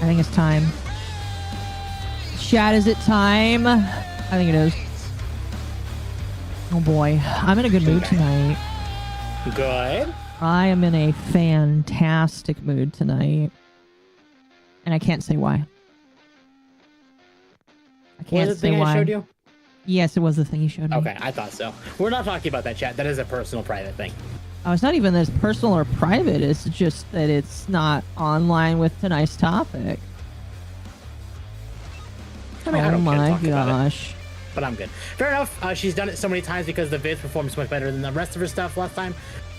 I think it's time. Chat, is it time? I think it is. Oh boy, I'm in a good mood tonight. Good. I am in a fantastic mood tonight. And I can't say why. I can't Was it the say thing why. I showed you? Yes, it was the thing you showed me. Okay, I thought so. We're not talking about that, chat. That is a personal, private thing. Oh, it's not even that it's personal or private. It's just that it's not online with tonight's topic. I mean, I don't care to my talk about it, gosh. but I'm good. Fair enough. She's done it so many times because the vids performed so much better than the rest of her stuff last time.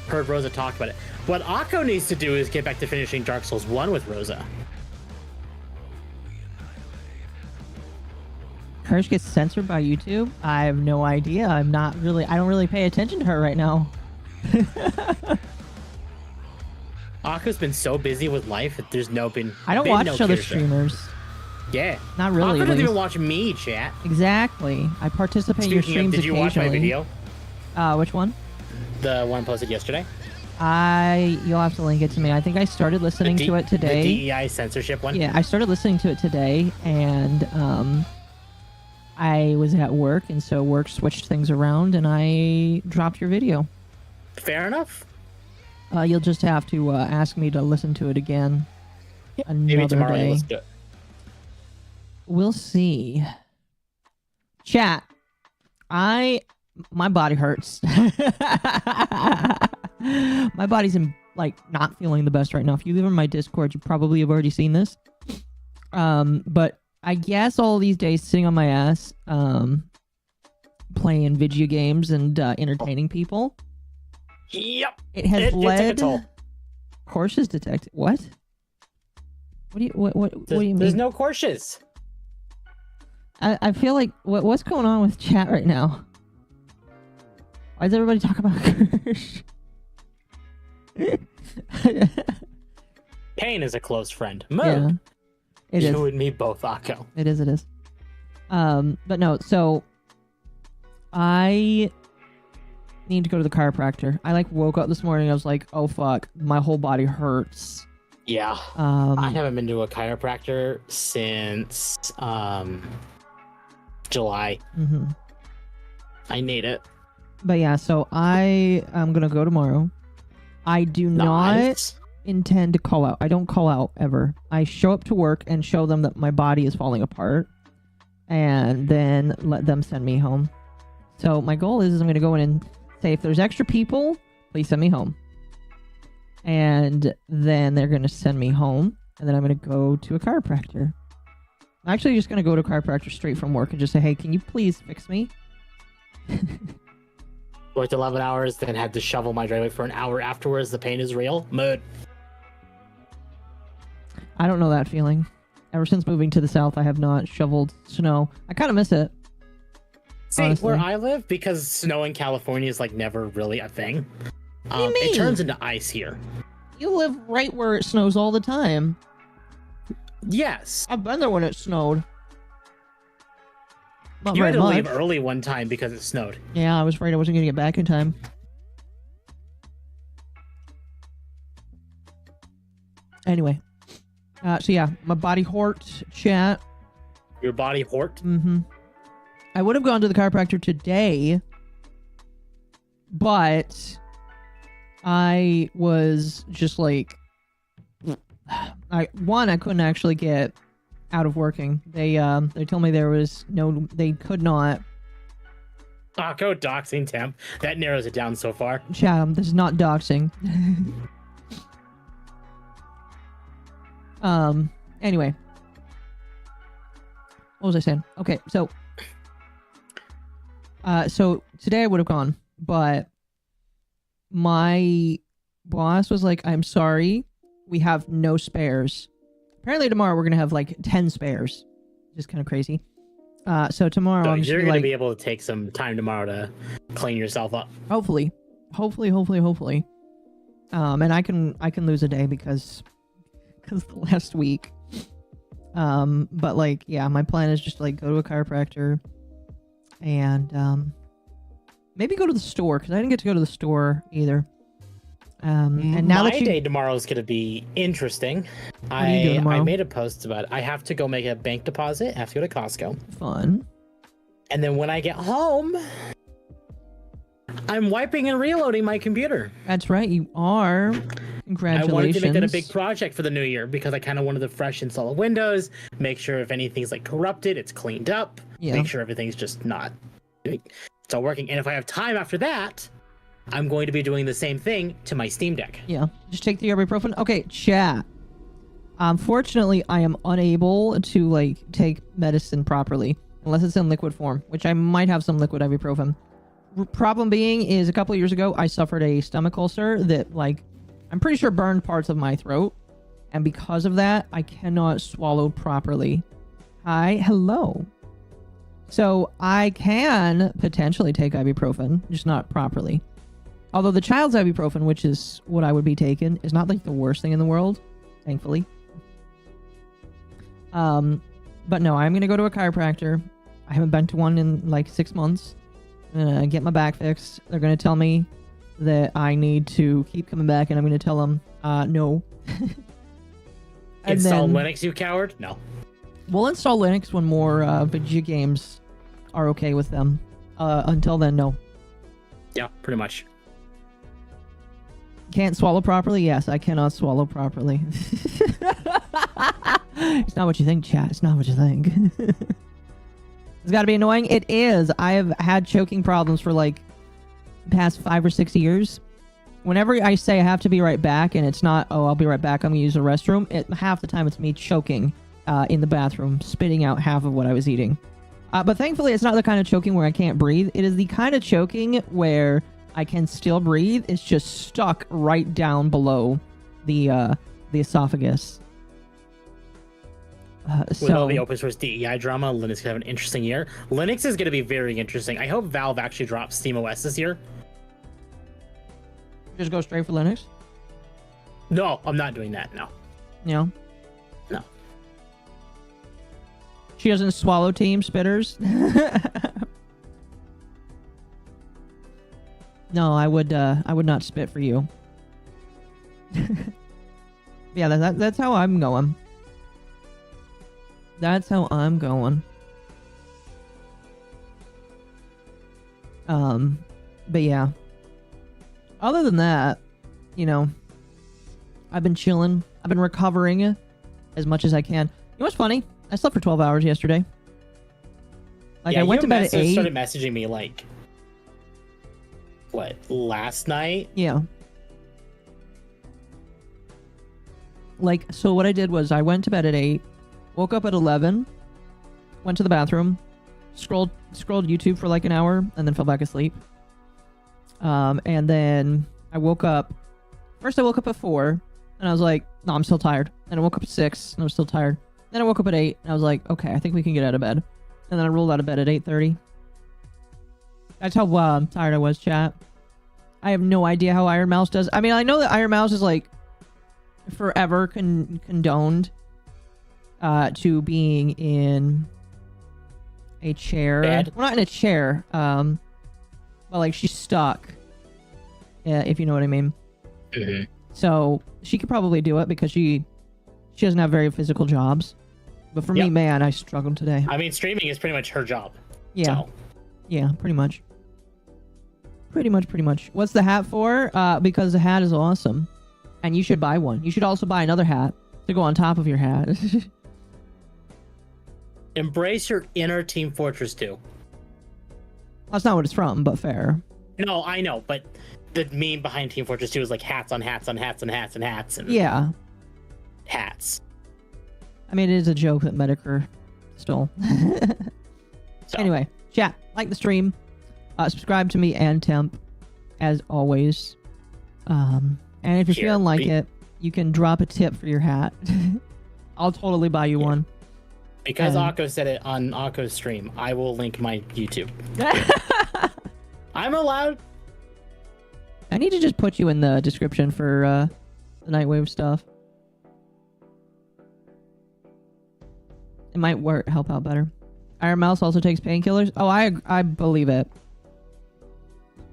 Heard Rosa talk about it. What Akko needs to do is get back to finishing Dark Souls 1 with Rosa. Hers gets censored by YouTube? I have no idea. I don't really pay attention to her right now. Akko's been so busy with life that there's I don't watch other streamers. Yeah. Not really. Akko doesn't even watch me, chat. Exactly. I participate in your streams did you watch my video? Which one? The one posted yesterday? You'll have to link it to me. I think I started listening to it today. The DEI censorship one? Yeah, I started listening to it today, and I was at work, and so work switched things around, and I dropped your video. Fair enough. You'll just have to ask me to listen to it again. Maybe tomorrow day. Let's do it. We'll see. Chat. My body hurts. My body's not feeling the best right now. If you live in my Discord, you probably have already seen this. But I guess all these days sitting on my ass, playing video games and entertaining people. Yep. It has led. It took a toll. Courses detected. What? What do you mean? There's no courses. I feel like what's going on with chat right now? Why does everybody talk about Kirsch? Pain is a close friend. Yeah, it is. You and me both, Akko. It is. But no. So I need to go to the chiropractor. I woke up this morning. I was like, oh fuck, my whole body hurts. Yeah. I haven't been to a chiropractor since July. Mm-hmm. I need it. But yeah, so I am gonna go tomorrow. I do not intend to call out. I don't call out ever. I show up to work and show them that my body is falling apart, and then let them send me home. So my goal is I'm gonna go in and say, if there's extra people, please send me home. And then they're gonna send me home, and then I'm gonna go to a chiropractor. I'm actually just gonna go to a chiropractor straight from work and just say, hey, can you please fix me? Worked 11 hours, then had to shovel my driveway for an hour afterwards. The pain is real. Mood. I don't know that feeling. Ever since moving to the south, I have not shoveled snow. I kind of miss it. See, honestly. where I live, because snow in California is never really a thing. What do you mean? It turns into ice here. You live right where it snows all the time. Yes. I've been there when it snowed. Not You very had to much. leave early one time because it snowed. Yeah, I was afraid I wasn't going to get back in time. Anyway. So yeah, my body hurt, chat. Your body hurt? Mm-hmm. I would have gone to the chiropractor today, but I was just I couldn't actually get out of working. They told me they could not. Akko doxing temp. That narrows it down so far. Chat, this is not doxing. Anyway. What was I saying? Okay, so today I would have gone, but my boss was like, I'm sorry, we have no spares. Apparently tomorrow we're gonna have 10 spares. Just kind of crazy. So tomorrow I'm you're just gonna be able to take some time tomorrow to clean yourself up. Hopefully. And I can lose a day because the last week. But yeah, my plan is just to go to a chiropractor and maybe go to the store, because I didn't get to go to the store either. And now my that you... day tomorrow is going to be interesting. What are you doing tomorrow? I made a post about it. I have to go make a bank deposit. I have to go to Costco. Fun. And then when I get home, I'm wiping and reloading my computer. That's right, you are. Congratulations. I wanted to make that a big project for the new year because I kind of wanted to fresh install of Windows, make sure if anything's like corrupted, it's cleaned up, make sure everything's just not still working. And if I have time after that, I'm going to be doing the same thing to my Steam Deck. Yeah, just take the ibuprofen. Okay, chat. Unfortunately, I am unable to like take medicine properly unless it's in liquid form, which I might have some liquid ibuprofen. Problem being is a couple of years ago, I suffered a stomach ulcer that like I'm pretty sure burned parts of my throat, and because of that, I cannot swallow properly. Hi, hello. So I can potentially take ibuprofen, just not properly. Although the child's ibuprofen, which is what I would be taking, is not like the worst thing in the world, thankfully. But no, I'm gonna go to a chiropractor. I haven't been to one in like 6 months. I'm gonna get my back fixed. They're gonna tell me that I need to keep coming back, and I'm gonna tell them, no. Install Linux, you coward? No. We'll install Linux when more video games are okay with them. Until then, no. Yeah, pretty much. Can't swallow properly? Yes, I cannot swallow properly. It's not what you think, chat. It's not what you think. It's gotta be annoying. It is. I have had choking problems for like the past 5 or 6 years. Whenever I say I have to be right back and it's not, oh, I'll be right back, I'm gonna use the restroom, half the time it's me choking in the bathroom, spitting out half of what I was eating. But thankfully, it's not the kind of choking where I can't breathe. It is the kind of choking where I can still breathe. It's just stuck right down below the esophagus. With all the open source DEI drama, Linux is going to have an interesting year. Linux is going to be very interesting. I hope Valve actually drops SteamOS this year. Just go straight for Linux? No, I'm not doing that, no. No? No. She doesn't swallow team spitters? No, I would not spit for you. Yeah, that's how I'm going. That's how I'm going. But yeah. Other than that, you know, I've been chilling. I've been recovering as much as I can. You know what's funny? I slept for 12 hours yesterday. Like, yeah, I went to bed at 8. Started messaging me like, what, last night? Yeah. Like, so what I did was I went to bed at 8, woke up at 11, went to the bathroom, scrolled YouTube for like an hour, and then fell back asleep. And then I woke up. First, I woke up at 4, and I was like, no, I'm still tired. Then I woke up at 6, and I was still tired. Then I woke up at 8, and I was like, okay, I think we can get out of bed. And then I rolled out of bed at 8:30. That's how tired I was, chat. I have no idea how Iron Mouse does. I mean, I know that Iron Mouse is like forever condoned to being in a chair. Bed. Well, not in a chair. Well, like she's stuck. If you know what I mean. Mm-hmm. So she could probably do it because she doesn't have very physical jobs. But for me, man, I struggled today. I mean, streaming is pretty much her job. Yeah. So. Yeah, pretty much. Pretty much. What's the hat for? Because the hat is awesome. And you should buy one. You should also buy another hat to go on top of your hat. Embrace your inner Team Fortress 2. That's not what it's from, but fair. No, I know, but the meme behind Team Fortress 2 is like hats on hats on hats on hats and hats and yeah. Hats. I mean, it is a joke that Medicare stole. So. Anyway, chat, like the stream, subscribe to me and Temp, as always. And if you're feeling like it, you can drop a tip for your hat. I'll totally buy you one. Because Occo said it on Occo's stream, I will link my YouTube. I'm allowed. I need to just put you in the description for the Nightwave stuff. It might help out better. Iron Mouse also takes painkillers. Oh, I believe it.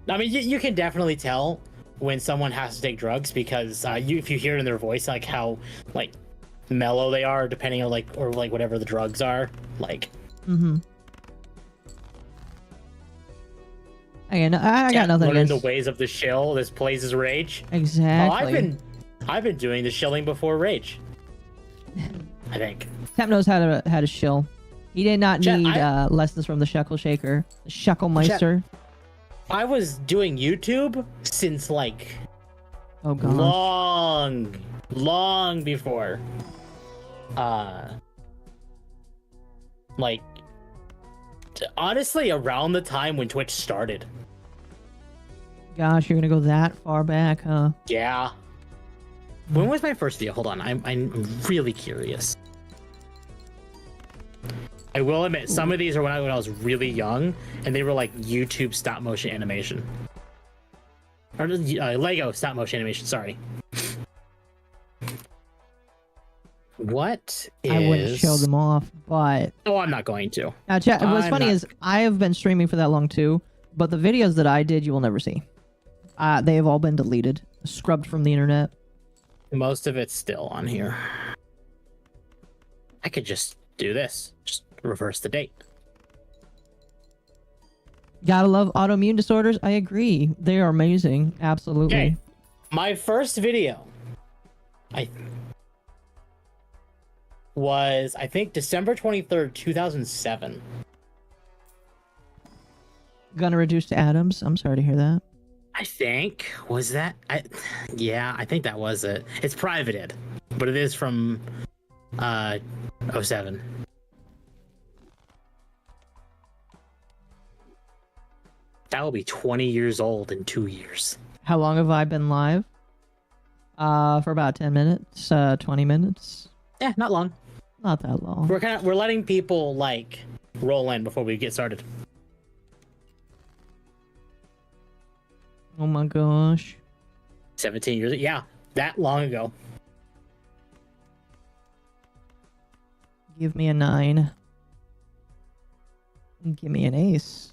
I mean, you can definitely tell when someone has to take drugs because if you hear it in their voice, like how like mellow they are, depending on like whatever the drugs are, like. Mm-hmm. Again, I got nothing learning against the ways of the shill. This plays as rage. Exactly. I've been doing the shilling before rage. I think. Temp knows how to shill. He did not need lessons from the Shekel Shaker, the Shekelmeister. I was doing YouTube since like long before like honestly around the time when Twitch started. Gosh, you're gonna go that far back, huh? Yeah. When was my first video? Hold on, I'm really curious. I will admit, some of these are when I was really young, and they were like YouTube stop motion animation. Or Lego stop motion animation, sorry. What is... I wouldn't show them off, but... Oh, I'm not going to. Now, chat, what's funny is, I have been streaming for that long too, but the videos that I did, you will never see. They have all been deleted, scrubbed from the internet. Most of it's still on here. I could just do this. Just reverse the date. Gotta love autoimmune disorders. I agree. They are amazing. Absolutely. Okay. My first video was, I think, December 23rd, 2007. Gonna reduce to atoms. I'm sorry to hear that. I think. Was that? Yeah, I think that was it. It's privated, but it is from 07. That will be 20 years old in 2 years. How long have I been live? For about 10 minutes, 20 minutes. Yeah, not long. Not that long. We're letting people like roll in before we get started. Oh my gosh. 17 years. Yeah, that long ago. Give me a 9. Give me an ace.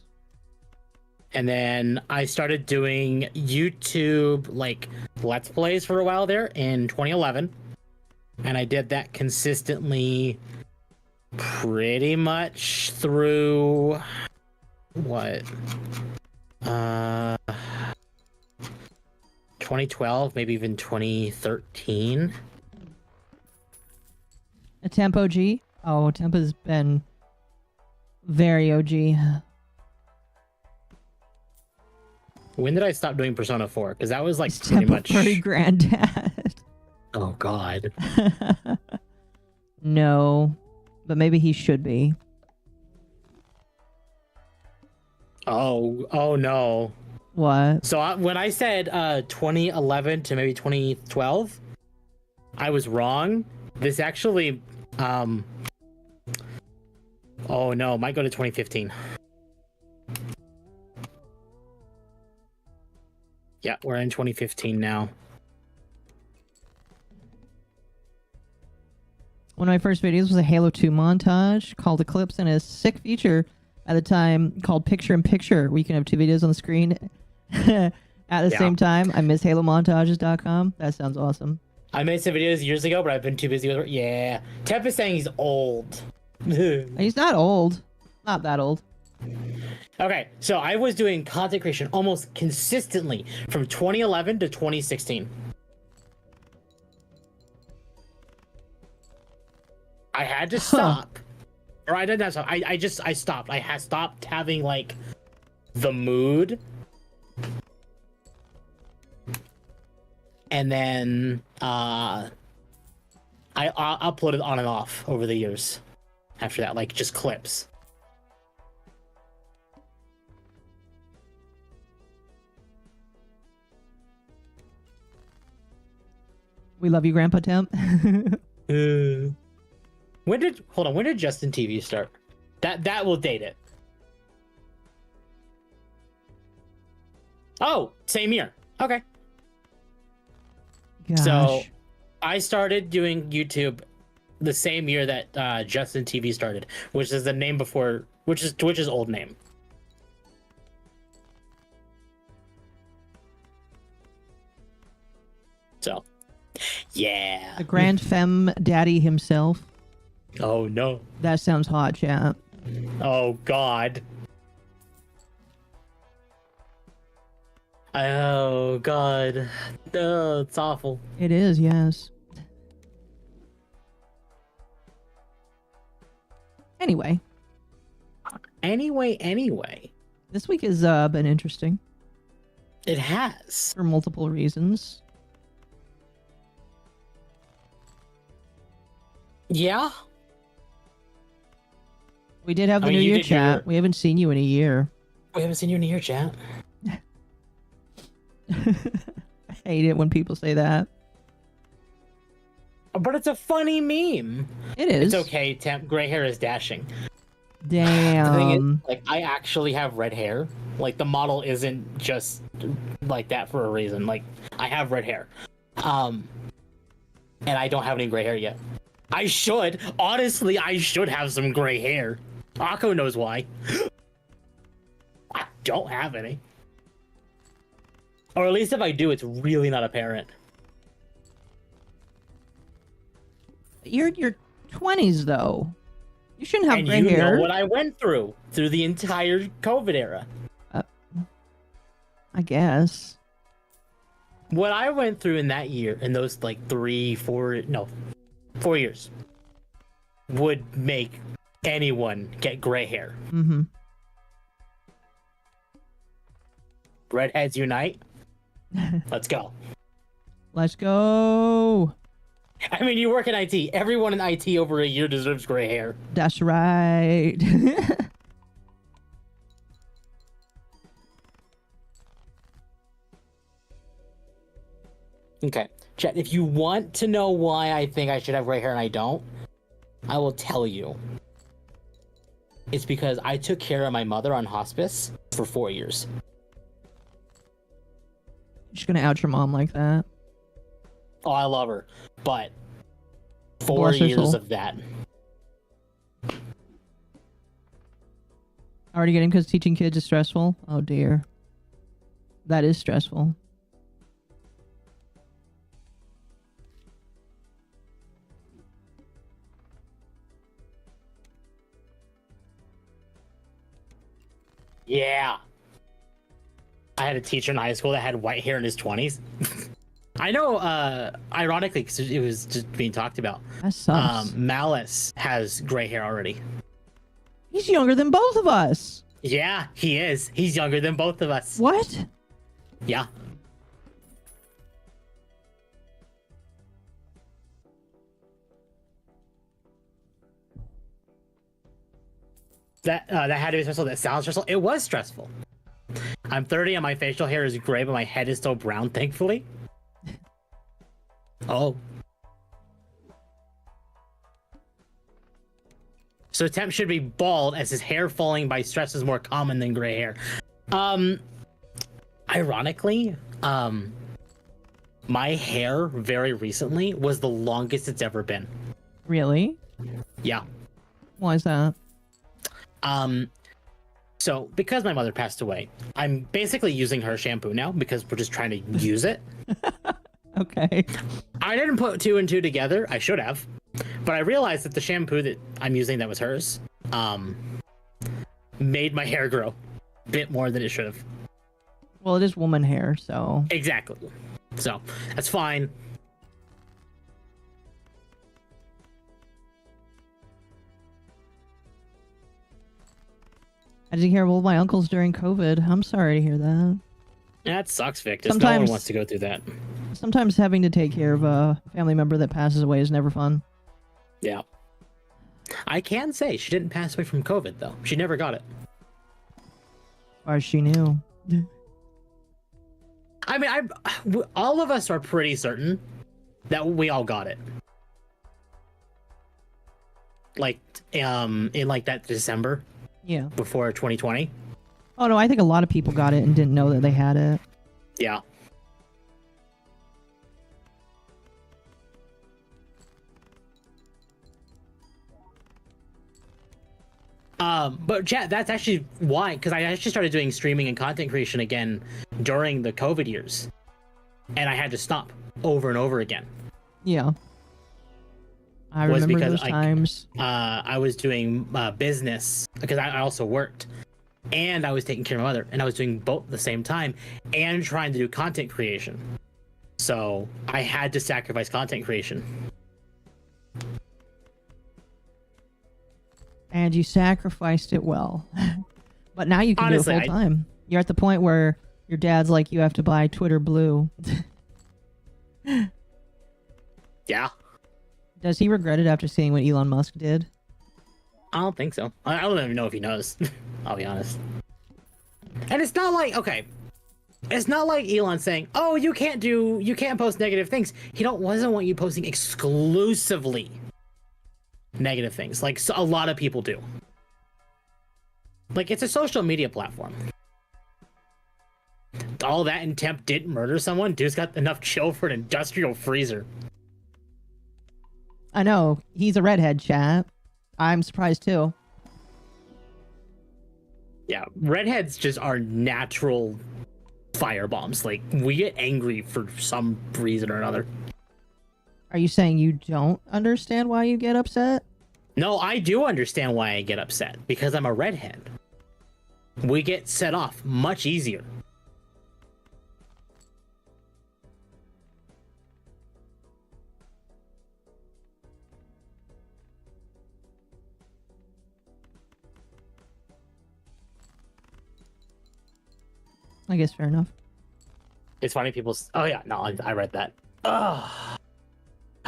And then I started doing YouTube like Let's Plays for a while there in 2011. And I did that consistently pretty much through what? 2012, maybe even 2013. A temp OG? Oh, temp has been very OG. When did I stop doing Persona 4? Because that was like pretty much... Pretty granddad. Oh, God. No. But maybe he should be. Oh no. What? So when I said 2011 to maybe 2012, I was wrong. This actually... oh no, might go to 2015. Yeah, we're in 2015 now. One of my first videos was a Halo 2 montage called Eclipse, and a sick feature at the time called Picture in Picture, where you can have 2 videos on the screen at the same time. I miss HaloMontages.com. That sounds awesome. I made some videos years ago, but I've been too busy with it. Yeah. Tep is saying he's old. He's not old. Not that old. Okay, so I was doing content creation almost consistently from 2011 to 2016. I had to stop. Or I didn't stop. I stopped. I had stopped having like the mood. And then I uploaded on and off over the years after that, like just clips. We love you, Grandpa Temp. When did Justin TV start? That will date it. Oh, same year. Okay. Gosh. So I started doing YouTube the same year that Justin TV started, which is the name before, which is Twitch's old name. So, yeah. The grand femme daddy himself. Oh no. That sounds hot, chat. Oh god. Oh god. Oh, it's awful. It is, yes. Anyway. Anyway. This week has been interesting. It has. For multiple reasons. Yeah. We did have the New Year chat. We haven't seen you in a year. We haven't seen you in a year, chat. I hate it when people say that. But it's a funny meme. It is. It's okay, Temp. Gray hair is dashing. Damn. The thing is, like, I actually have red hair. Like, the model isn't just like that for a reason. Like, I have red hair. And I don't have any gray hair yet. I should. Honestly, I should have some gray hair. Occo knows why. I don't have any. Or at least if I do, it's really not apparent. You're your 20s, though. You shouldn't have gray hair. And you hair. know what I went through the entire COVID era. I guess. What I went through in that year, in those like 4 years, would make anyone get gray hair. Mm-hmm. Redheads unite. Let's go. Let's go. I mean, you work in IT. Everyone in IT over a year deserves gray hair. That's right. Okay. Chat, if you want to know why I think I should have gray hair and I don't, I will tell you. It's because I took care of my mother on hospice for 4 years. You're just gonna out your mom like that? Oh, I love her. But 4 years of that. Already getting because teaching kids is stressful? Oh dear. That is stressful. Yeah. I had a teacher in high school that had white hair in his 20s. I know, ironically, because it was just being talked about. That sucks. Malice has gray hair already. He's younger than both of us. Yeah, he is. He's younger than both of us. What? Yeah. That had to be stressful. That sounds stressful. It was stressful. I'm 30 and my facial hair is gray, but my head is still brown, thankfully. Oh. So Temp should be bald, as his hair falling by stress is more common than gray hair. Ironically, my hair very recently was the longest it's ever been. Really? Yeah. Why is that? So because my mother passed away, I'm basically using her shampoo now because we're just trying to use it. Okay. I didn't put two and two together. I should have, but I realized that the shampoo that I'm using that was hers, made my hair grow a bit more than it should have. Well, it is woman hair, so. Exactly. So that's fine. I didn't hear all my uncles during COVID. I'm sorry to hear that. That sucks, Victus. No one wants to go through that. Sometimes having to take care of a family member that passes away is never fun. Yeah. I can say she didn't pass away from COVID, though. She never got it. As far as she knew. I mean, all of us are pretty certain that we all got it. Like, in like that December. Yeah. Before 2020. Oh no, I think a lot of people got it and didn't know that they had it. Yeah. But chat, that's actually why, because I actually started doing streaming and content creation again during the COVID years. and I had to stop over and over again. Yeah. I remember those times. I was doing business because I also worked, and I was taking care of my mother, and I was doing both at the same time and trying to do content creation. So I had to sacrifice content creation. And you sacrificed it well. But now you can do it full time. You're at the point where your dad's like, you have to buy Twitter Blue. Yeah. Does he regret it after seeing what Elon Musk did? I don't think so. I don't even know if he knows. I'll be honest. And it's not like, okay, it's not like Elon saying, oh, you can't post negative things. He doesn't want you posting exclusively negative things, like a lot of people do. Like, it's a social media platform. All that and Temp didn't murder someone. Dude's got enough chill for an industrial freezer. I know. He's a redhead, chat. I'm surprised too. Yeah, redheads just are natural firebombs. Like, we get angry for some reason or another. Are you saying you don't understand why you get upset? No, I do understand why I get upset, because I'm a redhead. We get set off much easier. I guess fair enough. It's funny people... Oh, yeah. No, I read that. Ugh.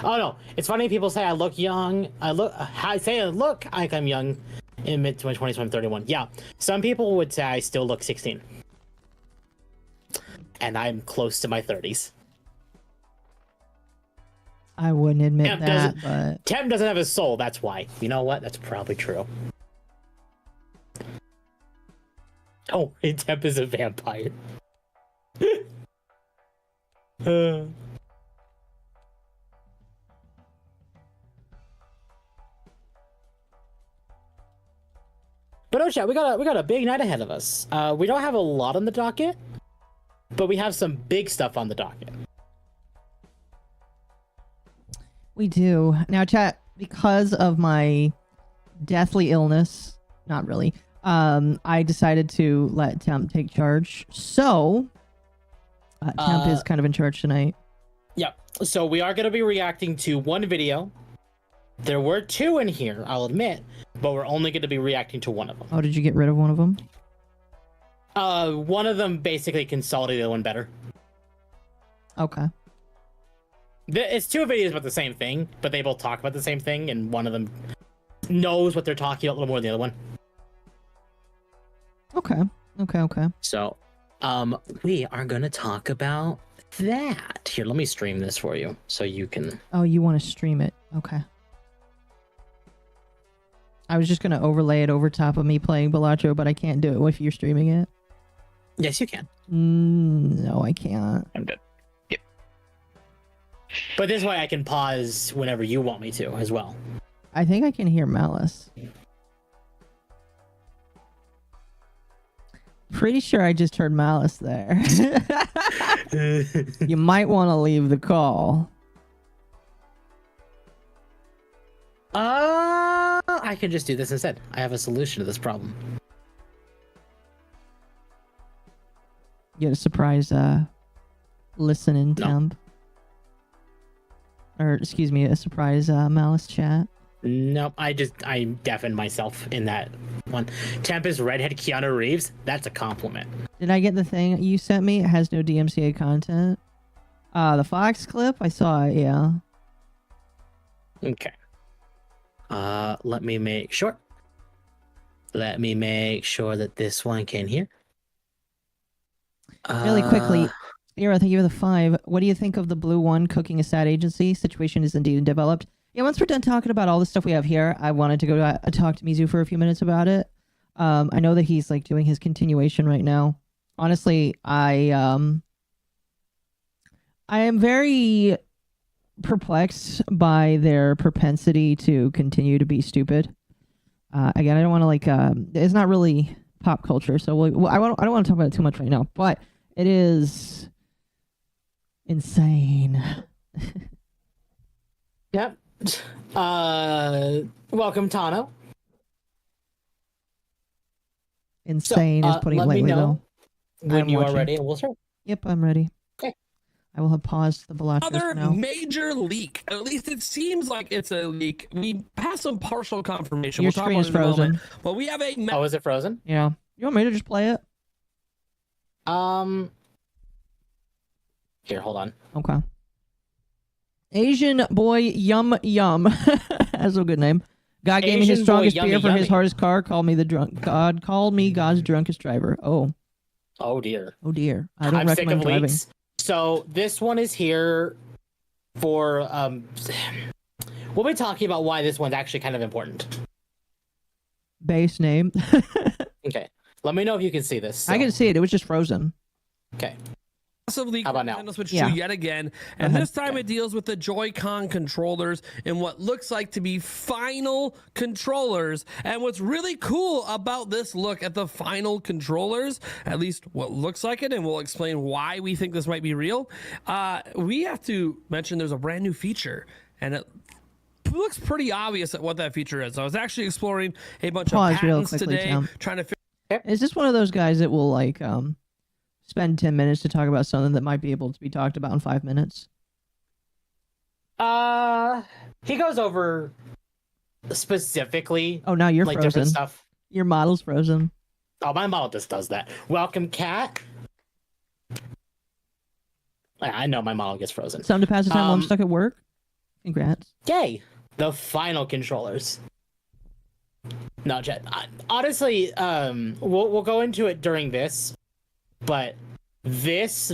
Oh, no. It's funny people say I look young. I look like I'm young in mid to my 20s when I'm 31. Yeah. Some people would say I still look 16. And I'm close to my 30s. I wouldn't admit that, but... Tem doesn't have a soul, that's why. You know what? That's probably true. Oh, Temp is a vampire. But oh, chat, we got a big night ahead of us. We don't have a lot on the docket, but we have some big stuff on the docket. We do. Now, chat, because of my deathly illness, not really, I decided to let Temp take charge. So, Temp is kind of in charge tonight. Yeah. So we are going to be reacting to one video. There were two in here, I'll admit, but we're only going to be reacting to one of them. Oh, did you get rid of one of them? One of them basically consolidated one better. Okay. It's two videos about the same thing, but they both talk about the same thing, and one of them knows what they're talking about a little more than the other one. Okay. So, we are going to talk about that. Here, let me stream this for you so you can... Oh, you want to stream it. Okay. I was just going to overlay it over top of me playing Balatro, but I can't do it if you're streaming it. Yes, you can. No, I can't. I'm good. Yep. But this way I can pause whenever you want me to as well. I think I can hear Malice. Pretty sure I just heard Malice there. You might want to leave the call. I can just do this instead. I have a solution to this problem. Get a surprise listen-in Temp. Or, excuse me, a surprise Malice chat. Nope, I deafened myself in that one. Temp is redhead Keanu Reeves. That's a compliment. Did I get the thing you sent me? It has no DMCA content. The Fox clip? I saw it, yeah. Okay. Let me make sure. Let me make sure that this one can hear. Really quickly, Era, thank you for the 5. What do you think of the Blue One cooking a sad agency? Situation is indeed developed. Yeah, once we're done talking about all the stuff we have here, I wanted to go talk to Mizu for a few minutes about it. I know that he's like doing his continuation right now. Honestly, I am very perplexed by their propensity to continue to be stupid. Again, I don't want to it's not really pop culture, so I don't want to talk about it too much right now. But it is Insane. Yep. Welcome, Tano. Insane is putting it let me lightly, know though. when you are ready, and we'll start. Yep, I'm ready. Okay. I will have paused the velocity Another now. major leak. At least it seems like it's a leak. We have some partial confirmation. Your We'll talk screen about is it in a frozen. moment. But we have a... Oh, is it frozen? Yeah. You want me to just play it? Here, hold on. Okay. Asian boy Yum Yum. That's a good name. God gave me his Asian boy strongest Yummy beer for Yummy. his hardest car. Called me the drunk. God called me God's drunkest driver. Oh. Oh dear. Oh dear. I don't I'm sick recommend of driving. leaks. So this one is here for we'll be talking about why this one's actually kind of important. Base name. Okay. Let me know if you can see this. I can see it. It was just frozen. Okay. Massively How about now? Nintendo Switch Yeah. 2 yet again, and this time it deals with the Joy-Con controllers in what looks like to be final controllers. And what's really cool about this look at the final controllers, at least what looks like it, and we'll explain why we think this might be real, we have to mention there's a brand new feature, and it looks pretty obvious at what that feature is. So I was actually exploring a bunch of patents today, trying to figure. Is this one of those guys that will like spend 10 minutes to talk about something that might be able to be talked about in 5 minutes? He goes over specifically. Oh, now you're like frozen. different stuff. Your model's frozen. Oh, my model just does that. Welcome, cat. I know my model gets frozen. Something to pass the time while I'm stuck at work? Congrats. Yay! The final controllers. No, Jet. Honestly, we'll go into it during this, but this,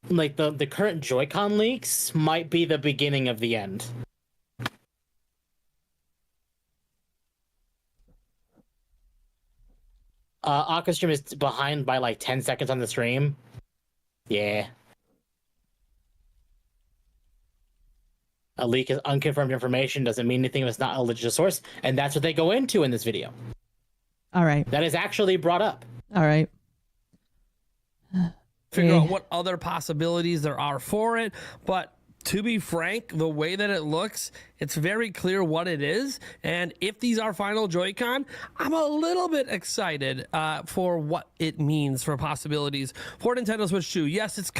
like the current Joy-Con leaks, might be the beginning of the end. Aqua stream is behind by like 10 seconds on the stream. Yeah. A leak is unconfirmed information, doesn't mean anything if it's not a legit source, and that's what they go into in this video. All right. That is actually brought up. All right. Figure out what other possibilities there are for it. But to be frank, the way that it looks, it's very clear what it is. And if these are final Joy-Con, I'm a little bit excited for what it means for possibilities for Nintendo Switch 2. Yes, it's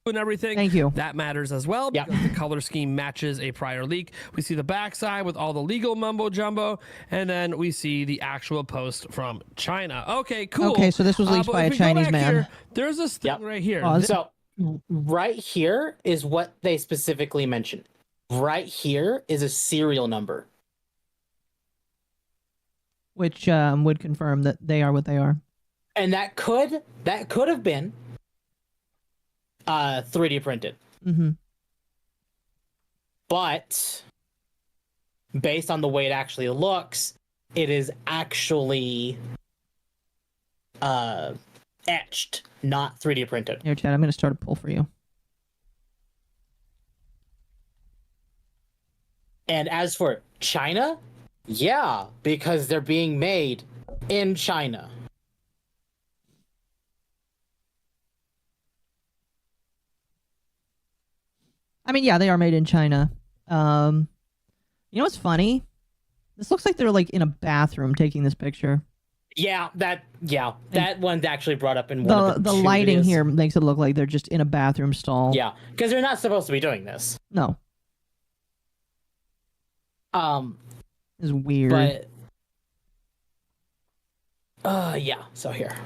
and everything. Thank you. That matters as well because the color scheme matches a prior leak. We see the backside with all the legal mumbo jumbo, and then we see the actual post from China. Okay, cool. Okay, so this was leaked by a Chinese man. Here, there's this thing right here. So right here is what they specifically mentioned. Right here is a serial number, which would confirm that they are what they are. And that could have been 3D printed. Mm-hmm. But based on the way it actually looks, it is actually etched, not 3D printed. Here, Chad, I'm going to start a poll for you. And as for China, yeah, because they're being made in China. I mean, yeah, they are made in China. You know what's funny? This looks like they're like in a bathroom taking this picture. Yeah, that one's actually brought up in one of the lighting videos. here makes it look like they're just in a bathroom stall. Yeah, because they're not supposed to be doing this. No. It's weird. But yeah, so here.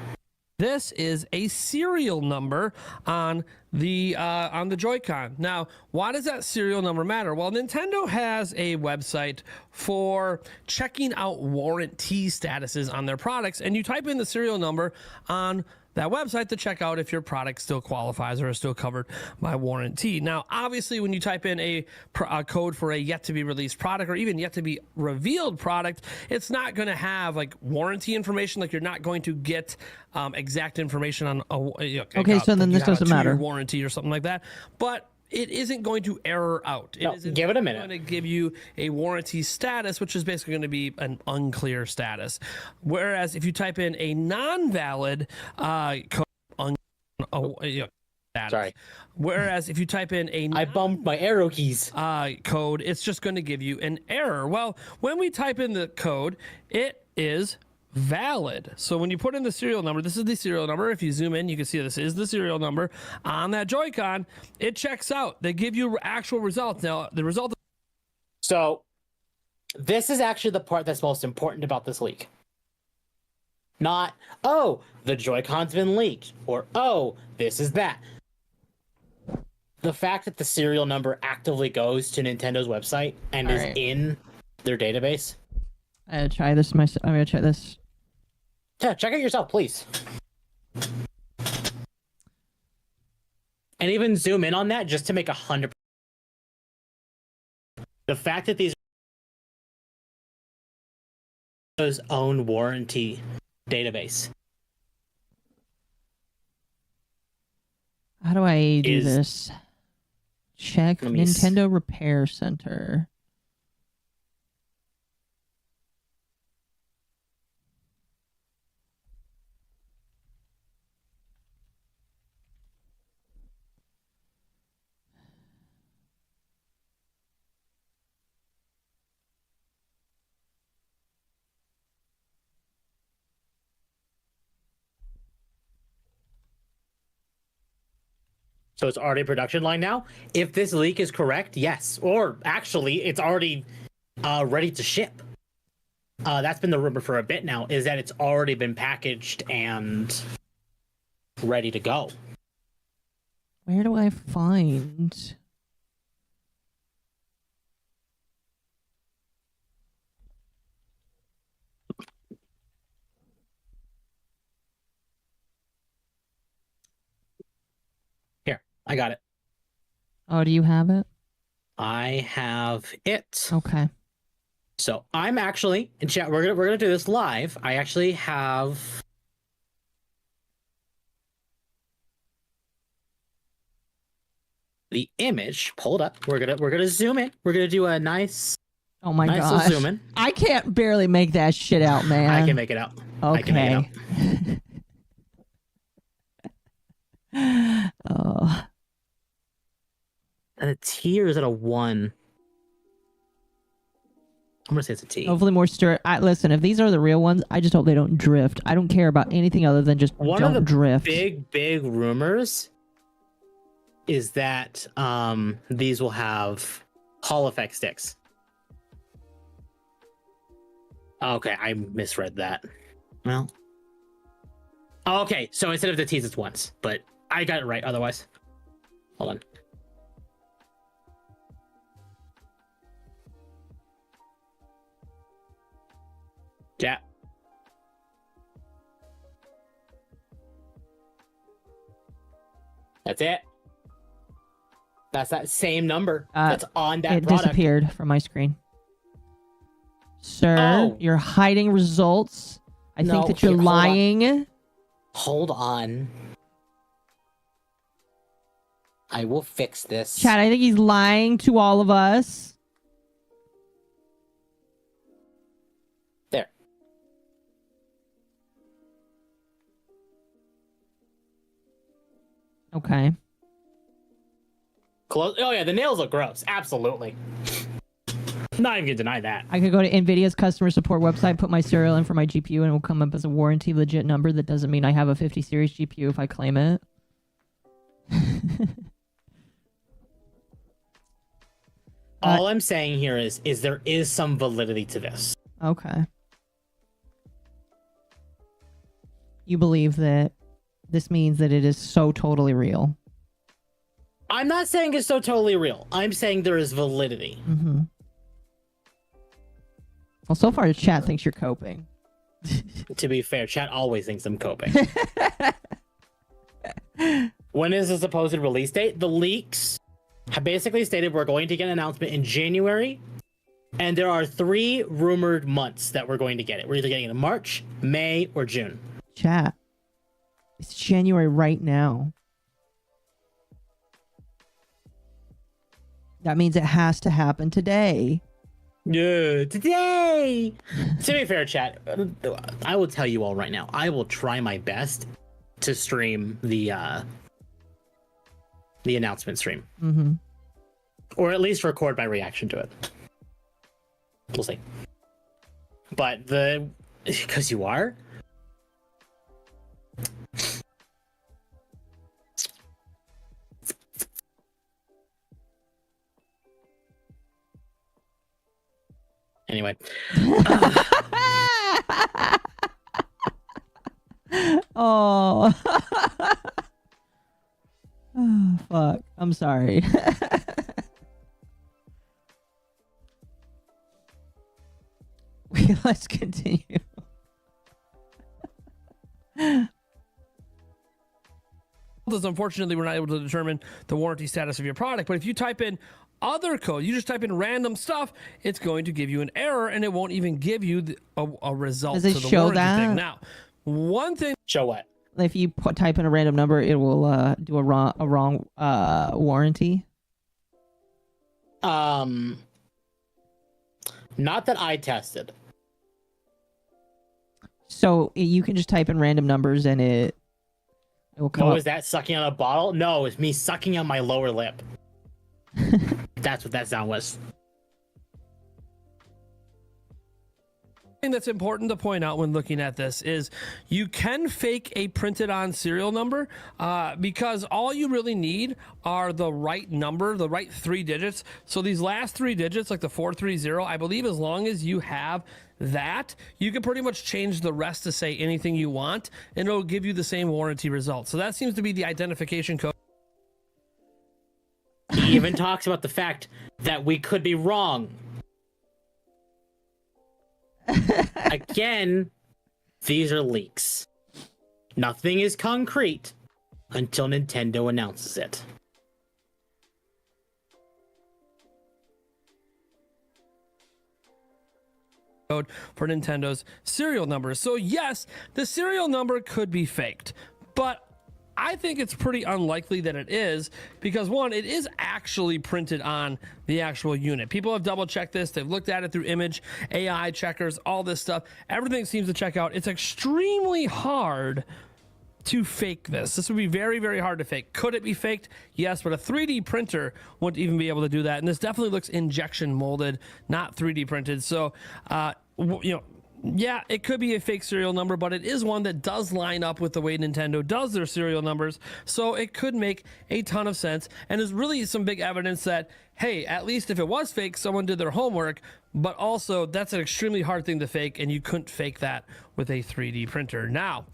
This is a serial number on the Joy-Con. Now, why does that serial number matter? Well, Nintendo has a website for checking out warranty statuses on their products, and you type in the serial number on that website to check out if your product still qualifies or is still covered by warranty. Now, obviously, when you type in a code for a yet to be released product or even yet to be revealed product, it's not going to have like warranty information. Like you're not going to get exact information on okay, so then this doesn't matter. Warranty or something like that, but it isn't going to error out. No, give it a minute. It's going to give you a warranty status, which is basically going to be an unclear status. Whereas if you type in a non-valid code, status. Sorry. Whereas if you type in a I bumped my arrow keys. code, it's just going to give you an error. Well, when we type in the code, it is valid. So when you put in the serial number, this is the serial number. If you zoom in, you can see this is the serial number on that Joy-Con. It checks out. They give you actual results. Now, the result. So this is actually the part that's most important about this leak. Not, oh, the Joy-Con's been leaked, or oh, this is that. The fact that the serial number actively goes to Nintendo's website and is in their database. I'm gonna try this myself. I'm gonna try this. Yeah, check it yourself, please. And even zoom in on that just to make 100%. The fact that these own warranty database. How do I do this? Check Nintendo Repair Center. So it's already production line now. If this leak is correct, yes. Or actually, it's already ready to ship. That's been the rumor for a bit now, is that it's already been packaged and ready to go. Where do I find... I got it. Oh, do you have it? I have it. Okay. So I'm actually in chat. We're gonna do this live. I actually have the image pulled up. We're gonna zoom in. We're gonna do a nice. Oh my nice gosh! Zoom in. I can't barely make that shit out, man. I can make it out. Okay. I can make it out. Oh. A T or is it a 1? I'm gonna say it's a T. Hopefully more stir. Listen, if these are the real ones, I just hope they don't drift. I don't care about anything other than just One don't of the drift. big rumors is that these will have Hall effect sticks. Okay, I misread that. Well, okay, so instead of the T's, it's ones, but I got it right otherwise. Hold on. Yeah. That's it. That's that same number that's on that product. It disappeared from my screen. Sir, you're hiding results. I think that you're lying. Hold on. I will fix this. Chad, I think he's lying to all of us. There. Okay. Close. Oh yeah, the nails look gross. Absolutely. Not even gonna deny that. I could go to NVIDIA's customer support website, put my serial in for my GPU, and it will come up as a warranty legit number. That doesn't mean I have a 50 series GPU if I claim it. All I'm saying here is there is some validity to this. Okay. You believe that this means that it is so totally real? I'm not saying it's so totally real. I'm saying there is validity. Mm-hmm. Well, so far, the chat thinks you're coping. To be fair, chat always thinks I'm coping. When is the supposed release date? The leaks have basically stated we're going to get an announcement in January, and there are 3 rumored months that we're going to get it. We're either getting it in March, May, or June. Chat. It's January right now. That means it has to happen today. Yeah, today. To be fair, chat, I will tell you all right now, I will try my best to stream the the announcement stream. Mm-hmm. Or at least record my reaction to it. We'll see. But because you are? Anyway. Oh. Oh, fuck. I'm sorry. Let's continue. Unfortunately, we're not able to determine the warranty status of your product, but if you type in other code, you just type in random stuff, it's going to give you an error, and it won't even give you a result. Does it to the show warranty that? thing. Now, one thing. Show what? If you type in a random number, it will do a wrong warranty. Not that I tested. So you can just type in random numbers and it will come What up. was that, sucking on a bottle? No, it's me sucking on my lower lip. That's what that sound was. Thing that's important to point out when looking at this is you can fake a printed on serial number because all you really need are the right number, the right 3 digits. So these last 3 digits, like the 430, I believe as long as you have that, you can pretty much change the rest to say anything you want and it'll give you the same warranty result. So that seems to be the identification code. He even talks about the fact that we could be wrong. Again, these are leaks. Nothing is concrete until Nintendo announces it. Code for Nintendo's serial numbers. So yes, the serial number could be faked, but I think it's pretty unlikely that it is because one, it is actually printed on the actual unit. People have double checked this. They've looked at it through image, AI checkers, all this stuff. Everything seems to check out. It's extremely hard to fake this. This would be very, very hard to fake. Could it be faked? Yes, but a 3D printer wouldn't even be able to do that. And this definitely looks injection molded, not 3D printed. So, yeah, it could be a fake serial number, but it is one that does line up with the way Nintendo does their serial numbers. So it could make a ton of sense and is really some big evidence that, hey, at least if it was fake, someone did their homework, but also that's an extremely hard thing to fake and you couldn't fake that with a 3D printer. Now,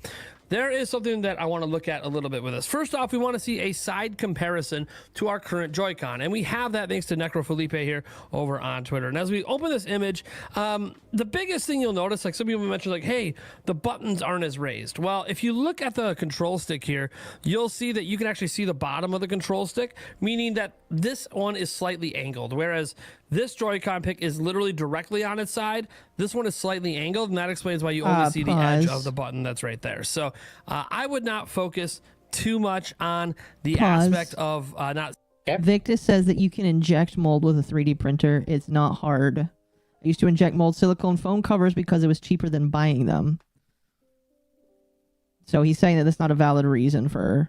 there is something that I want to look at a little bit with this. First off, we want to see a side comparison to our current Joy-Con, and we have that thanks to Necro Felipe here over on Twitter. And as we open this image, the biggest thing you'll notice, like some people mentioned, like, hey, the buttons aren't as raised. Well, if you look at the control stick here, you'll see that you can actually see the bottom of the control stick, meaning that this one is slightly angled, whereas this Joy-Con pick is literally directly on its side. This one is slightly angled, and that explains why you only see the edge of the button that's right there. So I would not focus too much on the aspect of not... Yep. Victus says that you can inject mold with a 3D printer. It's not hard. I used to inject mold silicone phone covers because it was cheaper than buying them. So he's saying that that's not a valid reason for...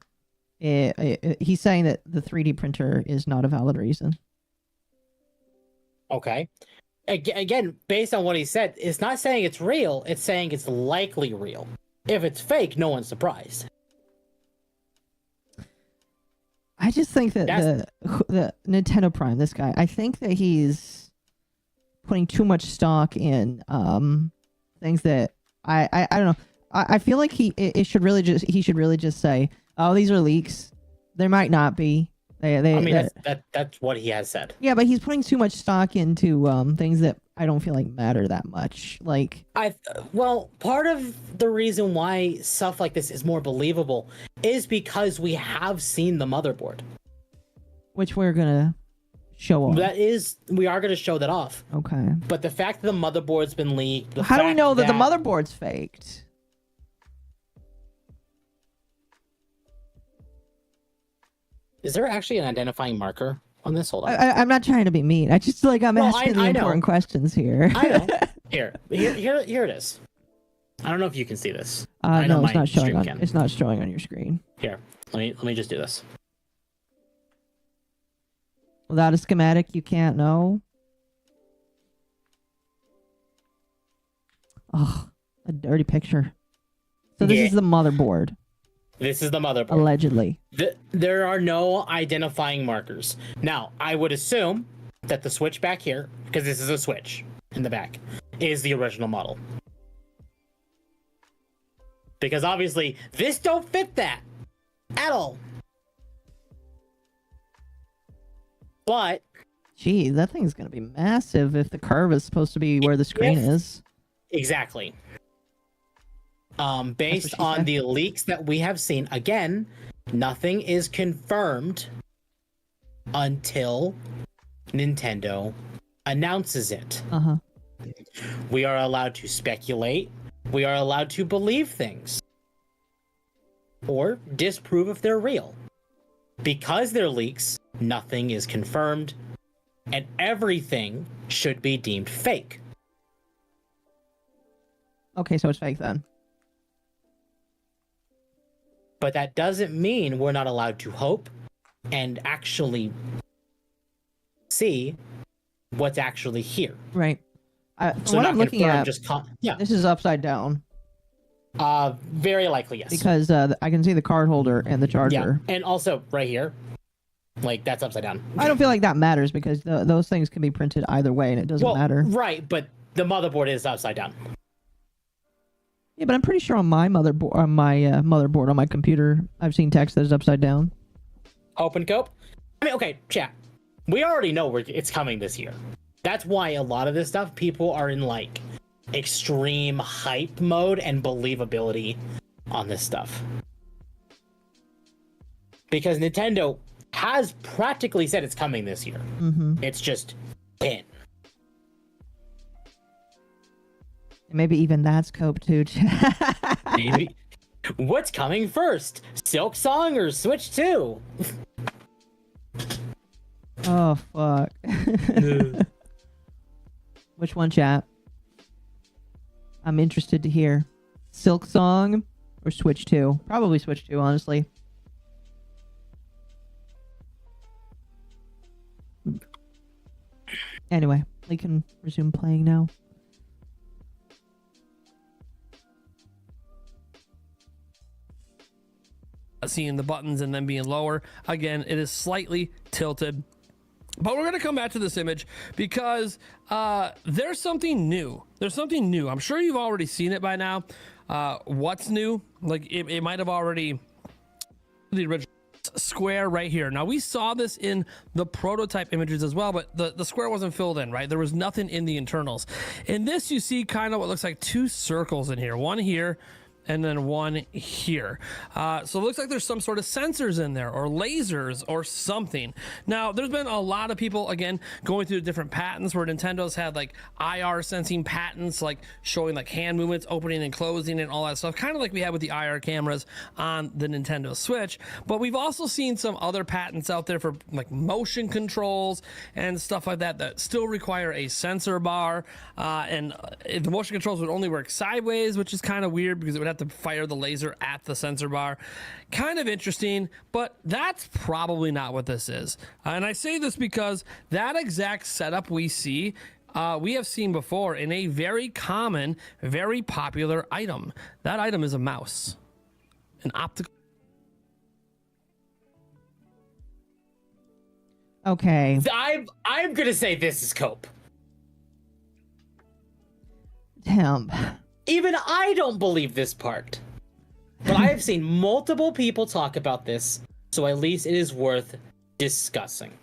he's saying that the 3D printer is not a valid reason. Okay. Again, based on what he said, it's not saying it's real, it's saying it's likely real. If it's fake, no one's surprised. I just think that the Nintendo Prime, this guy, I think that he's putting too much stock in things that I don't know. I feel like he should really just say, oh, these are leaks. There might not be. That's what he has said. Yeah, but he's putting too much stock into things that I don't feel like matter that much. Like, part of the reason why stuff like this is more believable is because we have seen the motherboard, which we're gonna show off. We are gonna show that off. Okay. But the fact that the motherboard's been leaked. How do we know that the motherboard's faked? Is there actually an identifying marker on this? Hold on. I'm not trying to be mean. I just I'm asking the important questions here. I know. Here it is. I don't know if you can see this. No, it's not showing on. It's not showing on your screen. Here, let me just do this. Without a schematic, you can't know. Oh, a dirty picture. So this is the motherboard. This is the motherboard. Allegedly. There are no identifying markers. Now, I would assume that the switch back here, because this is a switch in the back, is the original model. Because obviously, this don't fit that at all. But... Gee, that thing's going to be massive if the curve is supposed to be where the screen is. Exactly. Based on the leaks that we have seen, again, nothing is confirmed until Nintendo announces it. We are allowed to speculate. We are allowed to believe things. Or disprove if they're real. Because they're leaks, nothing is confirmed, and everything should be deemed fake. Okay, so it's fake then. But that doesn't mean we're not allowed to hope and actually see what's actually here. Right. So what I'm looking at, this is upside down. Very likely, yes. Because I can see the card holder and the charger. Yeah, and also right here, like that's upside down. I don't feel like that matters because those things can be printed either way and it doesn't matter. Right, but the motherboard is upside down. Yeah, but I'm pretty sure on my motherboard, on my computer, I've seen text that is upside down. Open cope. I mean, okay, chat. We already know it's coming this year. That's why a lot of this stuff, people are in like extreme hype mode and believability on this stuff. Because Nintendo has practically said it's coming this year. It's just in. Maybe even that's cope too. Maybe. What's coming first? Silk Song or Switch 2? Oh, fuck. Which one, chat? I'm interested to hear. Silk Song or Switch 2? Probably Switch 2, honestly. Anyway, we can resume playing now. Seeing the buttons and then being lower. Again, it is slightly tilted. But we're going to come back to this image because there's something new. There's something new. I'm sure you've already seen it by now. What's new? Like, it might have already... The original square right here. Now, we saw this in the prototype images as well, but the square wasn't filled in, right? There was nothing in the internals. In this, you see kind of what looks like two circles in here. One here, and then one here. So it looks like there's some sort of sensors in there or lasers or something. Now, there's been a lot of people, again, going through different patents where Nintendo's had like IR sensing patents, like showing like hand movements, opening and closing and all that stuff, kind of like we had with the IR cameras on the Nintendo Switch. But we've also seen some other patents out there for like motion controls and stuff like that that still require a sensor bar. And the motion controls would only work sideways, which is kind of weird because it would have to fire the laser at the sensor bar. Kind of interesting, but that's probably not what this is. And I say this because that exact setup we see, we have seen before in a very common, very popular item. That item is a mouse. An optical. Okay. I'm gonna say this is cope. Damn. Even I don't believe this part. But I have seen multiple people talk about this, so at least it is worth discussing.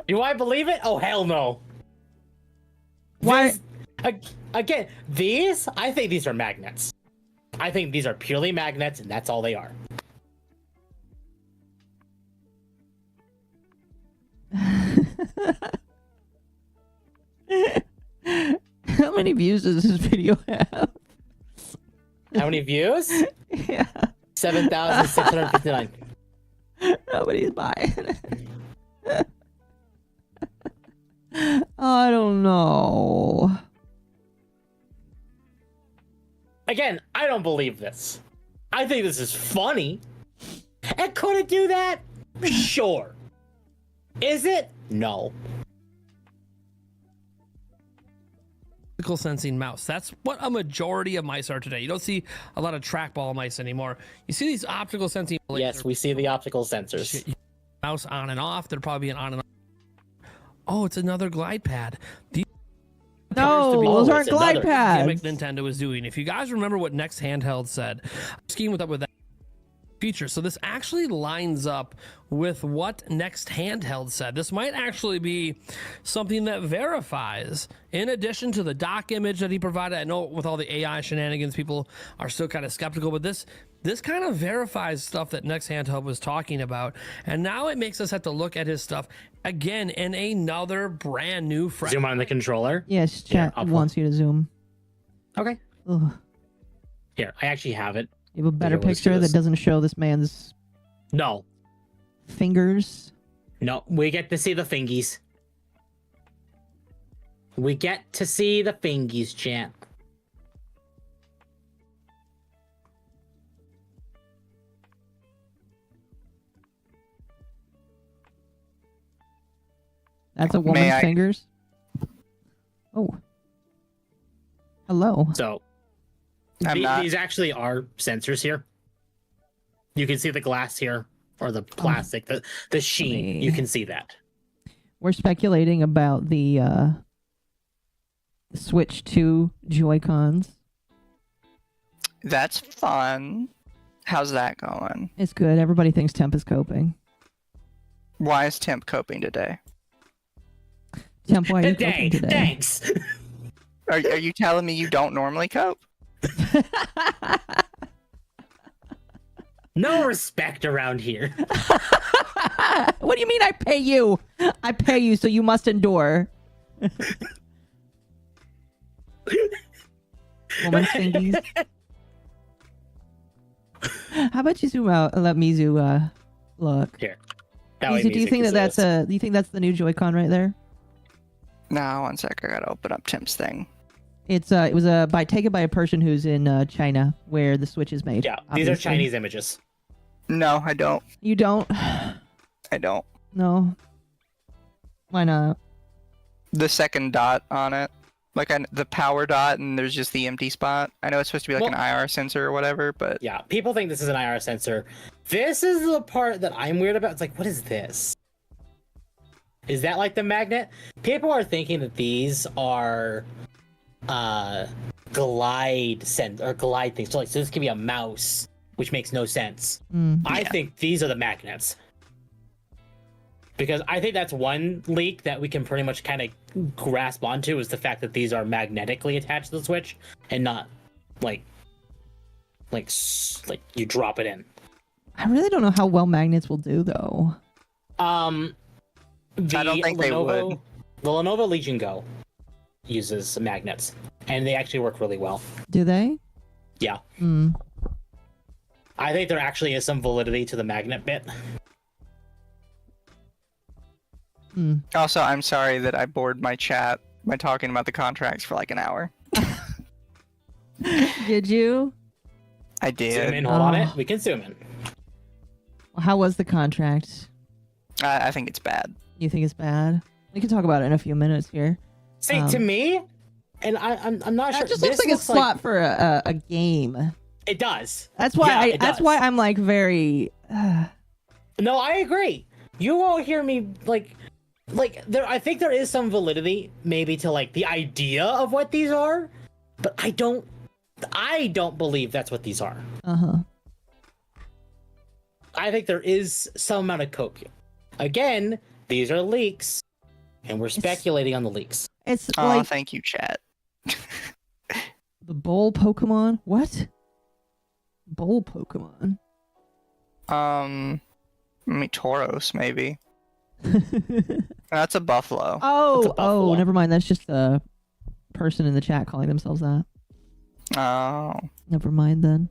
Do I believe it? Oh, hell no. Why? Again, I think these are magnets. I think these are purely magnets, and that's all they are. How many views does this video have? How many views? Yeah. 7,659. Nobody's buying it. I don't know. Again, I don't believe this. I think this is funny. And could it do that? Sure. Is it? No. Optical sensing mouse. That's what a majority of mice are today. You don't see a lot of trackball mice anymore. You see these optical sensing. Yes, we see the optical sensors. Mouse on and off. There'd probably be an on and off. Oh, it's another glide pad. No, those aren't glide pads. Gimmick Nintendo is doing. If you guys remember what Next Handheld said, I'm scheming with that feature. So this actually lines up with what Next Handheld said. This might actually be something that verifies, in addition to the dock image that he provided. I know with all the AI shenanigans, people are still kind of skeptical, but this kind of verifies stuff that Next Handheld was talking about. And now it makes us have to look at his stuff again in another brand new frame. Zoom on the controller. Yes, chat wants you to zoom. Okay. Ugh. Here, I actually have it. You have a better picture that doesn't show this man's fingers. No, we get to see the fingies. We get to see the fingies, champ. That's a woman's fingers. Oh. Hello. So, these actually are sensors here. You can see the glass here, or the plastic, the sheen. You can see that. We're speculating about the Switch 2 Joycons. That's fun. How's that going? It's good. Everybody thinks Temp is coping. Why is Temp coping today? Temp, why are you coping today? Thanks. Are you telling me you don't normally cope? No respect around here. What do you mean I pay you? I pay you, so you must endure. Woman thingies. How about you zoom out and let Mizu look? Here. Mizu, do you think that's the new Joy-Con right there? No, one sec. I gotta open up Tim's thing. It was taken by a person who's in China, where the Switch is made. Yeah, obviously. these are Chinese images. No, I don't. You don't? I don't. No. Why not? The second dot on it, like the power dot, and there's just the empty spot. I know it's supposed to be like an IR sensor or whatever, but yeah, people think this is an IR sensor. This is the part that I'm weird about. It's like, what is this? Is that like the magnet? People are thinking that these are glide things. So this could be a mouse, which makes no sense. I think these are the magnets, because I think that's one leak that we can pretty much kind of grasp onto, is the fact that these are magnetically attached to the Switch and not like you drop it in. I really don't know how well magnets will do, though. I don't think they would. The Lenovo Legion Go uses magnets, and they actually work really well. Do they? Yeah. I think there actually is some validity to the magnet bit. Also, I'm sorry that I bored my chat by talking about the contracts for like an hour. Did you? I did. Zoom in, hold on it. We can zoom in. How was the contract? I think it's bad. You think it's bad? We can talk about it in a few minutes here. See, to me, and I'm not sure. It just looks like a slot for a game. It does. That's why yeah, that's why I'm like very. No, I agree. You won't hear me like there. I think there is some validity maybe to like the idea of what these are, but I don't believe that's what these are. I think there is some amount of coke. Again, these are leaks, and we're speculating on the leaks. It's like thank you, chat. The bowl Pokemon. What? Bowl Pokemon. Tauros maybe. That's a buffalo. Oh, never mind. That's just a person in the chat calling themselves that. Oh. Never mind then.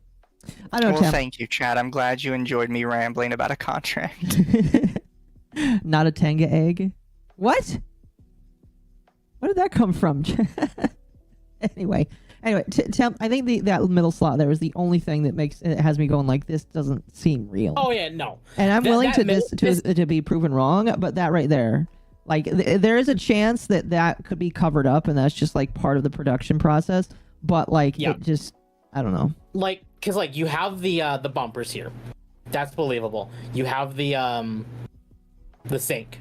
I don't know. Well, thank you, chat. I'm glad you enjoyed me rambling about a contract. Not a Tenga egg. What? Where did that come from? Anyway, Anyway, I think that middle slot there is the only thing that makes it has me going like this doesn't seem real. Oh yeah, no. And I'm willing to be proven wrong, but that right there, like there is a chance that could be covered up, and that's just like part of the production process. But like it just, I don't know. Like, cause like you have the bumpers here, that's believable. You have the sync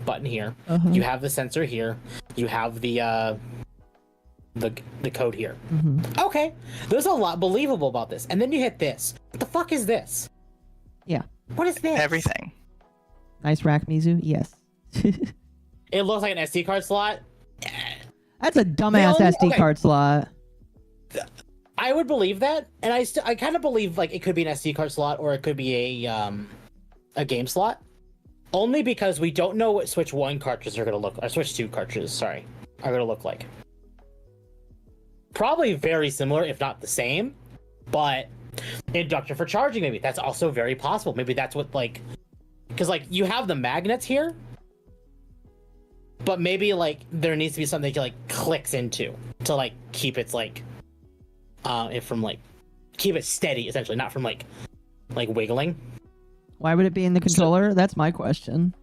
button here. You have the sensor here. You have the code here. Okay, there's a lot believable about this. And then you hit this. What the fuck is this? Yeah. What is this? Everything. Nice rack, Mizu. Yes. It looks like an SD card slot. That's a dumbass SD card slot. I would believe that, and I kind of believe like it could be an SD card slot or it could be a game slot. Only because we don't know what Switch 1 cartridges are going to look like. Switch 2 cartridges, sorry, are going to look like. Probably very similar, if not the same, but inductor for charging, maybe. That's also very possible. Maybe that's what, like, because, like, you have the magnets here, but maybe, like, there needs to be something that, like, clicks into to, like, keep its, like, it from, like, keep it steady, essentially, not from, like wiggling. Why would it be in the controller? That's my question.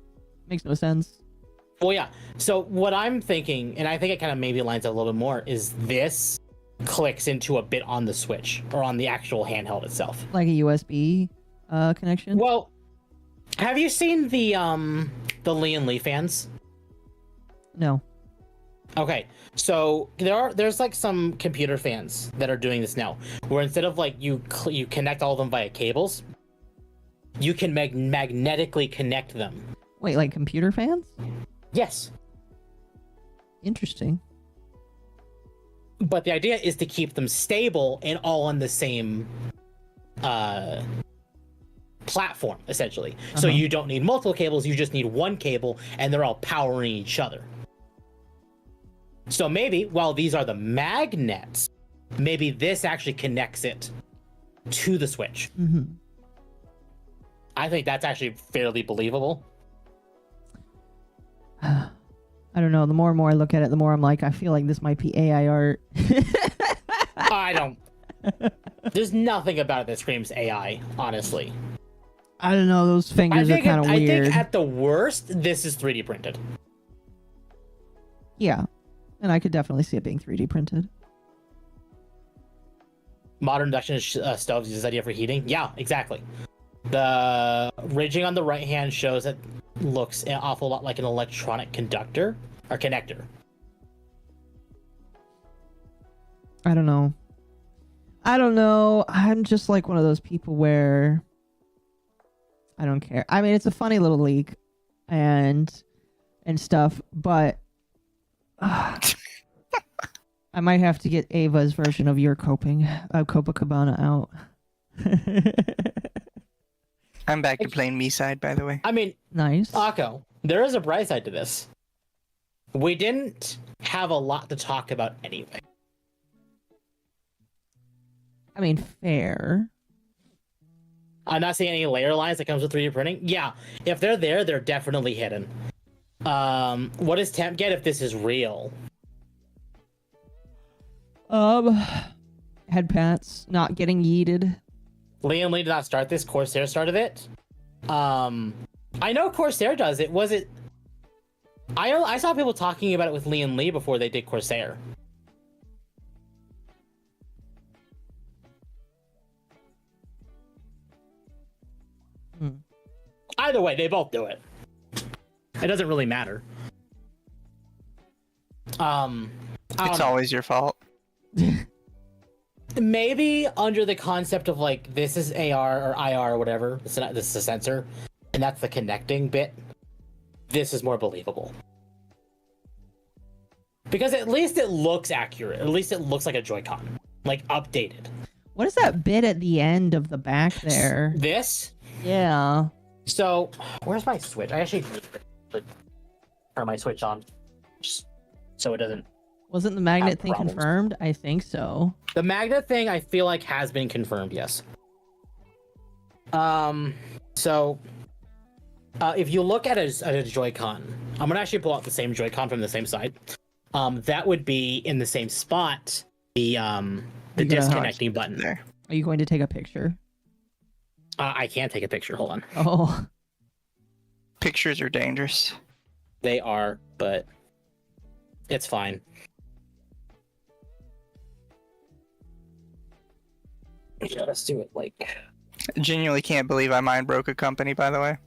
Makes no sense. Well, yeah. So what I'm thinking, and I think it kind of maybe lines up a little bit more, is this clicks into a bit on the Switch or on the actual handheld itself, like a USB connection. Well, have you seen the Lian Li fans? No. Okay, so there's like some computer fans that are doing this now, where instead of like you connect all of them via cables, you can magnetically connect them. Wait, like computer fans? Yes. Interesting. But the idea is to keep them stable and all on the same platform, essentially. So you don't need multiple cables, you just need one cable, and they're all powering each other. So maybe, while these are the magnets, maybe this actually connects it to the Switch. I think that's actually fairly believable. I don't know. The more and more I look at it, the more I'm like, I feel like this might be AI art. I don't. There's nothing about it that screams AI, honestly. I don't know. Those fingers are kind of weird. I think at the worst, this is 3D printed. Yeah. And I could definitely see it being 3D printed. Modern induction stoves use this idea for heating. Yeah, exactly. The ridging on the right hand shows it looks an awful lot like an electronic conductor or connector. I don't know. I'm just like one of those people where I don't care. I mean, it's a funny little leak and stuff, but I might have to get Ava's version of your Copacabana out. I'm back to playing me side, by the way. I mean, nice. Occo, there is a bright side to this. We didn't have a lot to talk about anyway. I mean, fair. I'm not seeing any layer lines that comes with 3D printing. Yeah, if they're there, they're definitely hidden. What does Temp get if this is real? Head pats not getting yeeted. Lian Li did not start this. Corsair started it. I know Corsair does it. Was it? I saw people talking about it with Lian Li before they did Corsair. Either way, they both do it. It doesn't really matter. It's always your fault. Maybe under the concept of like this is AR or IR or whatever. This is a sensor, and that's the connecting bit. This is more believable because at least it looks accurate. At least it looks like a Joy-Con, like updated. What is that bit at the end of the back there? This? Yeah. So, where's my Switch? I actually turn my Switch on, just so it doesn't. Wasn't the magnet thing confirmed? I think so. The magnet thing, I feel like, has been confirmed. Yes. So, if you look at a Joy-Con, I'm gonna actually pull out the same Joy-Con from the same side. That would be in the same spot the disconnecting button. There. Are you going to take a picture? I can't take a picture. Hold on. Oh. Pictures are dangerous. They are, but it's fine. Yeah, let's do it like. I genuinely can't believe I mind broke a company, by the way.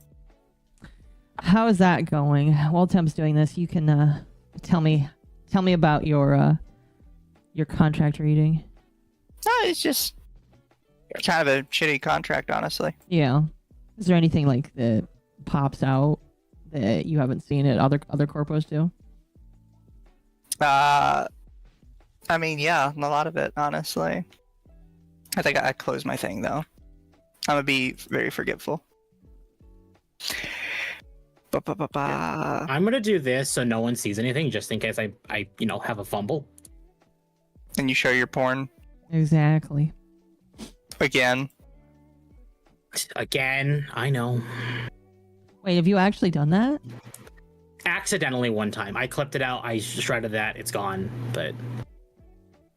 How is that going? While Temp's doing this, you can tell me about your contract reading. No, it's just kind of a shitty contract, honestly. Yeah. Is there anything like that pops out that you haven't seen at other corpos do? I mean, yeah, a lot of it, honestly. I think I closed my thing though. I'm gonna be very forgetful. I'm gonna do this so no one sees anything, just in case I have a fumble. And you show your porn Exactly. again. Again, I know. Wait, have you actually done that? Accidentally one time. I clipped it out, I shredded that, it's gone. But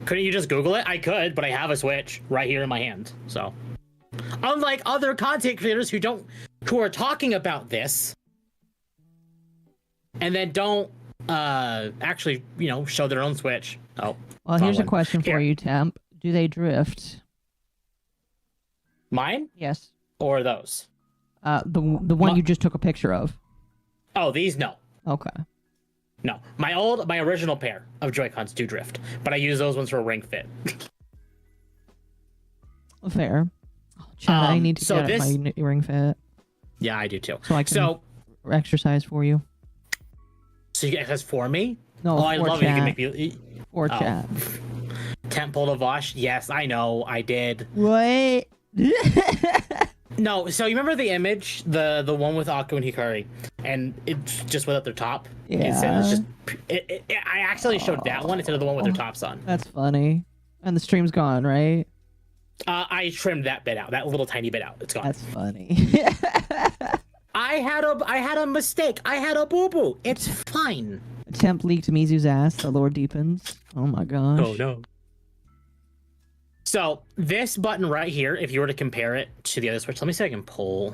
couldn't you just Google it? I could, but I have a Switch right here in my hand. So unlike other content creators who are talking about this and then don't actually, show their own Switch. Oh. Well, here's a question for you, Temp. Do they drift? Mine? Yes. Or those? The one you just took a picture of. Oh, these no. Okay. No. My original pair of Joycons do drift, but I use those ones for Ring Fit. Fair. Oh, Chad, I need to so get my Ring Fit. Yeah, I do too. So I can exercise for you. So you guys for me? No, I love chat. it. You can make me Or chat. Temple of Vosh. Yes, I know. I did. What? No, so you remember the image, the one with Akko and Hikari, and it's just without their top. Yeah. It's just. I actually showed that one instead of the one with their tops on. That's funny. And the stream's gone, right? I trimmed that bit out, that little tiny bit out. It's gone. That's funny. I had a mistake. I had a boo boo. It's fine. Temp leaked Mizu's ass. The lore deepens. Oh my gosh. Oh no. So this button right here, if you were to compare it to the other Switch, let me see if I can pull.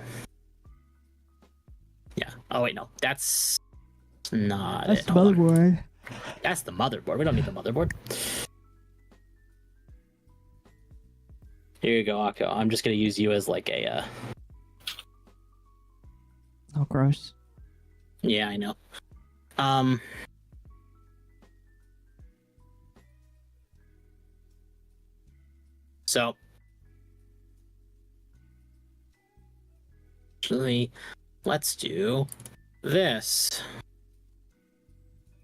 Yeah. Oh wait, no, that's not That's it. the Hold on. motherboard. That's the motherboard. We don't need the motherboard. Here you go, Akko. I'm just gonna use you as like a. Oh, gross. Yeah, I know. So, actually, let's do this.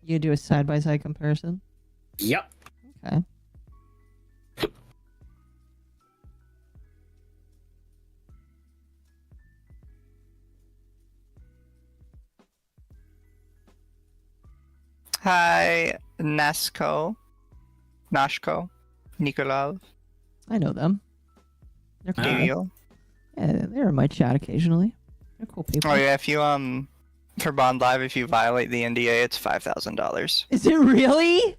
You do a side-by-side comparison? Yep. Okay. Hi, Nashko, Nikolov. I know them. They're cool. Daniel. Yeah, they're in my chat occasionally. They're cool people. Oh yeah, if you for Bond Live, if you violate the NDA, it's $5,000 Is it really?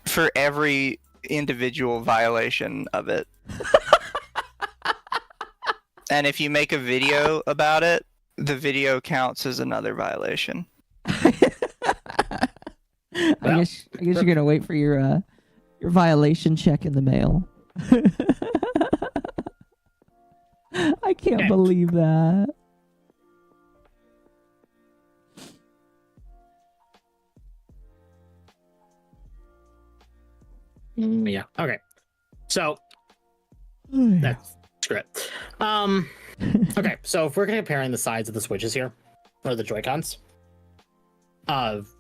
for every individual violation of it. And if you make a video about it, the video counts as another violation. I guess you're gonna wait for your violation check in the mail. I can't believe that. Yeah. Okay. So that's script. Okay. So if we're comparing the sides of the Switches here, or the Joy-Cons,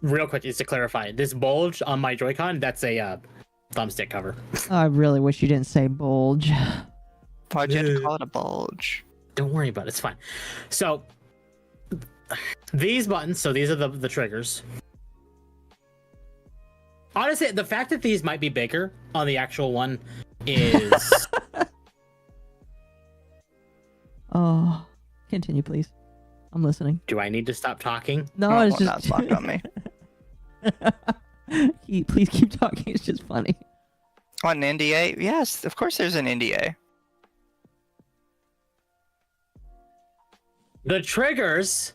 real quick, just to clarify, this bulge on my Joy-Con, that's a thumbstick cover. I really wish you didn't say bulge. Why'd you have to call it a bulge? Don't worry about it. It's fine. So these buttons, so these are the triggers. Honestly, the fact that these might be bigger on the actual one is... Oh, continue, please. I'm listening. Do I need to stop talking? No, it's Not just... locked on me. Please keep talking. It's just funny. On an NDA? Yes, of course there's an NDA. The triggers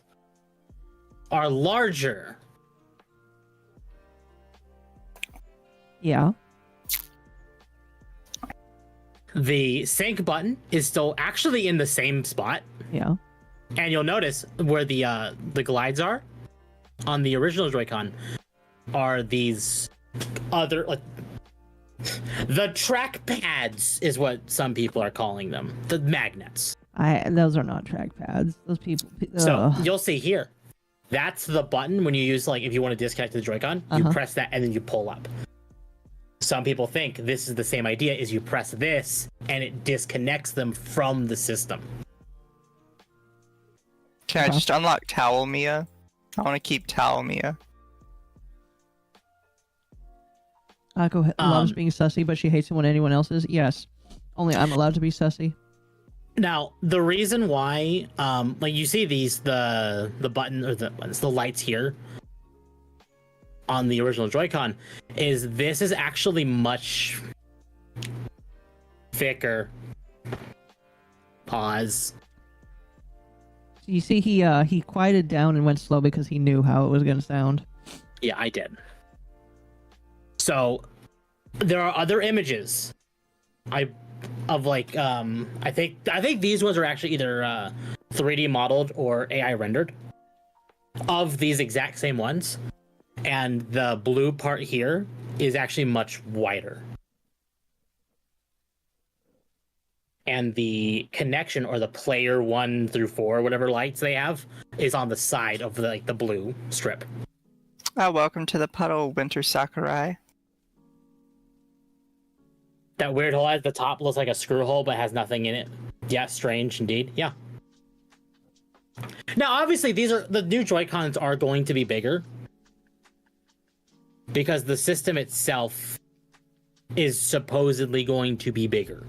are larger. Yeah. The sync button is still actually in the same spot. Yeah. And you'll notice where the glides are on the original Joy-Con are these other the track pads is what some people are calling them. The magnets. Those are not track pads. Those people. So you'll see here. That's the button when you use if you want to disconnect the Joy-Con, you press that and then you pull up. Some people think this is the same idea, is you press this and it disconnects them from the system. Can I just unlock Towel Mia? I want to keep Towel Mia. Akko loves being sussy, but she hates it when anyone else is. Yes. Only I'm allowed to be sussy. Now, the reason why, you see the button or the lights here on the original Joy-Con, is this is actually much thicker. Pause. You see, he quieted down and went slow because he knew how it was going to sound. Yeah, I did. So, there are other images. I think these ones are actually either 3D modeled or AI rendered of these exact same ones. And the blue part here is actually much wider. And the connection, or the player 1 through 4, whatever lights they have, is on the side of the blue strip. Oh, welcome to the puddle, Winter Sakurai. That weird hole at the top looks like a screw hole, but has nothing in it. Yeah, strange indeed. Yeah. Now, obviously, the new Joy-Cons are going to be bigger, because the system itself is supposedly going to be bigger.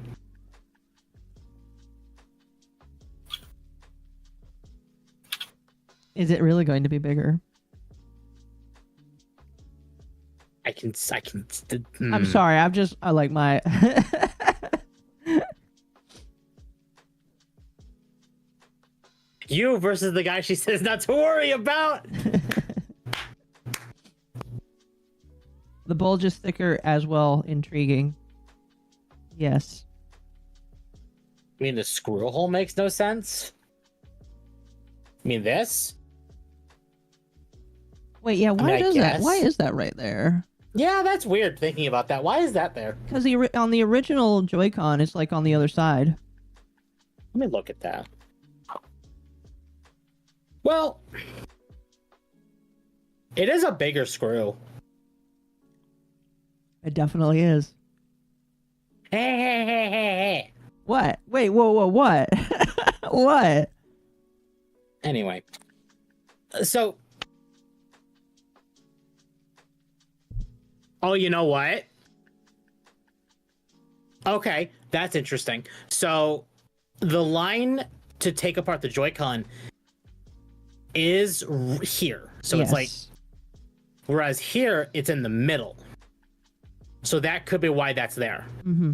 Is it really going to be bigger? I'm sorry. I like my. You versus the guy she says not to worry about. The bulge is thicker as well. Intriguing. Yes. I mean, the screw hole makes no sense. I mean, this? Wait, yeah, why does that? Why is that right there? Yeah, that's weird thinking about that. Why is that there? Because on the original Joy-Con, it's on the other side. Let me look at that. Well, it is a bigger screw. It definitely is. Hey. What? Wait, whoa, what? What? Anyway. So. Oh, you know what? Okay, that's interesting. So, the line to take apart the Joy-Con is here. So yes. It's whereas here, it's in the middle. So that could be why that's there. Mm-hmm.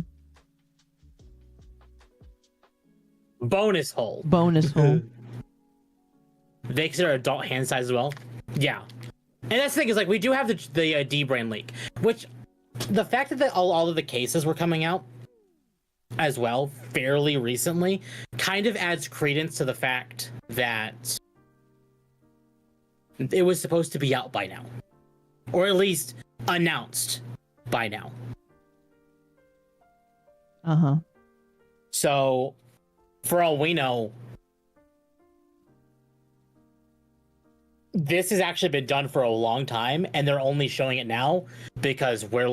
Bonus hole. They consider adult hand size as well. Yeah. And that's the thing is we do have the D-brain leak, which the fact that all of the cases were coming out as well fairly recently kind of adds credence to the fact that it was supposed to be out by now, or at least announced by now. So, for all we know, this has actually been done for a long time, and they're only showing it now because we're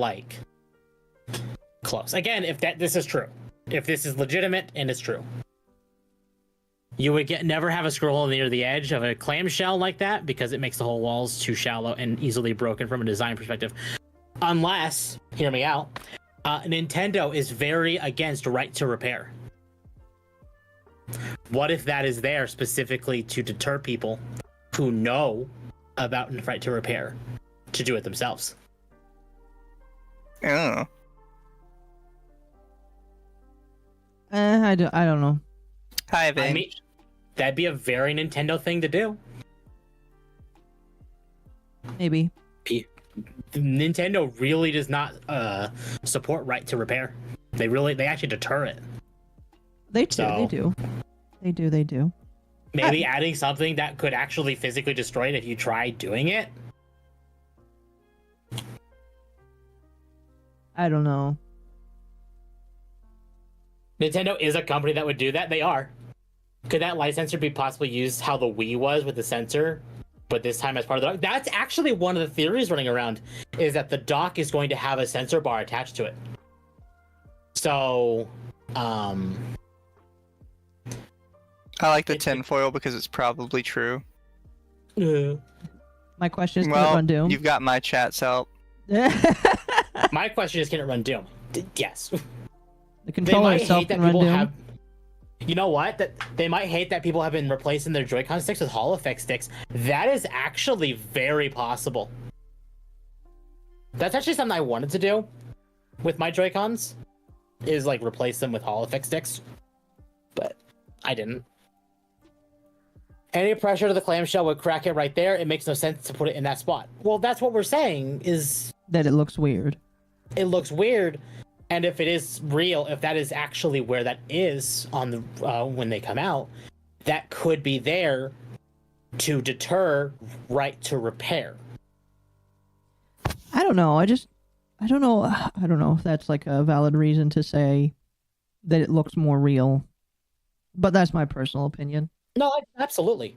close. Again, if this is true, if this is legitimate and it's true, you would never have a screw hole near the edge of a clamshell like that because it makes the whole walls too shallow and easily broken from a design perspective. Unless, hear me out, Nintendo is very against right to repair. What if that is there specifically to deter people who know about right to repair to do it themselves? Oh. I don't know. Hi, I Vin. mean, that'd be a very Nintendo thing to do. Maybe. Nintendo really does not support right to repair. They actually deter it. They do. So- They do. They do. They do. Maybe adding something that could actually physically destroy it if you try doing it. I don't know. Nintendo is a company that would do that. They are. Could that light sensor be possibly used how the Wii was with the sensor, but this time as part of the dock? That's actually one of the theories running around, is that the dock is going to have a sensor bar attached to it. So, I like the tinfoil because it's probably true. My question is, can it Well, run Doom? you've got my chat's help. my question is, can it run Doom? Yes. The They controller might itself hate that can run people Doom. have. You know what? That they might hate that people have been replacing their Joy-Con sticks with Hall effect sticks. That is actually very possible. That's actually something I wanted to do with my Joy-Cons, is like replace them with Hall effect sticks, but I didn't. Any pressure to the clamshell would crack it right there. It makes no sense to put it in that spot. Well, that's what we're saying, is That it looks weird. it looks weird. And if it is real, if that is actually where that is on the when they come out, that could be there to deter right to repair. I don't know. I don't know. I don't know if that's like a valid reason to say that it looks more real. But that's my personal opinion. No, absolutely.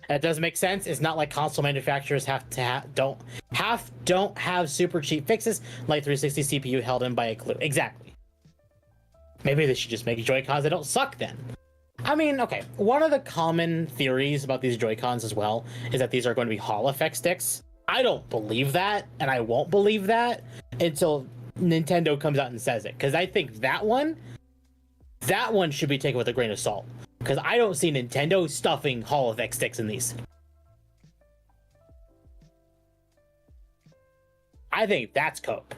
That does make sense. It's not like console manufacturers don't have super cheap fixes like 360 CPU held in by a glue. Exactly. Maybe they should just make Joy-Cons that don't suck then. I mean, okay, one of the common theories about these Joy-Cons as well is that these are going to be Hall effect sticks. I don't believe that, and I won't believe that until Nintendo comes out and says it, because I think that one should be taken with a grain of salt, because I don't see Nintendo stuffing Hall effect sticks in these. I think that's cope.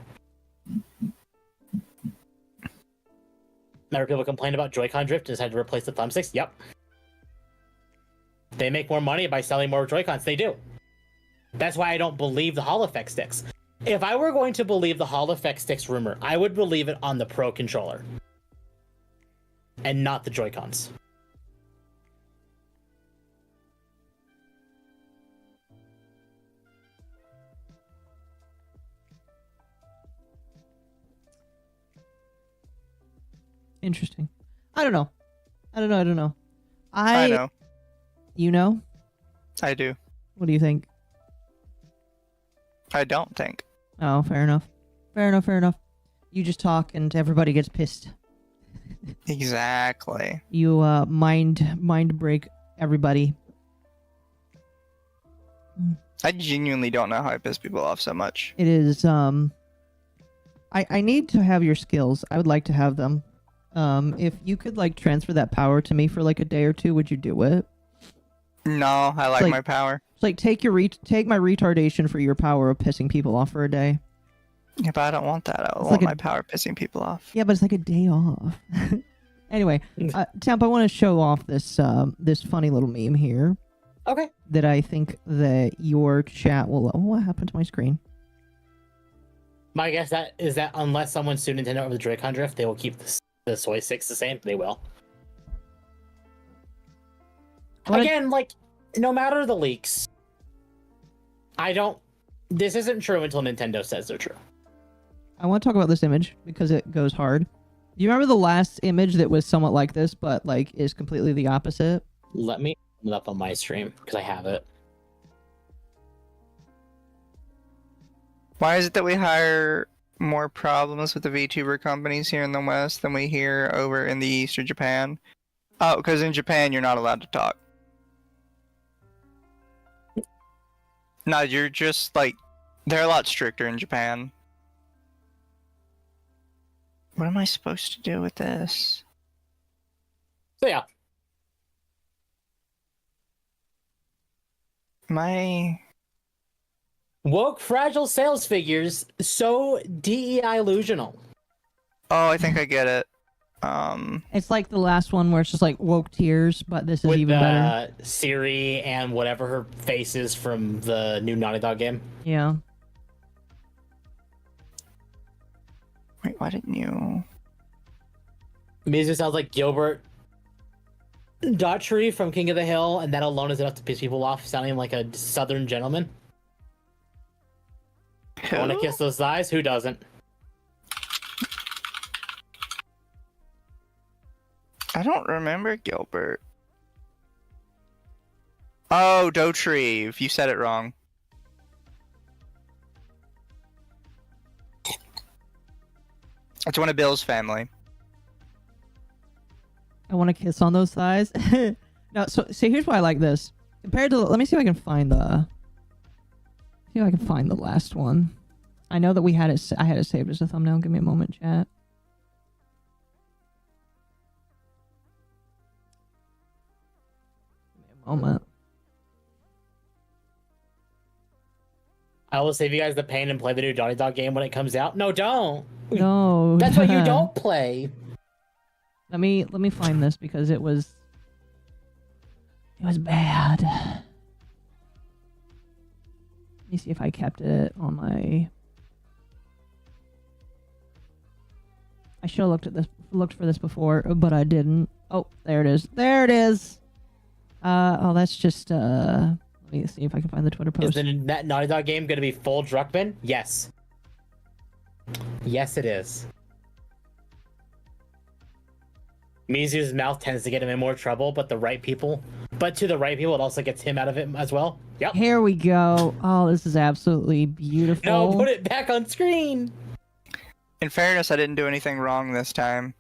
Remember people complain about Joy-Con drift and decided to replace the thumbsticks? Yep. They make more money by selling more Joy-Cons. They do. That's why I don't believe the Hall effect sticks. If I were going to believe the Hall effect sticks rumor, I would believe it on the Pro controller and not the Joy-Cons. Interesting. I don't know. I don't know. I know. You know? I do. What do you think? I don't think. Oh, fair enough. Fair enough. You just talk and everybody gets pissed. Exactly. You mind break everybody. I genuinely don't know how I piss people off so much. It is I need to have your skills. I would like to have them. If you could like transfer that power to me for like a day or two, would you do it? No, I like like- my power. It's like take my retardation for your power of pissing people off for a day. Yeah, but I don't want that. I want like a- my power pissing people off. Yeah, but it's like a day off. Anyway, Temp, I want to show off this this funny little meme here Okay. that I think that your chat will. Oh, what happened to my screen? My guess is that unless someone sued Nintendo over the Joy-Con drift, they will keep the soy sticks the same. They will. What? Again, like, no matter the leaks, this isn't true until Nintendo says they're true. I want to talk about this image because it goes hard. Do you remember the last image that was somewhat like this, but like is completely the opposite? Let me put it up on my stream because I have it. Why is it that we hire more problems with the VTuber companies here in the West than we hear over in the East or Japan? Oh, because in Japan you're not allowed to talk. No, you're just like, they're a lot stricter in Japan. What am I supposed to do with this? So yeah, Woke fragile sales figures, so DEI illusional. Oh, I think I get it. It's like the last one where it's just like woke tears, but this is With even better. Siri and whatever her face is from the new Naughty Dog game. Yeah. Wait, why didn't you? Mizu sounds like Gilbert Daughtry from King of the Hill, and that alone is enough to piss people off, sounding like a southern gentleman. I want to kiss those thighs. Who doesn't? I don't remember Gilbert. Oh, Dotreve. You said it wrong. It's one of Bill's family. I want to kiss on those thighs. No, so see, here's why I like this. Compared to, let me see if I can find the. See if I can find the last one. I know that we had it. I had it saved as a thumbnail. Give me a moment, chat. Give me a moment. I will save you guys the pain and play the new Naughty Dog game when it comes out. No, don't. No. That's what you don't play. Let me find this because it was bad. Let me see if I kept it on my. I should have looked for this before, but I didn't. Oh, there it is. There it is. Oh, that's just let me see if I can find the Twitter post. Is that Naughty Dog game going to be full Druckmann? Yes. Yes, it is. Mizu's mouth tends to get him in more trouble, but to the right people, it also gets him out of it as well. Yep. Here we go. Oh, this is absolutely beautiful. No, put it back on screen. In fairness, I didn't do anything wrong this time.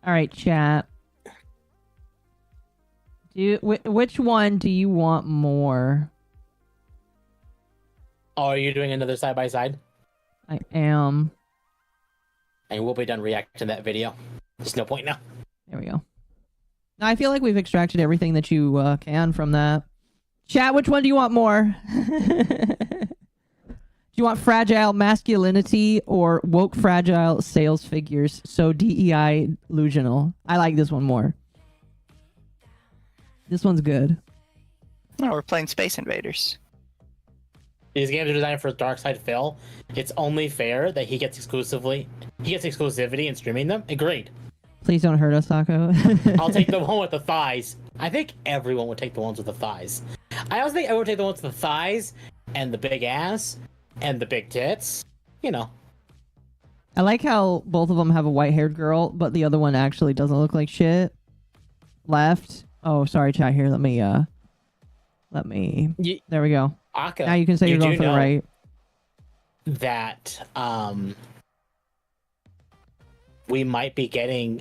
All right, chat. Which one do you want more? Oh, are you doing another side by side? I am. And we'll be done reacting to that video. There's no point now. There we go. Now, I feel like we've extracted everything that you can from that. Chat, which one do you want more? Do you want fragile masculinity or woke fragile sales figures? So DEI illusional. I like this one more. This one's good. No, we're playing Space Invaders. These games are designed for Darkside Phil. It's only fair that he gets exclusivity in streaming them. Agreed. Please don't hurt us, Sako. I'll take the one with the thighs. I think everyone would take the ones with the thighs. I also think I would take the ones with the thighs and the big ass and the big tits. You know. I like how both of them have a white-haired girl, but the other one actually doesn't look like shit. Left. Oh, sorry, chat here. Let me. There we go. Aka, now you can say you're going for the right. That we might be getting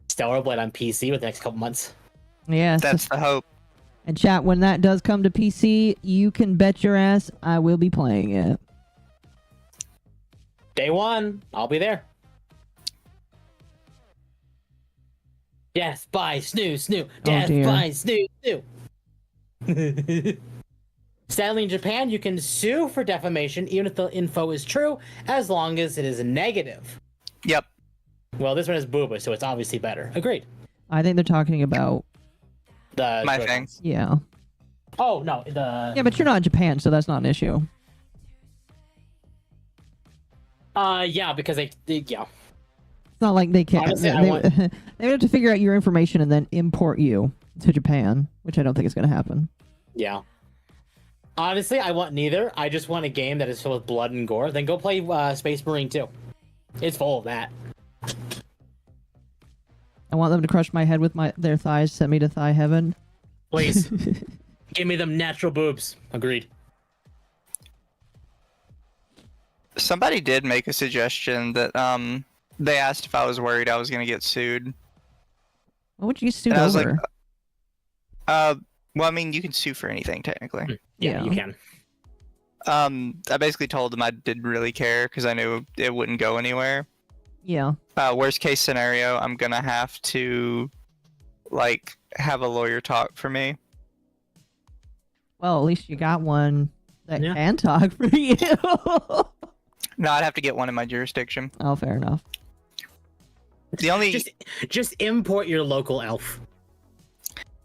Stellar Blade on PC within the next couple months. Yes. That's the hope. And chat, when that does come to PC, you can bet your ass I will be playing it. Day one, I'll be there. Death by snoo. Death by snoo. Sadly, in Japan, you can sue for defamation even if the info is true, as long as it is negative. Yep. Well, this one is booba, so it's obviously better. Agreed. I think they're talking about my thing. Yeah. Oh no, yeah, but you're not in Japan, so that's not an issue. Yeah, because they yeah. It's not like they can't. Honestly, they would have to figure out your information and then import you to Japan, which I don't think is going to happen. Yeah. Honestly, I want neither. I just want a game that is filled with blood and gore. Then go play Space Marine 2. It's full of that. I want them to crush my head with their thighs, send me to thigh heaven. Please. Give me them natural boobs. Agreed. Somebody did make a suggestion that they asked if I was worried I was going to get sued. What would you sue I was over? like, well, I mean, you can sue for anything, technically. Yeah, you can. I basically told them I didn't really care because I knew it wouldn't go anywhere. Yeah. Worst case scenario, I'm going to have to, like, have a lawyer talk for me. Well, at least you got one that can talk for you. No, I'd have to get one in my jurisdiction. Oh, fair enough. The only just import your local elf.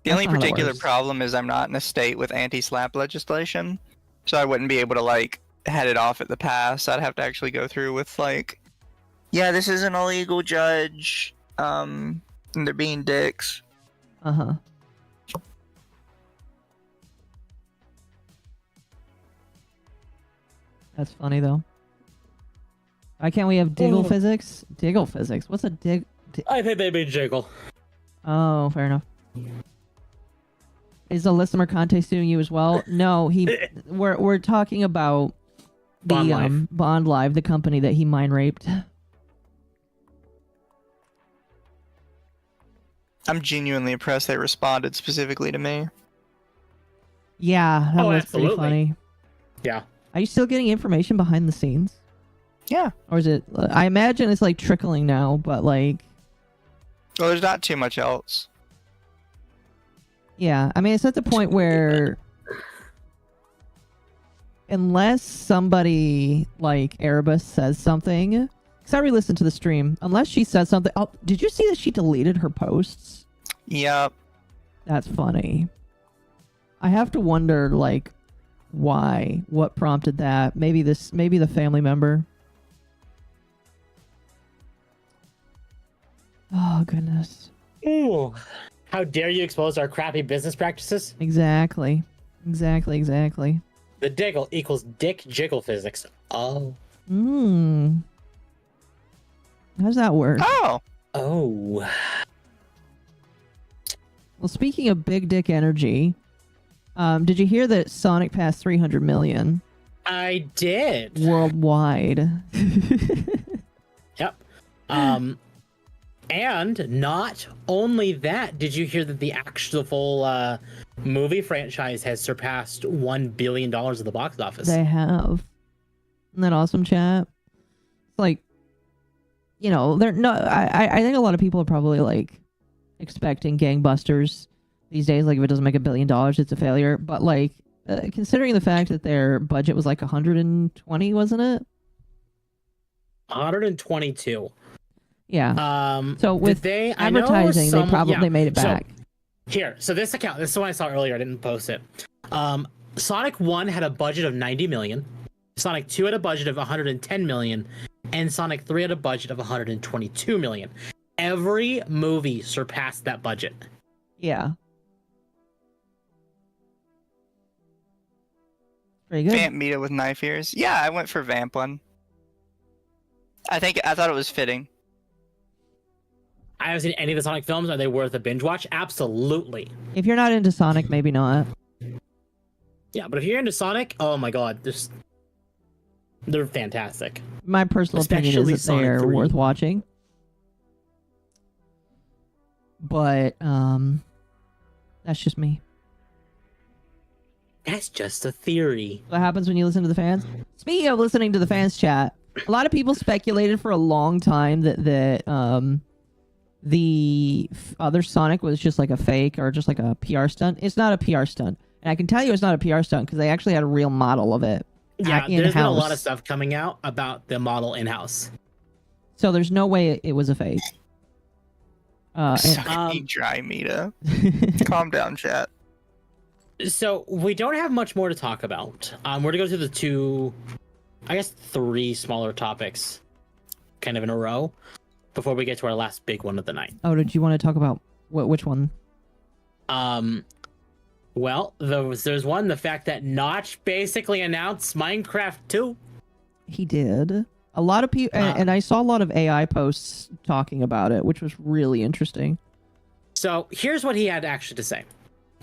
The only particular problem is I'm not in a state with anti-slap legislation, so I wouldn't be able to like head it off at the pass. I'd have to actually go through with like, yeah, this is an illegal, judge. And they're being dicks. Uh-huh. That's funny though. Why can't we have Diggle physics? Diggle physics? What's a dig? I think they mean jiggle. Oh, fair enough. Is Alyssa Mercante suing you as well? No, we're talking about the Bond Live, the company that he mind raped. I'm genuinely impressed they responded specifically to me. Yeah, that was absolutely. pretty funny. Yeah. Are you still getting information behind the scenes? Yeah. Or is it... I imagine it's like trickling now, but like... Well, there's not too much else. Yeah, I mean, it's at the point where... Unless somebody like Erebus says something... Because I re-listened to the stream. Unless she says something... Oh, did you see that she deleted her posts? Yep. That's funny. I have to wonder, like, why? What prompted that? Maybe the family member. Oh, goodness. Ooh. How dare you expose our crappy business practices? Exactly. Exactly. The diggle equals dick jiggle physics. Oh. Hmm. How does that work? Oh. Oh. Well, speaking of big dick energy, did you hear that Sonic passed 300 million? I did. Worldwide. Yep. And not only that, did you hear that the actual movie franchise has surpassed $1 billion at the box office? They have. Isn't that awesome, chat? It's like, you know, they're no. I think a lot of people are probably like expecting gangbusters these days. Like, if it doesn't make $1 billion, it's a failure. But like, considering the fact that their budget was like 120, wasn't it? 122. Yeah. So with advertising, they probably made it back. So this account, this is the one I saw earlier. I didn't post it. Sonic 1 had a budget of 90 million. Sonic 2 had a budget of 110 million. And Sonic 3 had a budget of 122 million. Every movie surpassed that budget. Yeah. Pretty good. Vamp Meta with knife ears. Yeah, I went for Vamp one. I thought it was fitting. I haven't seen any of the Sonic films. Are they worth a binge watch? Absolutely. If you're not into Sonic, maybe not. Yeah, but if you're into Sonic, oh my god, they're fantastic. My personal opinion is that they're worth watching. But that's just me. That's just a theory. What happens when you listen to the fans? Speaking of listening to the fans chat, a lot of people speculated for a long time that the other Sonic was just like a fake or just like a PR stunt. It's not a PR stunt. And I can tell you it's not a PR stunt because they actually had a real model of it. Yeah, there's been a lot of stuff coming out about the model in-house. So there's no way it was a fake. Dry Meta. Calm down, chat. So we don't have much more to talk about. We're going to go through the three smaller topics kind of in a row before we get to our last big one of the night. Oh, did you want to talk about which one? Well, there's one, the fact that Notch basically announced Minecraft 2. He did. A lot of people, and I saw a lot of AI posts talking about it, which was really interesting. So here's what he had actually to say.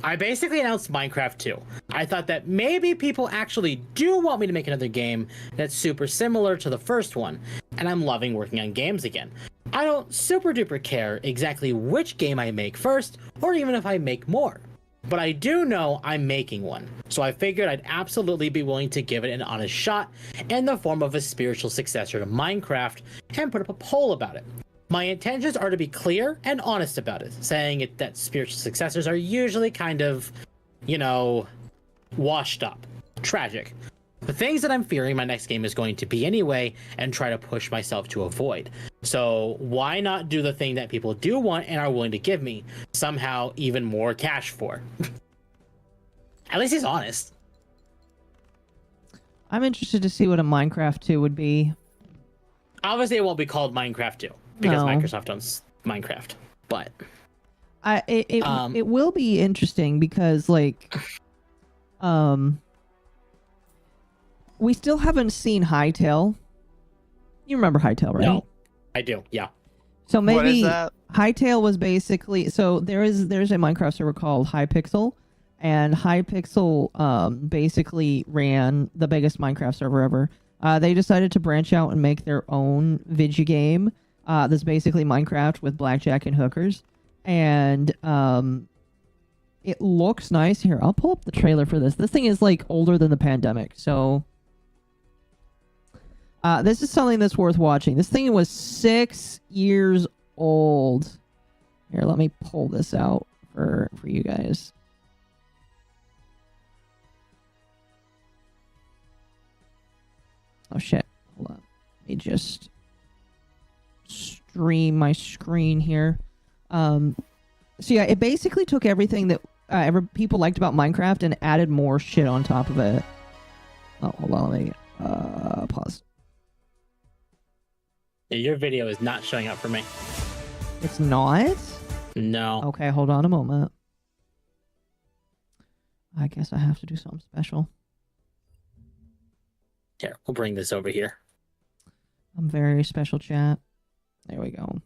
I basically announced Minecraft 2. I thought that maybe people actually do want me to make another game that's super similar to the first one, and I'm loving working on games again. I don't super duper care exactly which game I make first, or even if I make more. But I do know I'm making one, so I figured I'd absolutely be willing to give it an honest shot in the form of a spiritual successor to Minecraft and put up a poll about it. My intentions are to be clear and honest about it, saying that spiritual successors are usually kind of, washed up. Tragic. The things that I'm fearing my next game is going to be anyway, and try to push myself to avoid. So why not do the thing that people do want and are willing to give me somehow even more cash for? At least he's honest. I'm interested to see what a Minecraft 2 would be. Obviously, it won't be called Minecraft 2 because No. Microsoft owns Minecraft. But it will be interesting because, like, we still haven't seen Hytale. You remember Hytale, right? No, I do. Yeah. So maybe What is that? Hytale was basically, so there's a Minecraft server called Hypixel, and Hypixel basically ran the biggest Minecraft server ever. They decided to branch out and make their own video game that's basically Minecraft with blackjack and hookers. And it looks nice. Here, I'll pull up the trailer for this. This thing is like older than the pandemic, so this is something that's worth watching. This thing was 6 years old. Here, let me pull this out for you guys. Oh shit, hold on. Let me just stream my screen here. So yeah, it basically took everything that people liked about Minecraft and added more shit on top of it. Oh, hold on, let me pause. Yeah, your video is not showing up for me. It's not? No. Okay, hold on a moment. I guess I have to do something special. Here, we'll bring this over here. I'm very special, chat. There we go.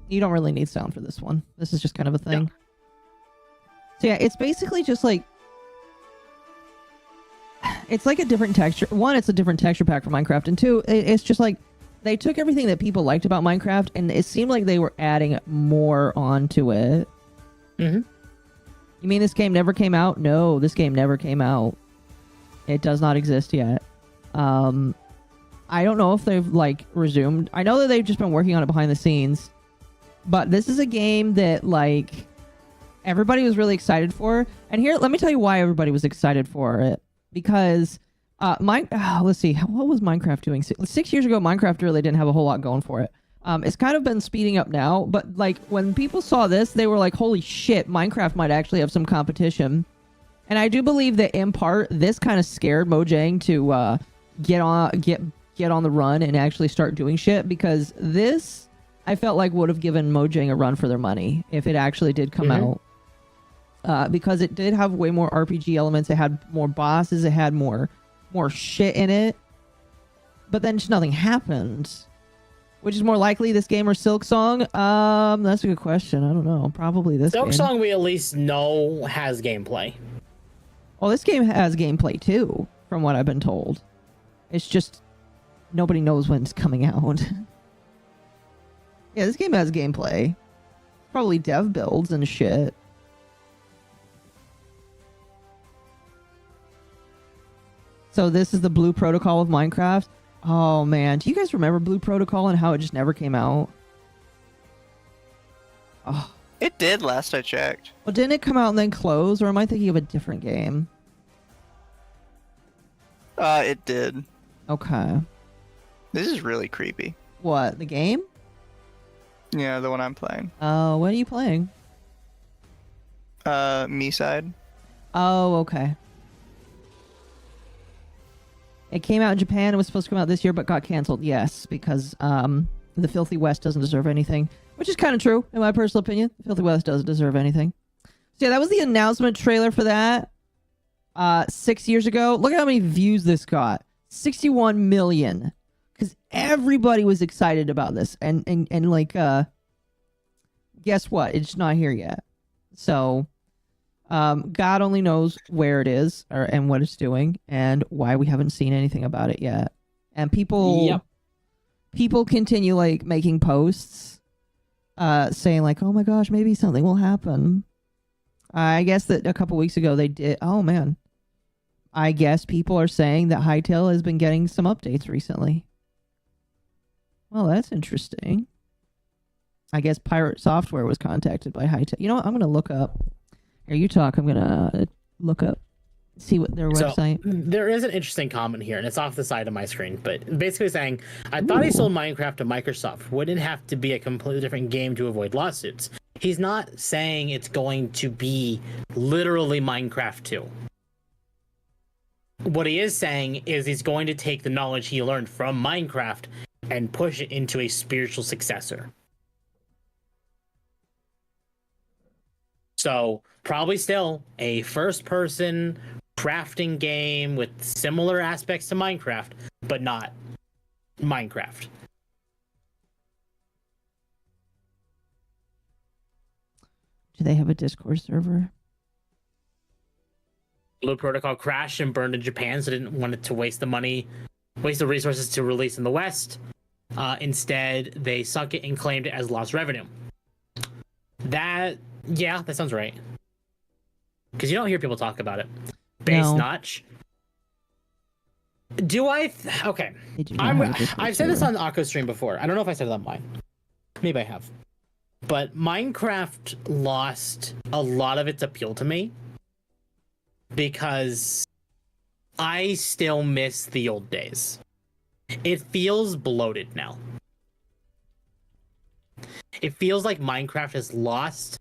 You don't really need sound for this one. This is just kind of a thing. No. So yeah, it's basically just like... It's like a different texture. One, it's a different texture pack for Minecraft. And two, it's just like... They took everything that people liked about Minecraft and it seemed like they were adding more onto it. Mm-hmm. You mean this game never came out? No, this game never came out. It does not exist yet. I don't know if they've, like, resumed. I know that they've just been working on it behind the scenes. But this is a game that, like, everybody was really excited for. And here, let me tell you why everybody was excited for it. Because, let's see, what was Minecraft doing? 6 years ago, Minecraft really didn't have a whole lot going for it. It's kind of been speeding up now. But, like, when people saw this, they were like, holy shit, Minecraft might actually have some competition. And I do believe that, in part, this kind of scared Mojang to get on the run and actually start doing shit. Because this... I felt like would have given Mojang a run for their money if it actually did come out. Because it did have way more RPG elements. It had more bosses. It had more shit in it. But then just nothing happened. Which is more likely, this game or Silksong? That's a good question. I don't know. Probably this game. Silksong we at least know has gameplay. Well, this game has gameplay too, from what I've been told. It's just nobody knows when it's coming out. Yeah, this game has gameplay. Probably dev builds and shit. So this is the Blue Protocol of Minecraft. Oh man, do you guys remember Blue Protocol and how it just never came out? Oh. It did last I checked. Well, didn't it come out and then close, or am I thinking of a different game? It did. Okay. This is really creepy. What, the game? Yeah, the one I'm playing. Oh, what are you playing? Me side. Oh, okay. It came out in Japan. It was supposed to come out this year, but got canceled. Yes, because the Filthy West doesn't deserve anything. Which is kind of true, in my personal opinion. The Filthy West doesn't deserve anything. So yeah, that was the announcement trailer for that. 6 years ago. Look at how many views this got. 61 million. Because everybody was excited about this. And like, guess what? It's not here yet. So, God only knows where it is and what it's doing and why we haven't seen anything about it yet. And people continue, like, making posts saying, like, oh my gosh, maybe something will happen. I guess that a couple weeks ago they did. Oh, man. I guess people are saying that Hytale has been getting some updates recently. Well, that's interesting. I guess Pirate Software was contacted by High Tech. You know what? I'm gonna look up. Here, you talk. I'm gonna look up, see what their website. There is an interesting comment here, and it's off the side of my screen, but basically saying, I thought he sold Minecraft to Microsoft. Wouldn't have to be a completely different game to avoid lawsuits. He's not saying it's going to be literally Minecraft 2. What he is saying is he's going to take the knowledge he learned from Minecraft and push it into a spiritual successor. So probably still a first-person crafting game with similar aspects to Minecraft, but not Minecraft. Do they have a Discord server? Blue Protocol crashed and burned in Japan, so didn't want it to waste the resources to release in the West. Instead, they sunk it and claimed it as lost revenue. That sounds right. Because you don't hear people talk about it. Base notch. Do I? Okay. I've said this on the Occo stream before. I don't know if I said it on mine. Maybe I have. But Minecraft lost a lot of its appeal to me because I still miss the old days. It feels bloated now. It feels like Minecraft has lost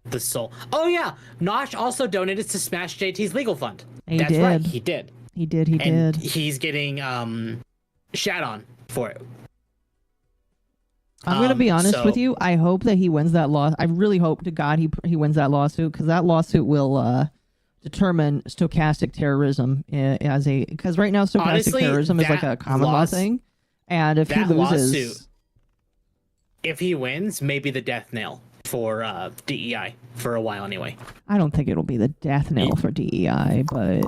the soul. Oh yeah, Nosh also donated to Smash JT's legal fund. That's right, he did. He did. He's getting shat on for it. I'm gonna be honest with you. I hope that he wins that law. I really hope to God he wins that lawsuit, because that lawsuit will determine stochastic terrorism because right now stochastic terrorism is like a common law thing, and if he loses, lawsuit, if he wins, maybe the death knell for DEI for a while anyway. I don't think it'll be the death knell for DEI, but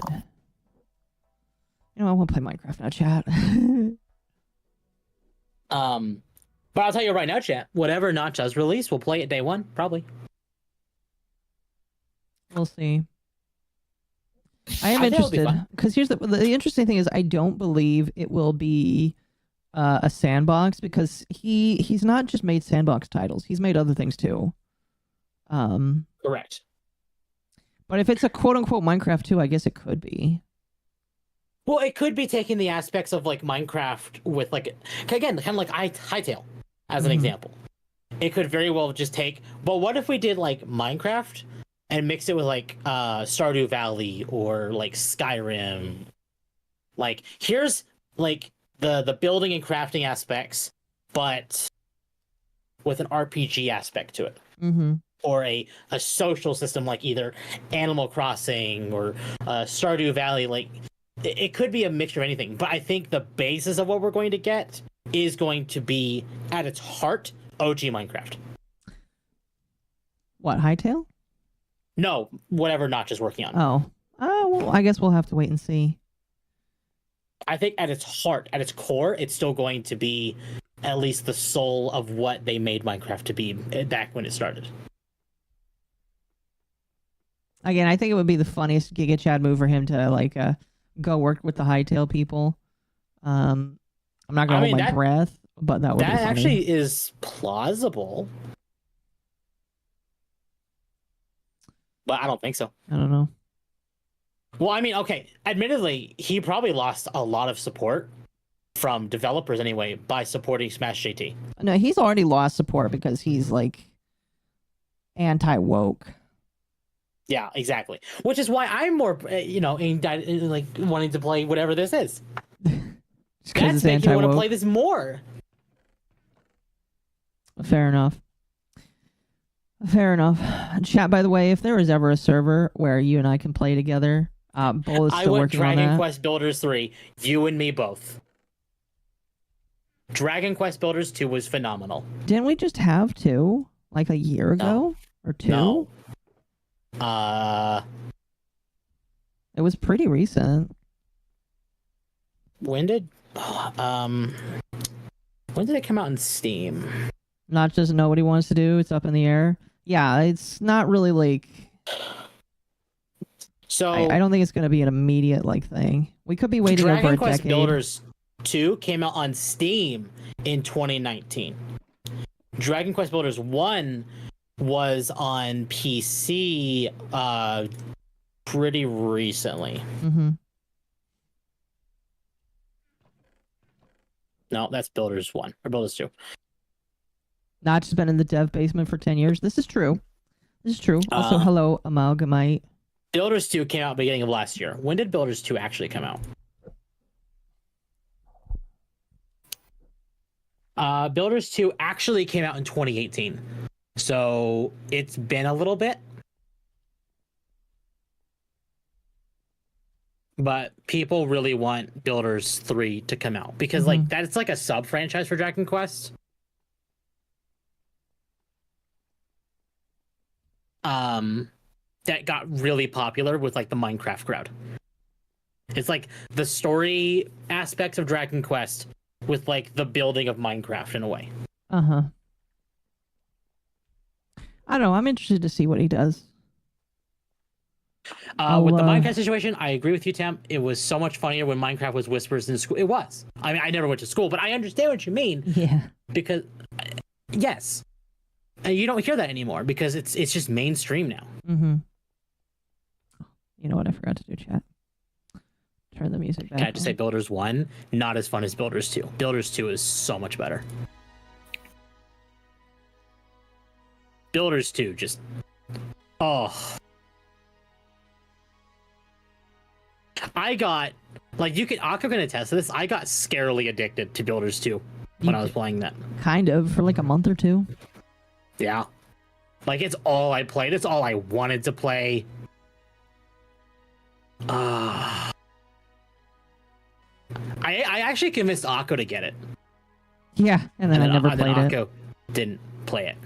I want to play Minecraft now, chat. But I'll tell you right now, chat, whatever Notch does release, we'll play it day one, probably. We'll see. I am interested, because here's the interesting thing is I don't believe it will be a sandbox, because he's not just made sandbox titles, he's made other things too. Correct. But if it's a quote-unquote Minecraft 2, I guess it could be. Well, it could be taking the aspects of like Minecraft with like, again, kind of like Hytale as an example. It could very well just take, but what if we did like Minecraft and mix it with like Stardew Valley or like Skyrim? Like here's like the building and crafting aspects, but with an RPG aspect to it. Or a social system like either Animal Crossing or Stardew Valley. Like it could be a mixture of anything, but I think the basis of what we're going to get is going to be at its heart OG Minecraft. What, Hytale? No, whatever Notch is working on. Oh, well, I guess we'll have to wait and see. I think at its heart, at its core, it's still going to be at least the soul of what they made Minecraft to be back when it started. Again, I think it would be the funniest Giga Chad move for him to like go work with the Hytale people. I'm not gonna hold my breath, but that would be funny. That actually is plausible, but I don't think so. I don't know. Well, I mean, okay, admittedly, he probably lost a lot of support from developers anyway by supporting Smash JT. No, he's already lost support because he's like anti-woke. Yeah, exactly. Which is why I'm more, like wanting to play whatever this is. That's making me want to play this more. Fair enough. Fair enough. Chat, by the way, if there was ever a server where you and I can play together, Bull is still working on that. Dragon Quest Builders 3, you and me both. Dragon Quest Builders 2 was phenomenal. Didn't we just have 2? Like a year ago? Or 2? No. It was pretty recent. When did it come out in Steam? Not just know what he wants to do, it's up in the air. Yeah, it's not really like, so I don't think it's going to be an immediate like thing. We could be waiting over a decade. Dragon Quest Builders 2 came out on Steam in 2019. Dragon Quest Builders 1 was on PC pretty recently. Mm-hmm. No, that's Builders 1 or Builders 2. Not just been in the dev basement for 10 years. This is true. This is true. Also, hello, Amalgamite. Builders 2 came out beginning of last year. When did Builders 2 actually come out? Builders 2 actually came out in 2018. So it's been a little bit. But people really want Builders 3 to come out because like that's like a sub franchise for Dragon Quest. That got really popular with like the Minecraft crowd. It's like the story aspects of Dragon Quest with like the building of Minecraft in a way. Uh-huh. I don't know. I'm interested to see what he does. With the Minecraft situation, I agree with you, Tam. It was so much funnier when Minecraft was whispers in school. It was. I mean, I never went to school, but I understand what you mean. Yeah. Because, yes. And you don't hear that anymore because it's just mainstream now. Mm-hmm. You know what? I forgot to do chat. Turn the music back. Can I just say Builders 1, not as fun as Builders 2. Builders 2 is so much better. Builders 2 just... Oh. I got... Like, Occo can attest to this. I got scarily addicted to Builders 2 when I was playing that. Kind of, for like a month or two. Yeah. Like, it's all I played. It's all I wanted to play. I actually convinced Occo to get it. Yeah, and then I never played it. Occo didn't play it.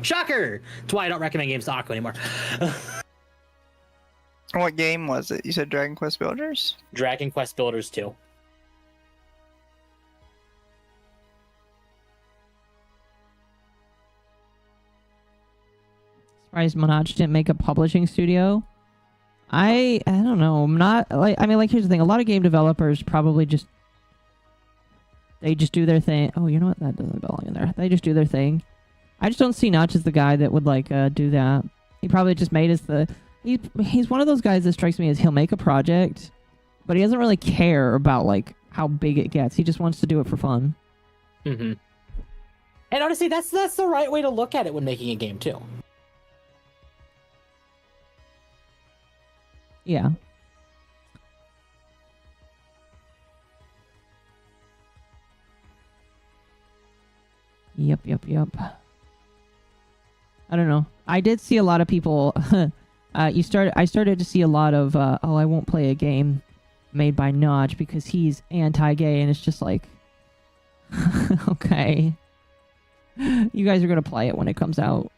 Shocker! That's why I don't recommend games to Occo anymore. What game was it? You said Dragon Quest Builders? Dragon Quest Builders 2. Surprised Monach didn't make a publishing studio. I don't know. I'm not like here's the thing. A lot of game developers probably just do their thing. Oh, you know what? That doesn't belong in there. They just do their thing. I just don't see Notch as the guy that would like do that. He probably just made as the he's one of those guys that strikes me as he'll make a project, but he doesn't really care about like how big it gets. He just wants to do it for fun. Mm-hmm. And honestly, that's the right way to look at it when making a game too. Yeah. Yep. I don't know. I did see a lot of people. I started to see a lot of. I won't play a game made by Notch because he's anti-gay, and it's just like, okay, you guys are gonna play it when it comes out.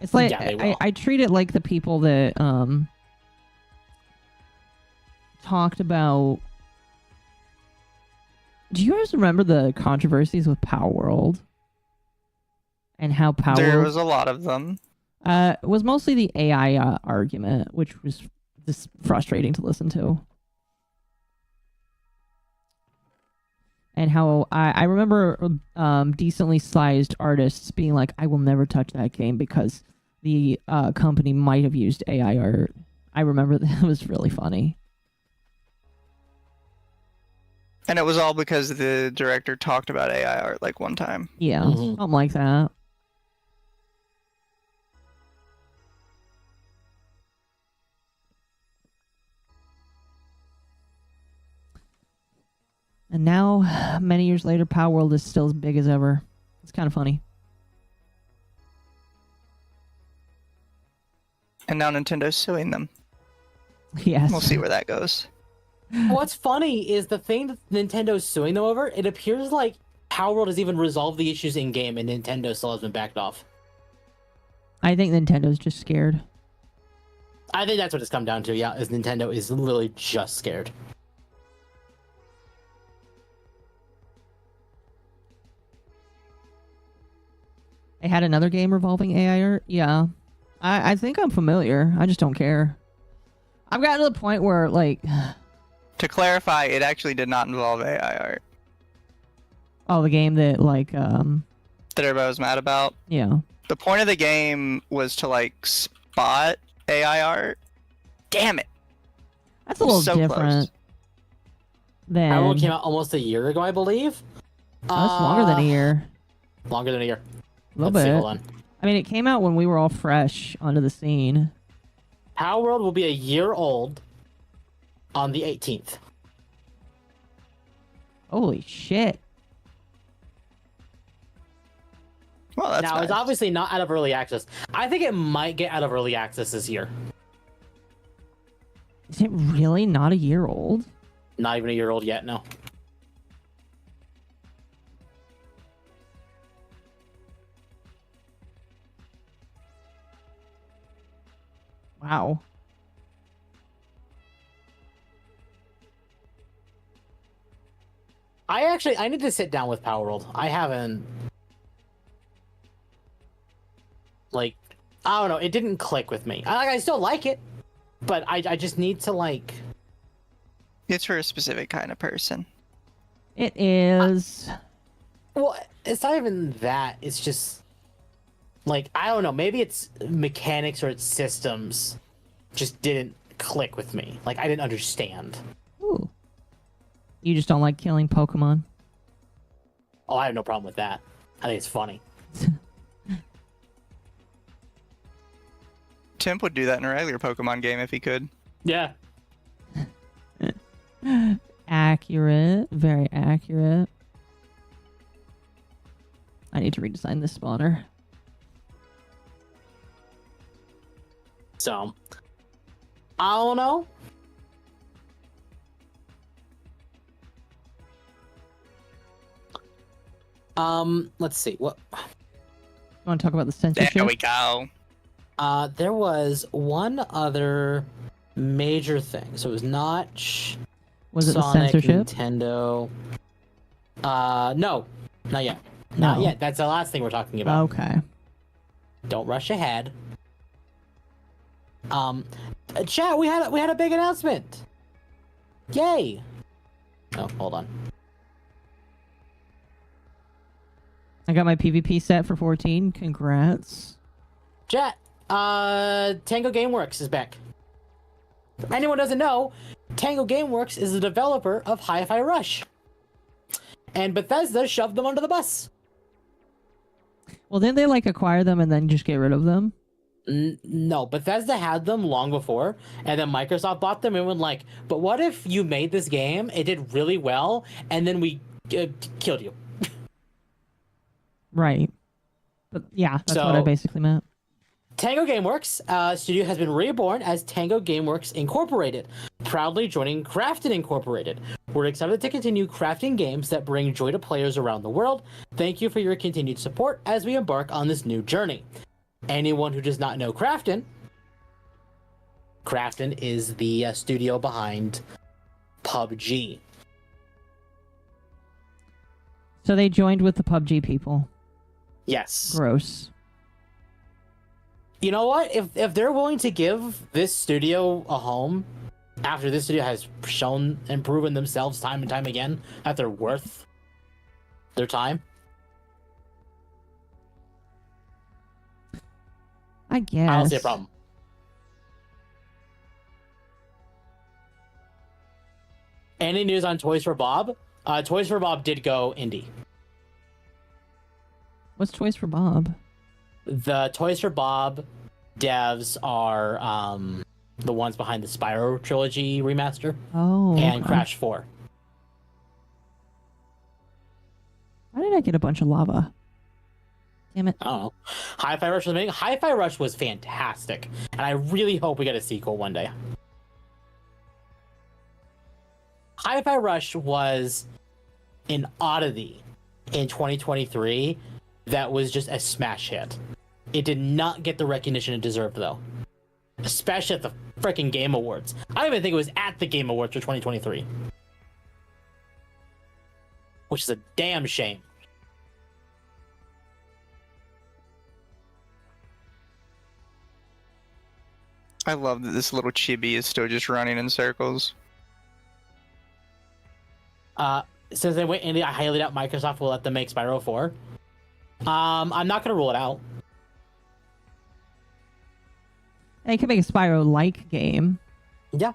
It's like I treat it like the people that talked about. Do you guys remember the controversies with Power World? And how Power There was a lot of them. It was mostly the AI argument, which was just frustrating to listen to. And how I remember decently sized artists being like, I will never touch that game because the company might have used AI art. I remember that was really funny. And it was all because the director talked about AI art like one time. Yeah, something like that. And now, many years later, Power World is still as big as ever. It's kind of funny. And now Nintendo's suing them. Yes. We'll see where that goes. What's funny is the thing that Nintendo's suing them over, it appears like Power World has even resolved the issues in-game and Nintendo still has been backed off. I think Nintendo's just scared. I think that's what it's come down to, yeah, is Nintendo is literally just scared. They had another game revolving AI art? Yeah. I think I'm familiar. I just don't care. I've gotten to the point where, like... To clarify, it actually did not involve AI art. Oh, the game that, like, that everybody was mad about. Yeah. The point of the game was to like spot AI art. Damn it. That's a little so different. Close. Than... That one came out almost a year ago, I believe. That's longer than a year. Longer than a year. A little Let's see, bit. hold on. I mean, it came out when we were all fresh onto the scene. Power World will be a year old on the 18th. Holy shit. Well, that's now, nice. It's obviously not out of early access. I think it might get out of early access this year. Is it really not a year old? Not even a year old yet, no. Wow. I need to sit down with Power World. I haven't... Like, I don't know. It didn't click with me. I still like it, but I just need to, like... It's for a specific kind of person. It is. Well, it's not even that. It's just... Like, I don't know. Maybe it's mechanics or it's systems just didn't click with me. Like, I didn't understand. Ooh. You just don't like killing Pokemon? Oh, I have no problem with that. I think it's funny. Temp would do that in a regular Pokemon game if he could. Yeah. Accurate. Very accurate. I need to redesign this spawner. So, I don't know. Let's see. What? You want to talk about the censorship? There we go. There was one other major thing. So it was not Was it Sonic, the censorship? Nintendo. No, not yet. No. Not yet. That's the last thing we're talking about. Okay. Don't rush ahead. Chat, we had a big announcement. Yay! Oh, hold on. I got my PvP set for 14. Congrats. Chat, Tango Gameworks is back. If anyone doesn't know, Tango Gameworks is the developer of Hi-Fi Rush. And Bethesda shoved them under the bus. Well, didn't they like acquire them and then just get rid of them? No, Bethesda had them long before, and then Microsoft bought them and went like, but what if you made this game, it did really well, and then we killed you? Right. But yeah, that's what I basically meant. Tango Gameworks studio has been reborn as Tango Gameworks Incorporated, proudly joining Crafton Incorporated. We're excited to continue crafting games that bring joy to players around the world. Thank you for your continued support as we embark on this new journey. Anyone who does not know Crafton is the studio behind PUBG. So they joined with the PUBG people. Yes. Gross. You know what? If they're willing to give this studio a home after this studio has shown and proven themselves time and time again that they're worth their time, I guess. I don't see a problem. Any news on Toys for Bob? Toys for Bob did go indie. What's Toys for Bob? The Toys for Bob devs are the ones behind the Spyro trilogy remaster and Crash 4. Why did I get a bunch of lava? Damn it. I don't know. Hi-Fi Rush was amazing. Hi-Fi Rush was fantastic, and I really hope we get a sequel one day. Hi-Fi Rush was an oddity in 2023 that was just a smash hit. It did not get the recognition it deserved, though. Especially at the freaking Game Awards. I don't even think it was at the Game Awards for 2023. Which is a damn shame. I love that this little chibi is still just running in circles. Since they went indie, I highly doubt Microsoft will let them make Spyro 4. I'm not gonna rule it out. They could make a Spyro-like game. Yeah.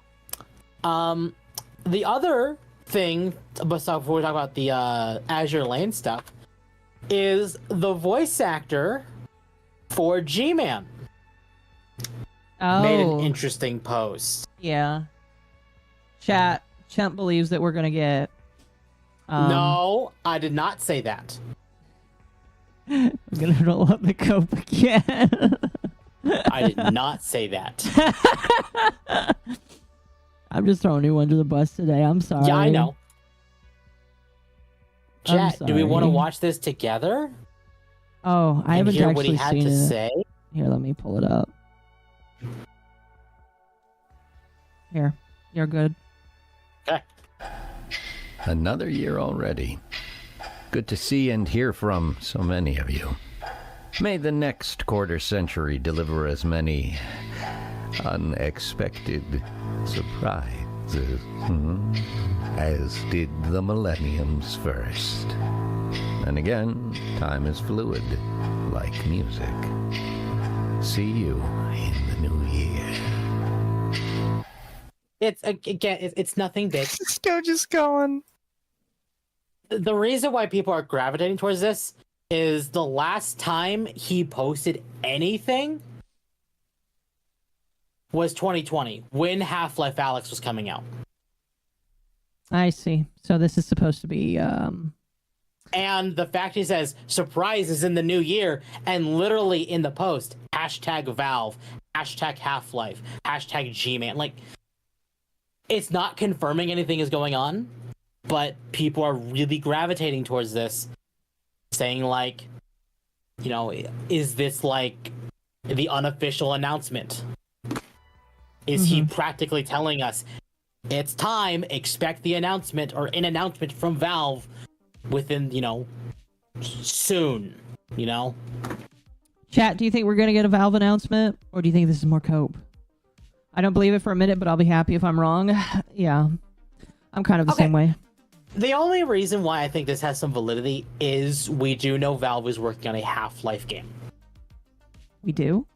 The other thing, before we talk about the Azure Lane stuff, is the voice actor for G-Man. Made an interesting post. Yeah. Champ believes that we're gonna get. No, I did not say that. I'm gonna roll up the cope again. I did not say that. I'm just throwing you under the bus today. I'm sorry. Yeah, I know. I'm Chat, do we want to sorry. watch this together? Oh, I and haven't hear actually what he had seen to it. say? Here, let me pull it up. Here, you're good. Okay. Another year already. Good to see and hear from so many of you. May the next quarter century deliver as many unexpected surprises as did the millenniums first. And again, time is fluid, like music. See you in the new year. It's nothing big. Still just going. The reason why people are gravitating towards this is the last time he posted anything was 2020, when Half-Life Alyx was coming out. I see. So this is supposed to be And the fact he says surprise is in the new year, and literally in the post, #Valve, #Half-Life, #Gman. Like, it's not confirming anything is going on, but people are really gravitating towards this, saying like, you know, is this like the unofficial announcement? Is he practically telling us it's time, expect the announcement or an announcement from Valve within, you know, soon, you know? Chat, do you think we're going to get a Valve announcement? Or do you think this is more cope? I don't believe it for a minute, but I'll be happy if I'm wrong. Yeah. I'm kind of the same way. The only reason why I think this has some validity is we do know Valve is working on a Half-Life game. We do?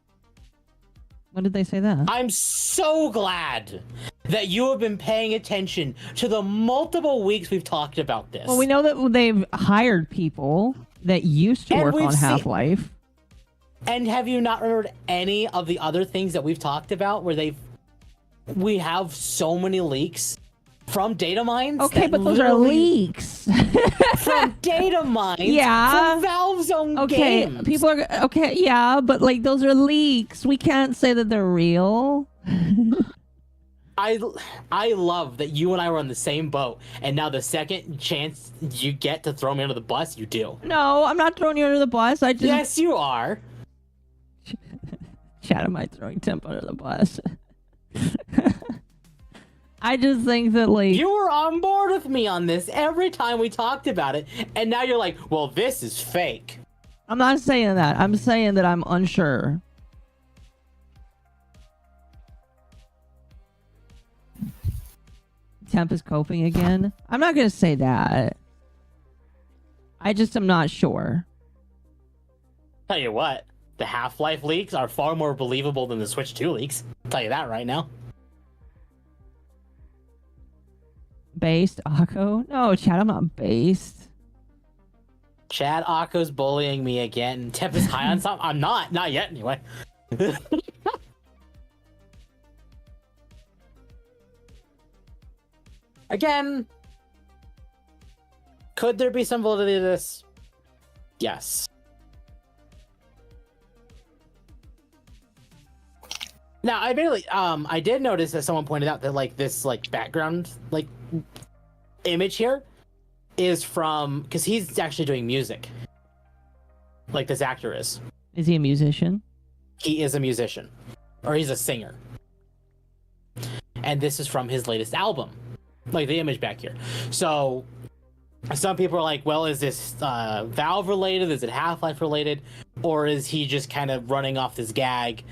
When did they say that? I'm so glad that you have been paying attention to the multiple weeks we've talked about this. Well, we know that they've hired people that used to And work we've on seen- Half-Life. And have you not remembered any of the other things that we've talked about where we have so many leaks from data mines? Okay, that but those are literally- leaks. From data mines? Yeah. From Valve's own Okay, games. people are okay. Yeah, but like those are leaks. We can't say that they're real. I love that you and I were on the same boat, and now the second chance you get to throw me under the bus, you do. No, I'm not throwing you under the bus. I just Yes, you are. Chat, am I throwing Temp under the bus? I just think that like You were on board with me on this every time we talked about it, and now you're like, well, this is fake. I'm not saying that. I'm saying that I'm unsure. Temp is coping again. I'm not gonna say that. I just am not sure. Tell you what, the Half-Life leaks are far more believable than the Switch 2 leaks. I'll tell you that right now. Based Akko? No, Chad, I'm not based. Chad Akko's bullying me again. Temp is high on something. I'm not yet anyway. Again, could there be some validity to this? Yes. Now, I did notice that someone pointed out that like this like background like image here is from, because he's actually doing music. Like this actor is. Is he a musician? He is a musician, or he's a singer. And this is from his latest album, like the image back here. So some people are like, well, is this Valve related? Is it Half-Life related? Or is he just kind of running off this gag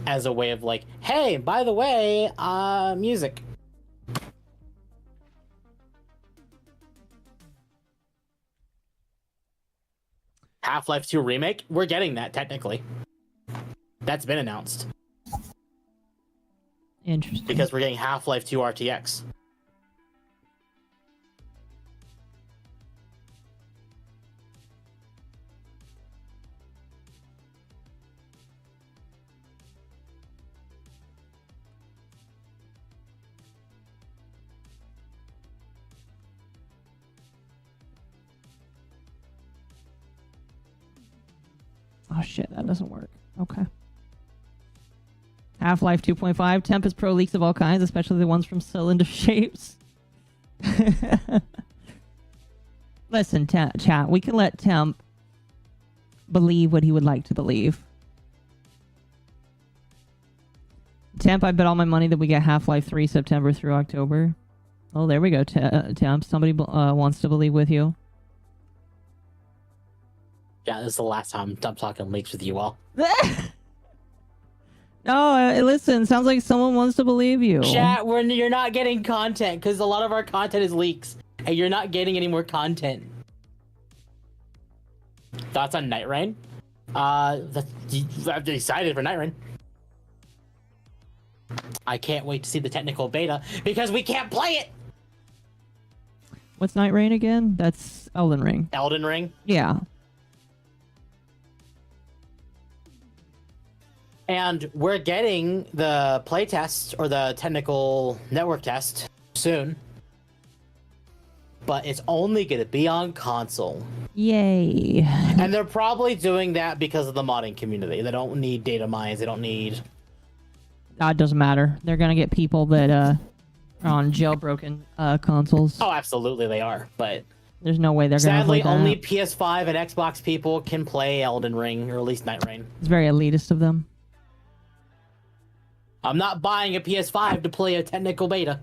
as a way of like, hey, by the way, music. Half-Life 2 remake, we're getting that technically. That's been announced. Interesting. Because we're getting Half-Life 2 RTX. Oh shit, that doesn't work. Okay. Half-Life 2.5, Temp is pro leaks of all kinds, especially the ones from cylinder shapes. Listen, chat, we can let Temp believe what he would like to believe. Temp, I bet all my money that we get Half-Life 3 September through October. Oh, there we go, Temp. Somebody wants to believe with you. Yeah, this is the last time I'm talking leaks with you all. No, listen, sounds like someone wants to believe you. Chat, you're not getting content because a lot of our content is leaks, and you're not getting any more content. Thoughts on Night Rain? I'm excited for Night Rain. I can't wait to see the technical beta because we can't play it. What's Night Rain again? That's Elden Ring. Elden Ring. Yeah. And we're getting the playtest or the technical network test soon. But it's only going to be on console. Yay. And they're probably doing that because of the modding community. They don't need data mines. They don't need... It doesn't matter. They're going to get people that are on jailbroken consoles. Oh, absolutely they are. But there's no way they're going to sadly, avoid that. only PS5 and Xbox people can play Elden Ring, or at least Night Rain. It's very elitist of them. I'm not buying a PS5 to play a technical beta.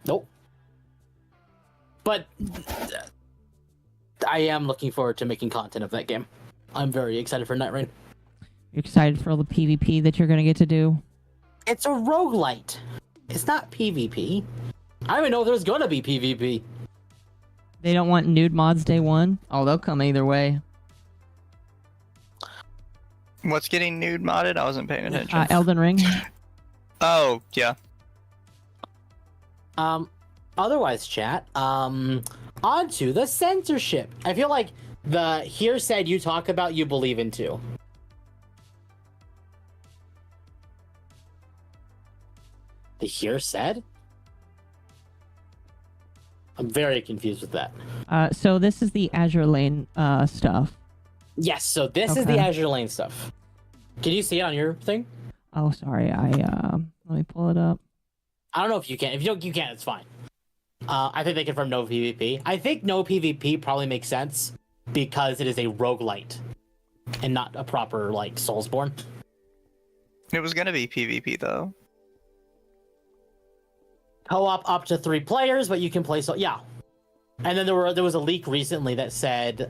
Nope. But I am looking forward to making content of that game. I'm very excited for Night Rain. You're excited for all the PvP that you're going to get to do? It's a roguelite. It's not PvP. I don't even know if there's going to be PvP. They don't want nude mods day one? Oh, they'll come either way. What's getting nude modded? I wasn't paying attention. Elden Ring. Oh, yeah. Otherwise, chat, on to the censorship. I feel like the here said you talk about you believe in too. The here said? I'm very confused with that. So this is the Azure Lane stuff. Yes, so this is the Azure Lane stuff. Can you see it on your thing? Oh, sorry. Let me pull it up. I don't know if you can. If you don't, you can. It's fine. I think they confirmed no PvP. I think no PvP probably makes sense because it is a roguelite and not a proper like Soulsborne. It was gonna be PvP though. Co-op up to 3 players, but you can play yeah. And then there was a leak recently that said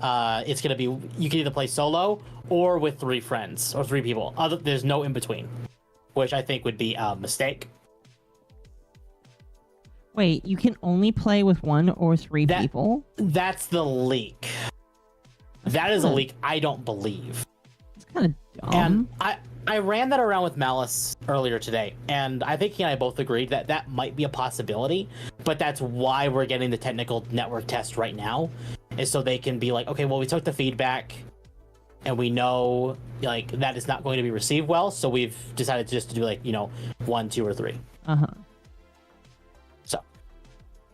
it's gonna be you can either play solo or with 3 friends or 3 people. There's no in between, which I think would be a mistake. Wait, you can only play with 1 or 3 people? That's the leak. That is a leak I don't believe. It's kind of dumb. And I ran that around with Malice earlier today, and I think he and I both agreed that that might be a possibility, but that's why we're getting the technical network test right now, is so they can be like, okay, well, we took the feedback, and we know like that is not going to be received well, so we've decided just to do like, 1, 2, or 3. Uh-huh. So,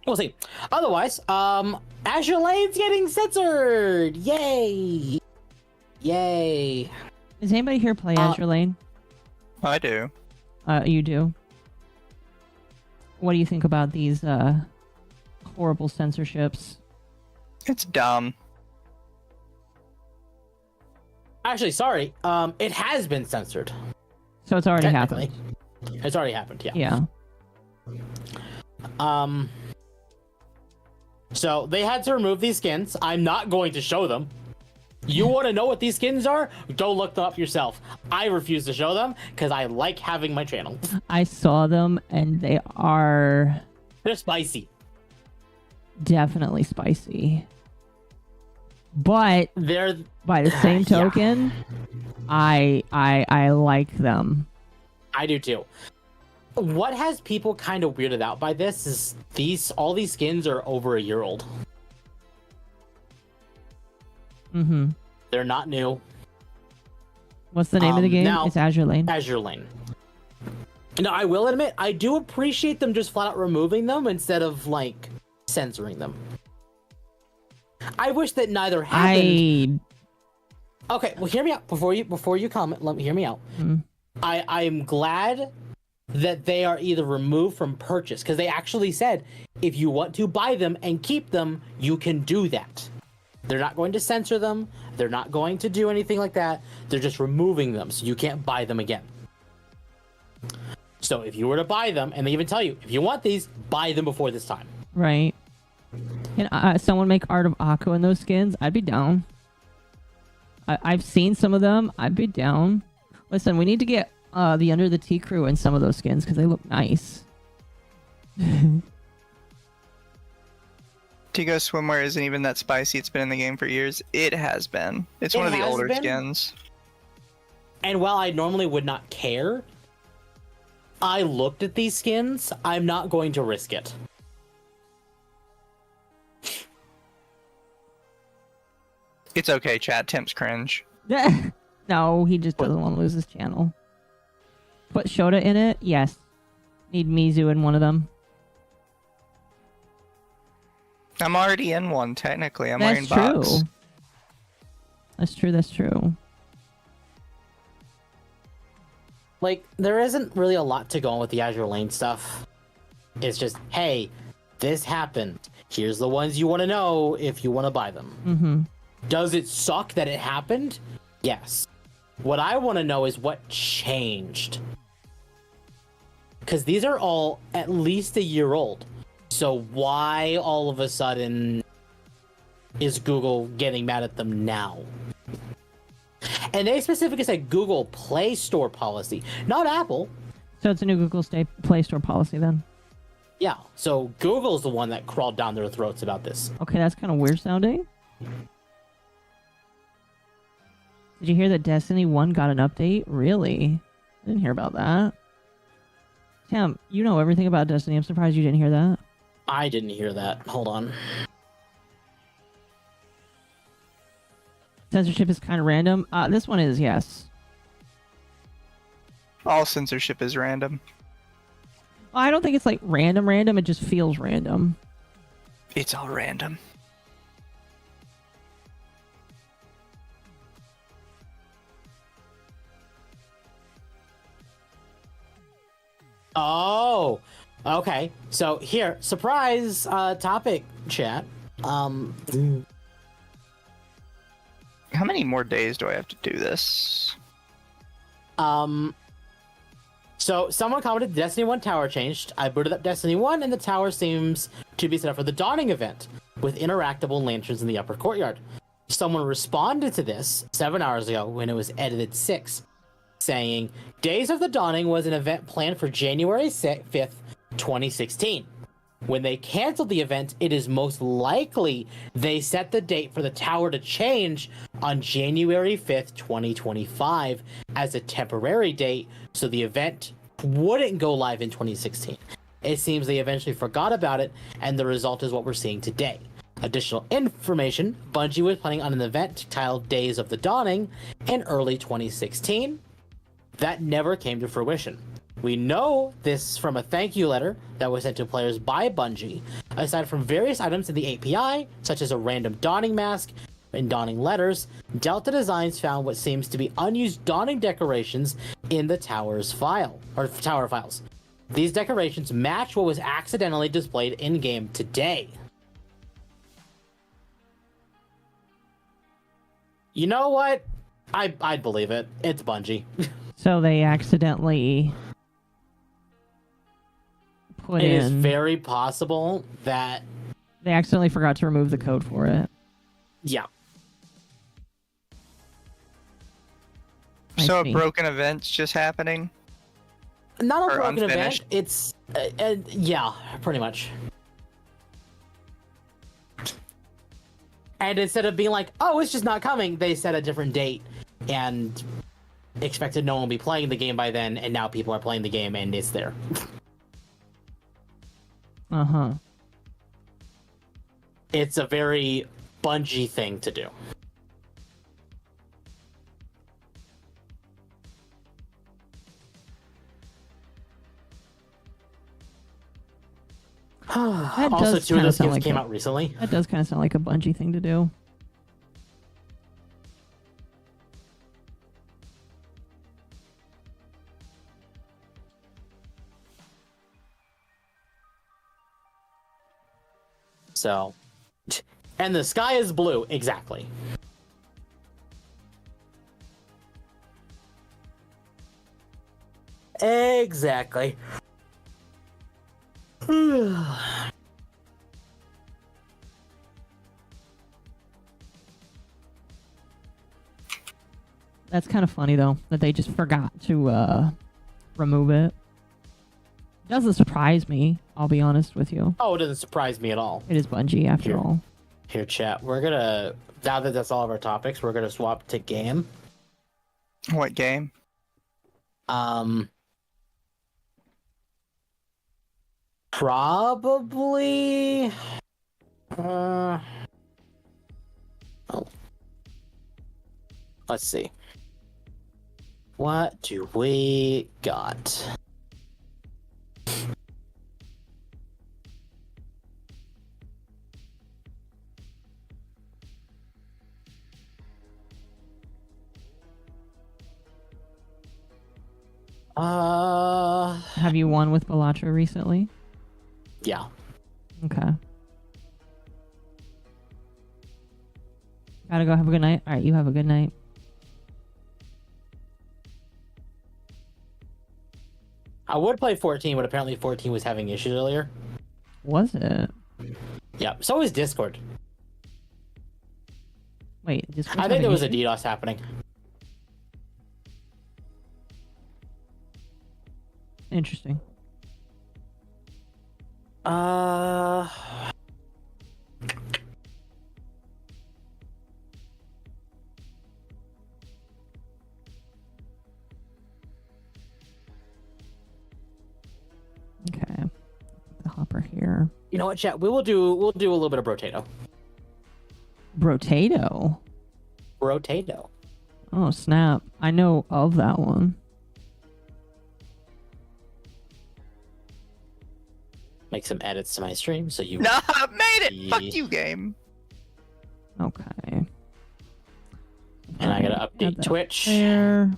we'll see. Otherwise, Azure Lane's getting censored! Yay! Yay! Does anybody here play Azure Lane? I do. You do? What do you think about these horrible censorships? It's dumb. Actually, sorry. It has been censored. So it's already happened. It's already happened, yeah. Yeah. So they had to remove these skins. I'm not going to show them. You want to know what these skins are? Go look them up yourself. I refuse to show them because I like having my channel. I saw them and they're spicy. Definitely spicy. But They're by the same token, I like them. I do too. What has people kind of weirded out by this is all these skins are over a year old. Mm-hmm. They're not new. What's the name of the game? Now, It's Azure Lane. Azure Lane. Now, I will admit, I do appreciate them just flat out removing them instead of, like, censoring them. I wish that neither happened. Okay, well, hear me out. Before you comment, let me hear me out. I am glad that they are either removed from purchase, because they actually said, if you want to buy them and keep them, you can do that. They're not going to censor them. They're not going to do anything like that. They're just removing them, so you can't buy them again. So if you were to buy them, and they even tell you, if you want these, buy them before this time. Right. Can someone make art of Akko in those skins? I'd be down. I've seen some of them. I'd be down. Listen, we need to get the Under the Tea crew in some of those skins because they look nice. Tigo Swimwear isn't even that spicy. It's been in the game for years. It has been. It's one of the older skins. And while I normally would not care, I looked at these skins. I'm not going to risk it. It's okay, chat. Temp's cringe. No, he just doesn't want to lose his channel. Put Shota in it? Yes. Need Mizu in one of them. I'm already in one, technically. I'm wearing box. That's true, that's true. Like, there isn't really a lot to go on with the Azure Lane stuff. It's just, hey, this happened. Here's the ones you want to know if you want to buy them. Mm-hmm. Does it suck that it happened? Yes. What I want to know is what changed. Because these are all at least a year old. So why all of a sudden is Google getting mad at them now? And they specifically said Google Play Store policy, not Apple. So it's a new Google Play Store policy then? Yeah, so Google's the one that crawled down their throats about this. Okay, that's kind of weird sounding. Did you hear that Destiny 1 got an update? Really? I didn't hear about that. Tam, you know everything about Destiny. I'm surprised you didn't hear that. I didn't hear that. Hold on. Censorship is kind of random. This one is, yes. All censorship is random. Well, I don't think it's like random. It just feels random. It's all random. Oh, okay. So here, surprise topic, chat. How many more days do I have to do this? So someone commented Destiny 1 tower changed. I booted up Destiny 1 and the tower seems to be set up for the Dawning event with interactable lanterns in the upper courtyard. Someone responded to this 7 hours ago when it was edited 6, saying, Days of the Dawning was an event planned for January 5th, 2016. When they canceled the event, it is most likely they set the date for the tower to change on January 5th, 2025 as a temporary date, so the event wouldn't go live in 2016. It seems they eventually forgot about it, and the result is what we're seeing today. Additional information, Bungie was planning on an event titled Days of the Dawning in early 2016. That never came to fruition. We know this from a thank you letter that was sent to players by Bungie. Aside from various items in the API, such as a random Dawning mask and Dawning letters, Delta Designs found what seems to be unused Dawning decorations in the tower files. These decorations match what was accidentally displayed in-game today. You know what? I'd believe it. It's Bungie. So they accidentally put in... It is very possible that... They accidentally forgot to remove the code for it. Yeah. So a broken event's just happening? Not a Or broken unfinished? event. It's... yeah, pretty much. And instead of being like, oh, it's just not coming, they set a different date and expected no one will be playing the game by then, and now people are playing the game and it's there. Uh-huh. It's a very Bungie thing to do. Also, two of those games came out recently. That does kind of sound like a Bungie thing to do. So, and the sky is blue, exactly. Exactly. That's kind of funny though that they just forgot to remove it. Doesn't surprise me, I'll be honest with you. Oh, it doesn't surprise me at all. It is Bungie after all. Here, chat. We're gonna, now that that's all of our topics, we're gonna swap to game. What game? Probably. Oh. Let's see. What do we got? Have you won with Bellatra recently? Yeah. Okay. Gotta go have a good night. Alright, you have a good night. I would play 14, but apparently 14 was having issues earlier. Was it? Yeah, so is Discord. Wait, Discord? I think there was a DDoS happening. Interesting. Okay. The hopper here. You know what, chat? We'll do a little bit of Brotato. Brotato? Brotato. Oh, snap. I know of that one. Make some edits to my stream so you... No, I made it! Fuck you, game. Okay. And I gotta update Twitch. There.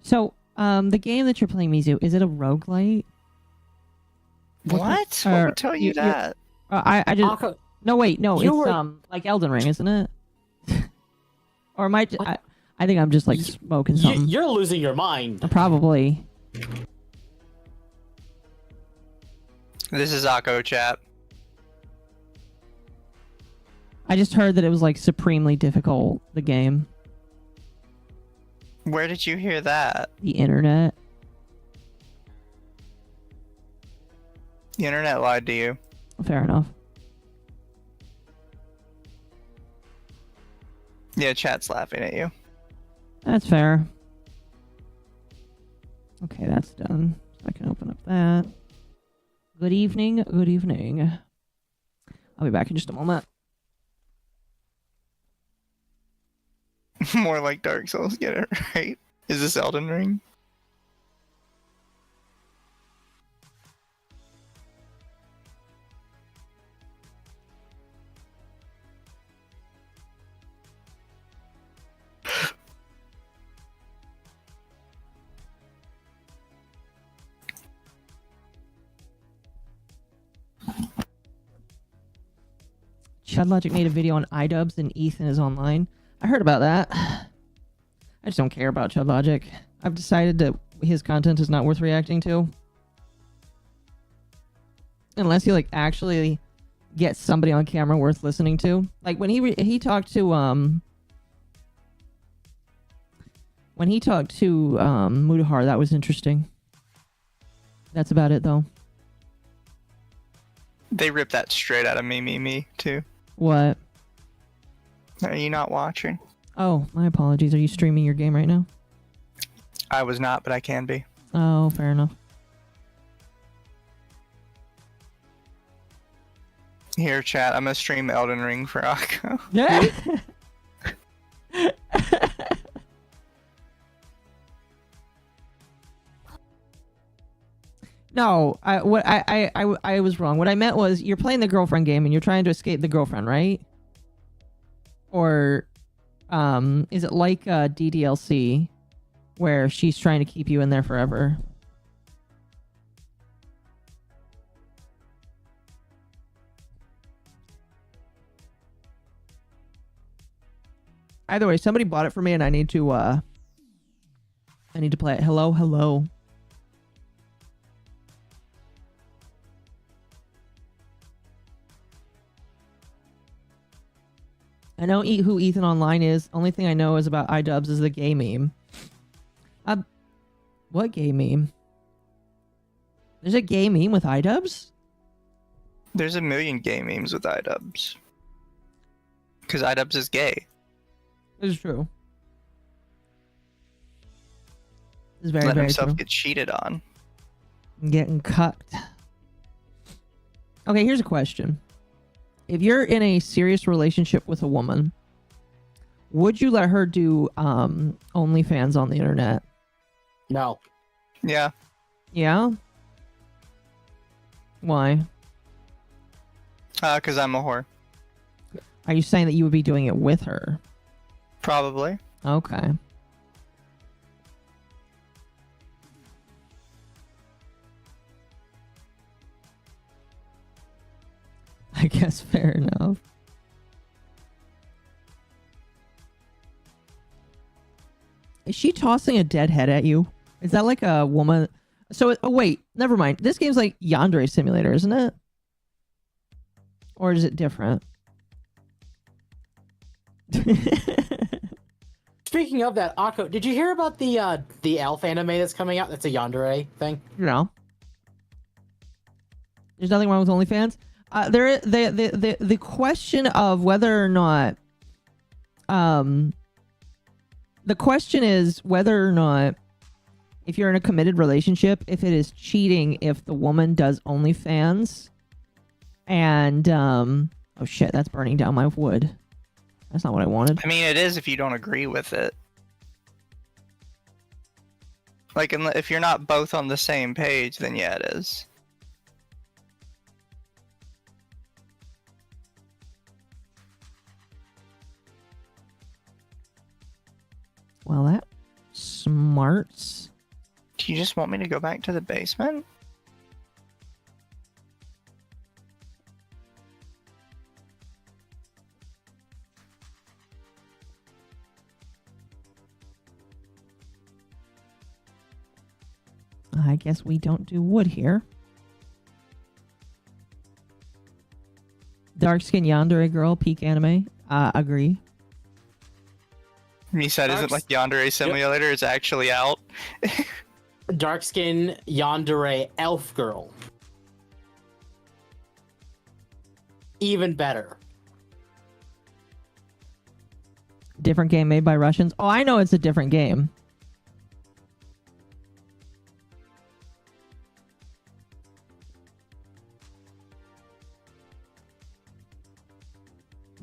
So, the game that you're playing, Mizu, is it a roguelite? What? What would tell you that? I just... Occo, No, wait, no, You it's were- like Elden Ring, isn't it? Or am I think I'm just like smoking something. you're losing your mind. Probably. This is Occo, chat. I just heard that it was like supremely difficult, the game. Where did you hear that? The internet. The internet lied to you. Fair enough. Yeah, chat's laughing at you. That's fair. Okay, that's done. So I can open up that. Good evening. Good evening. I'll be back in just a moment. More like Dark Souls, get it right? Is this Elden Ring? Chudlogic made a video on iDubbbz and Ethan is online. I heard about that. I just don't care about Chudlogic. I've decided that his content is not worth reacting to. Unless you like actually get somebody on camera worth listening to. Like when he talked to Mutahar, that was interesting. That's about it, though. They ripped that straight out of me, too. What? Are you not watching? Oh, my apologies. Are you streaming your game right now? I was not, but I can be. Oh, fair enough. Here, chat. I'm gonna stream Elden Ring for Akko. Yeah. No, I was wrong. What I meant was you're playing the girlfriend game and you're trying to escape the girlfriend, right? Or is it like DDLC where she's trying to keep you in there forever? Either way, somebody bought it for me and I need to play it. Hello, hello. I know who Ethan Online is. Only thing I know is about iDubbbz is the gay meme. What gay meme? There's a gay meme with iDubbbz? There's a million gay memes with iDubbbz. Because iDubbbz is gay. This is true. This is very, Let very himself true. get cheated on. Getting cucked. Okay, here's a question. If you're in a serious relationship with a woman, would you let her do OnlyFans on the internet? No. Yeah. Yeah? Why? Because I'm a whore. Are you saying that you would be doing it with her? Probably. Okay. I guess fair enough. Is she tossing a dead head at you? Is that like a woman? So, oh wait, never mind. This game's like Yandere Simulator, isn't it? Or is it different? Speaking of that, Akko, did you hear about the Elf anime that's coming out? That's a Yandere thing. No. There's nothing wrong with OnlyFans. The question of whether or not, the question is whether or not, if you're in a committed relationship, if it is cheating if the woman does OnlyFans, and oh shit, that's burning down my wood. That's not what I wanted. I mean, it is if you don't agree with it. Like, if you're not both on the same page, then yeah, it is. Well, that smarts. Do you just want me to go back to the basement? I guess we don't do wood here. Dark skin yandere girl, peak anime. Agree. You said, isn't like Yandere Simulator is actually out? Dark skin Yandere Elf Girl. Even better. Different game made by Russians. Oh, I know it's a different game.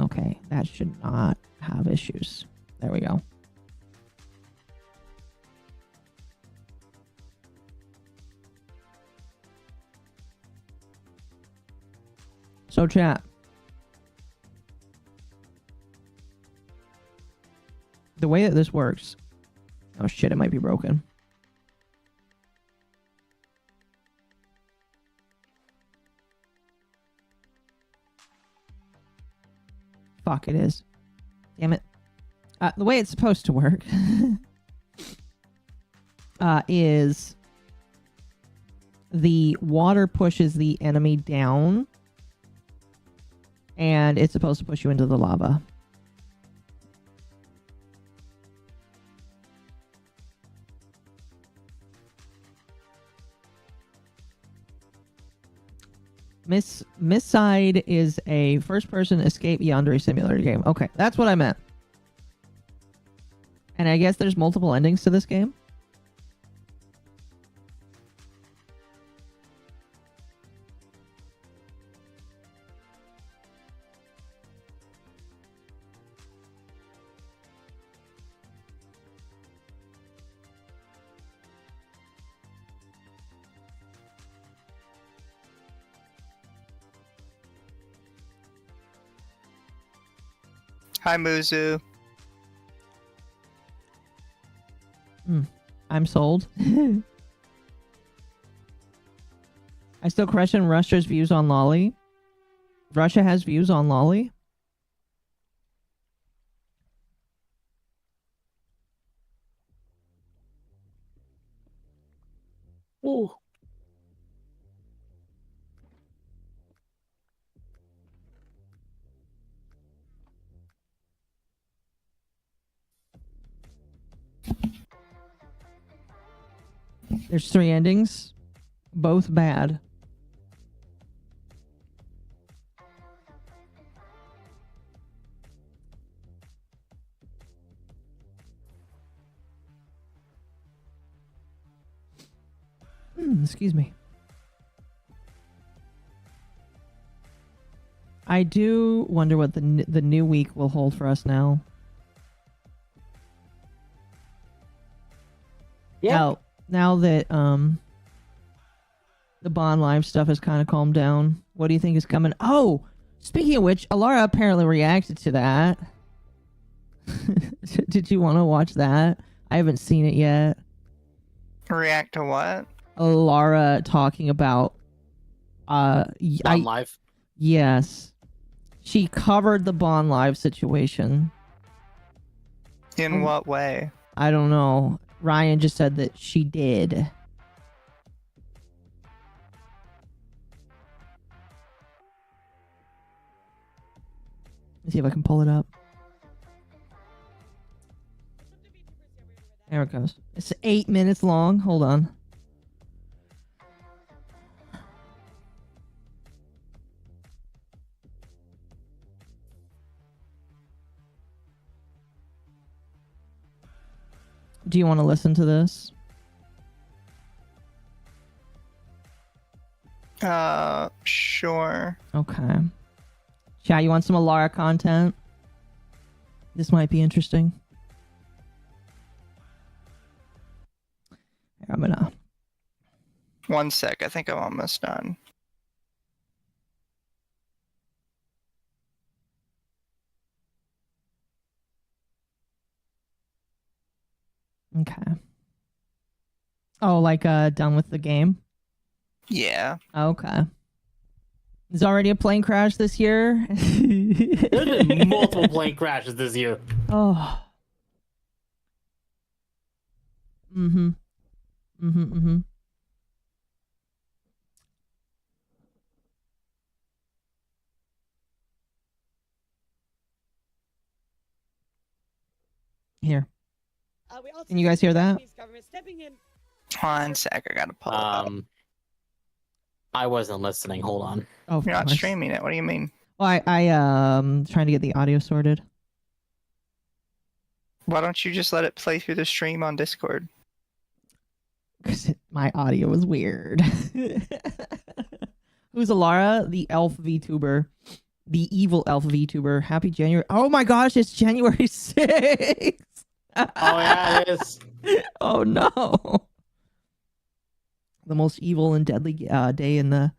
Okay, that should not have issues. There we go. So chat. The way that this works. Oh shit, it might be broken. Fuck, it is. Damn it. The way it's supposed to work is the water pushes the enemy down and it's supposed to push you into the lava. Miss Side is a first-person escape yandere simulator game. Okay, that's what I meant. And I guess there's multiple endings to this game. Hi, Muzu. I'm sold. I still question Russia's views on Lolly. Russia has views on Lolly? Ooh. There's 3 endings, both bad. Excuse me. I do wonder what the new week will hold for us now. Yeah. Now that the Bond Live stuff has kind of calmed down, what do you think is coming? Oh, speaking of which, Alara apparently reacted to that. Did you want to watch that? I haven't seen it yet. React to what? Alara talking about Bond Live. Yes. She covered the Bond Live situation. In what way? I don't know. Ryan just said that she did. Let's see if I can pull it up. There it goes. It's 8 minutes long. Hold on. Do you want to listen to this? Sure. Okay. Chat, you want some Alara content? This might be interesting. Here, I'm gonna... 1 sec, I think I'm almost done. Okay. Oh, like done with the game? Yeah. Okay. There's already a plane crash this year. There's been multiple plane crashes this year. Oh. Mm-hmm. Mm-hmm. Mm-hmm. Here. Can you guys hear that? 1 sec, I gotta pull it up. I wasn't listening. Hold on. Oh, You're not streaming it. What do you mean? Well, I trying to get the audio sorted. Why don't you just let it play through the stream on Discord? Because my audio is weird. Who's Alara? The elf VTuber. The evil elf VTuber. Happy January. Oh my gosh, it's January 6th. Oh yeah, it is. Oh no. The most evil and deadly day in the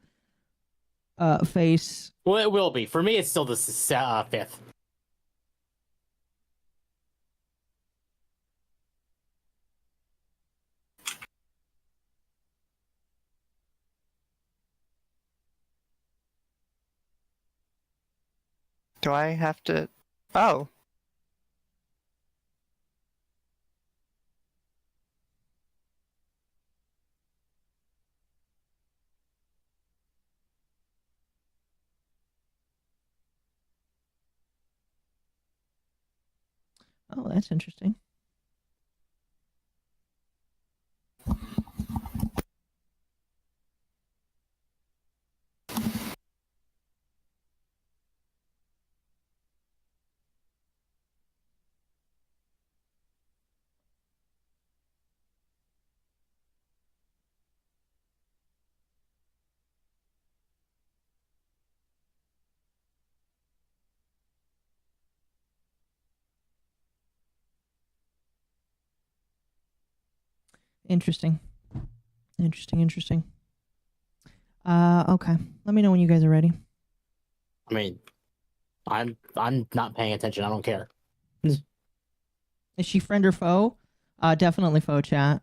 face. Well, it will be. For me, it's still the 5th. Do I have to... Oh. Oh, that's interesting. Interesting. Interesting. Okay. Let me know when you guys are ready. I mean, I'm not paying attention. I don't care. Is she friend or foe? Definitely foe, chat.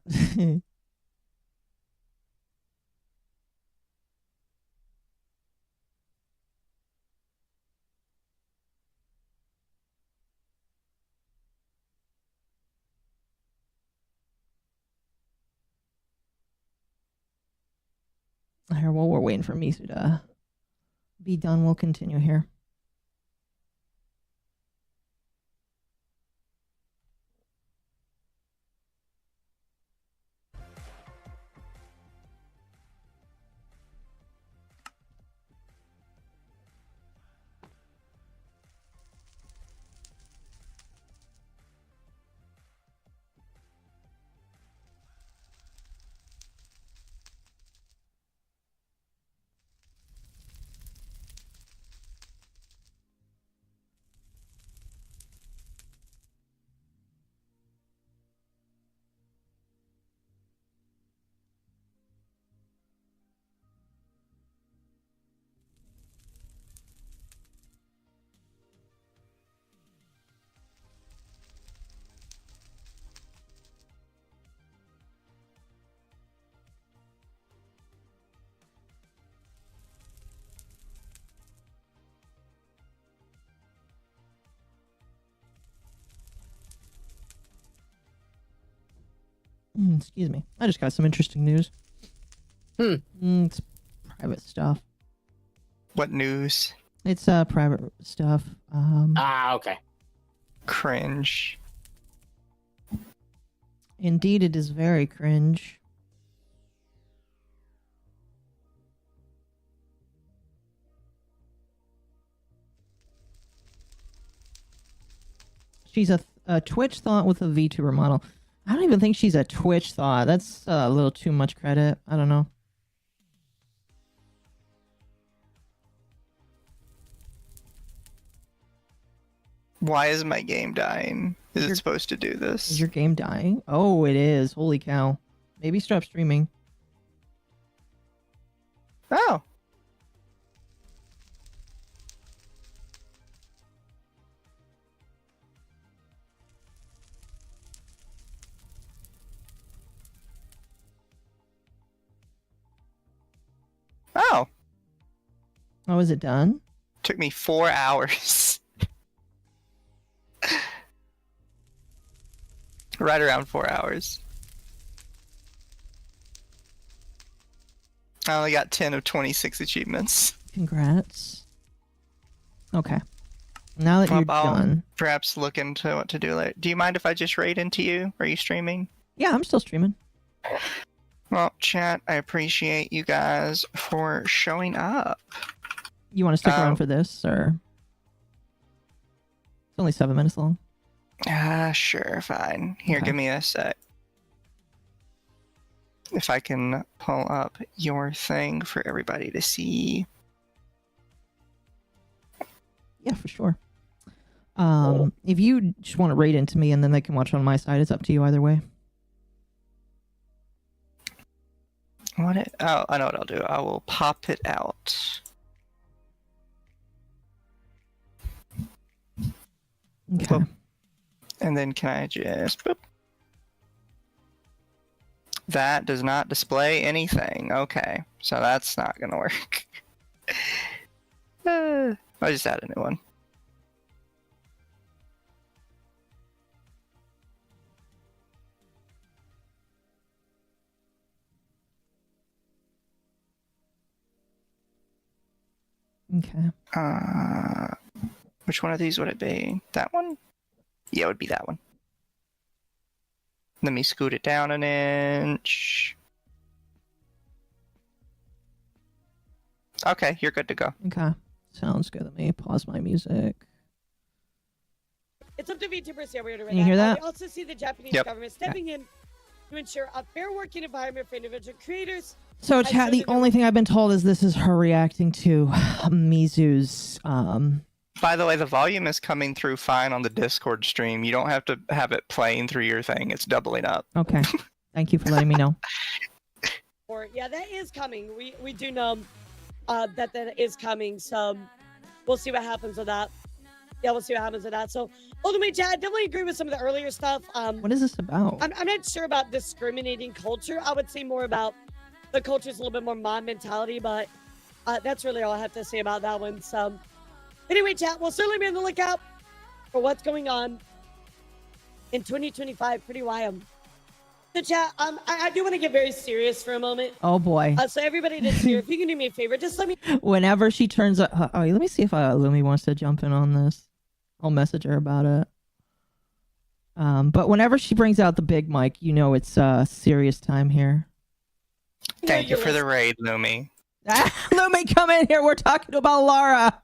Here, while we're waiting for Mizu to be done, we'll continue here. Excuse me. I just got some interesting news. It's private stuff. What news? It's private stuff. Okay. Cringe. Indeed, it is very cringe. She's a Twitch thought with a VTuber model. I don't even think she's a Twitch thought. That's a little too much credit. I don't know. Why is my game dying? Is it supposed to do this? Is your game dying? Oh, it is. Holy cow. Maybe stop streaming. Oh. Oh. Oh, is it done? Took me 4 hours. Right around 4 hours. I only got 10 of 26 achievements. Congrats. Okay. Now that you're done. Perhaps look into what to do later. Do you mind if I just raid into you? Are you streaming? Yeah, I'm still streaming. Well, chat, I appreciate you guys for showing up. You want to stick around for this, or? It's only 7 minutes long. Sure, fine. Here, Okay. give me a sec. If I can pull up your thing for everybody to see. Yeah, for sure. If you just want to raid into me and then they can watch on my side, it's up to you either way. Oh, I know what I'll do. I will pop it out. Okay. Boop. And then can I just... Boop. That does not display anything. Okay, so that's not gonna work. I just add a new one. Okay. Which one of these would it be? That one? Yeah, it would be that one. Let me scoot it down an inch. Okay, you're good to go. Okay. Sounds good. Let me pause my music. It's up to VTubers here. Can you hear that? We also see the Japanese Yep. government stepping in to ensure a fair working environment for individual creators. So, chat, the only thing I've been told is this is her reacting to Mizu's, By the way, the volume is coming through fine on the Discord stream. You don't have to have it playing through your thing. It's doubling up. Okay. Thank you for letting me know. Or yeah, that is coming. We do know that is coming. So we'll see what happens with that. Yeah, we'll see what happens with that. So ultimately, Chad, I definitely agree with some of the earlier stuff. What is this about? I'm not sure about discriminating culture. I would say more about the culture's a little bit more mod mentality, but that's really all I have to say about that one. So anyway, chat, we'll certainly be on the lookout for what's going on in 2025. Pretty wild. So chat, I do want to get very serious for a moment. Oh boy. So everybody that's here, if you can do me a favor, just let me. Whenever she turns up, oh, let me see if Lumi wants to jump in on this. I'll message her about it. But whenever she brings out the big mic, you know it's serious time here. Thank you for the raid, Lumi. Lumi, come in here. We're talking about Laura.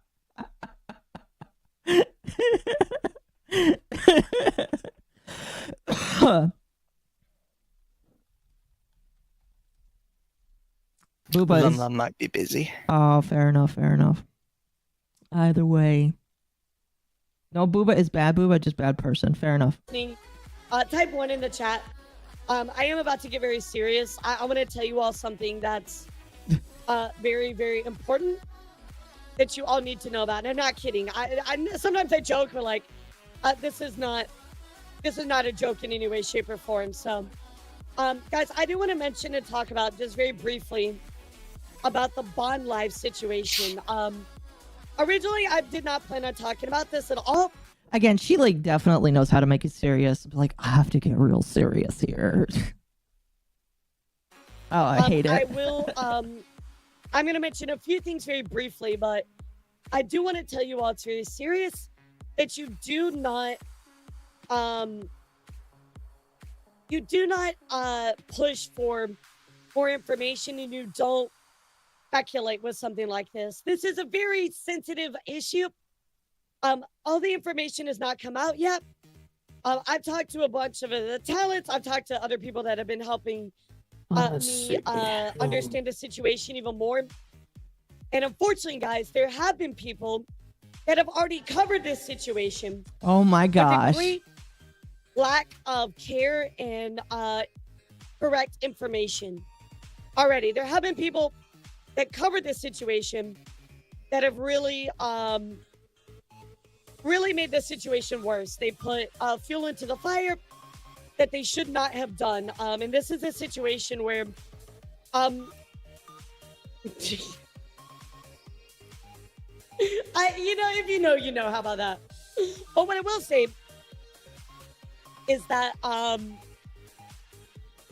Booba might be busy. Oh, fair enough. Fair enough. Either way. No, Booba is bad. Booba, just bad person. Fair enough. Type 1 in the chat. I am about to get very serious. I want to tell you all something that's very, very important that you all need to know about. And I'm not kidding. I sometimes I joke, but like, this is not a joke in any way, shape, or form. So, guys, I do want to mention and talk about just very briefly about the Bond Live situation. Originally, I did not plan on talking about this at all. Again, she like definitely knows how to make it serious. Like, I have to get real serious here. Oh, I hate it. I will. I'm going to mention a few things very briefly, but I do want to tell you all it's very serious that you do not push for more information, and you don't speculate with something like this. This is a very sensitive issue. All the information has not come out yet. I've talked to a bunch of the talents. I've talked to other people that have been helping me understand the situation even more. And unfortunately, guys, there have been people that have already covered this situation. Oh my gosh. With a great lack of care and correct information. Already, there have been people that covered this situation that have really made the situation worse. They put fuel into the fire that they should not have done. And this is a situation where if you know, you know. How about that? But what I will say is that a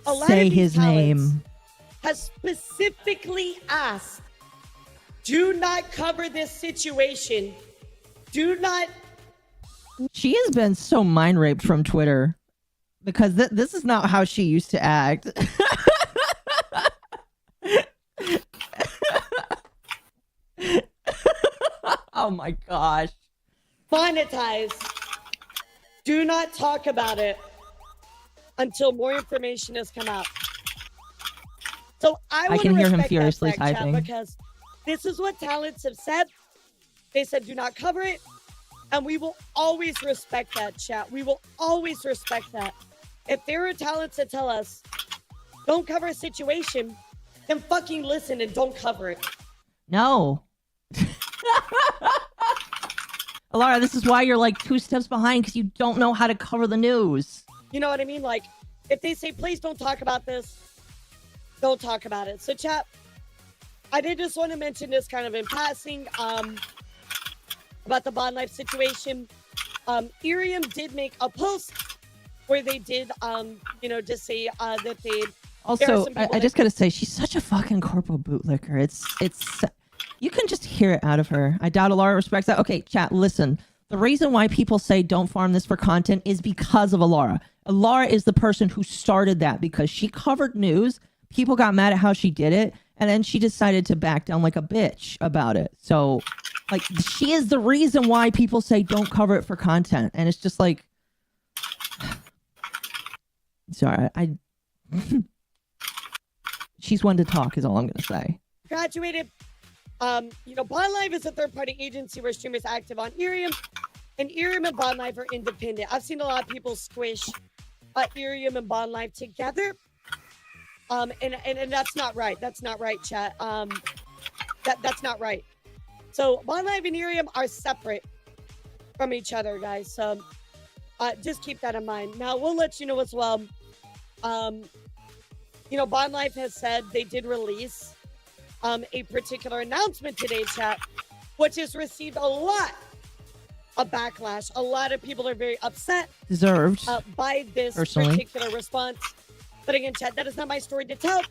lot Say of these his name. has specifically asked, do not cover this situation. Do not. She has been so mind raped from Twitter because this is not how she used to act. Oh my gosh. Monetize. Do not talk about it until more information has come out. So I can hear him respect furiously that fact, typing. chat, because this is what talents have said. They said do not cover it, and we will always respect that, chat. We will always respect that. If there are talents that tell us don't cover a situation, then fucking listen and don't cover it. No. Alara, this is why you're like 2 steps behind, because you don't know how to cover the news. You know what I mean? Like, if they say, please don't talk about this, don't talk about it. So, chat, I did just want to mention this kind of in passing about the Bond Life situation. Irium did make a post where they did, just say that they... Also, I just gotta say, she's such a fucking corporal bootlicker. It's you can just hear it out of her. I doubt Alara respects that. Okay, chat, listen. The reason why people say don't farm this for content is because of Alara. Alara is the person who started that because she covered news. People got mad at how she did it, and then she decided to back down like a bitch about it. So, like, she is the reason why people say don't cover it for content. And it's just like... Sorry, she's one to talk is all I'm gonna say. Graduated. Bond Live is a third-party agency where streamers active on Irium, and Irium and Bond Live are independent. I've seen a lot of people squish Irium and Bond Live together. And that's not right. That's not right, chat. That's not right. So Bond Live and Irium are separate from each other, guys. So just keep that in mind. Now we'll let you know as well. You know, Bond Life has said they did release a particular announcement today, chat, which has received a lot of backlash. A lot of people are very upset. Deserved. By this particular response. But again, chat, that is not my story to tell.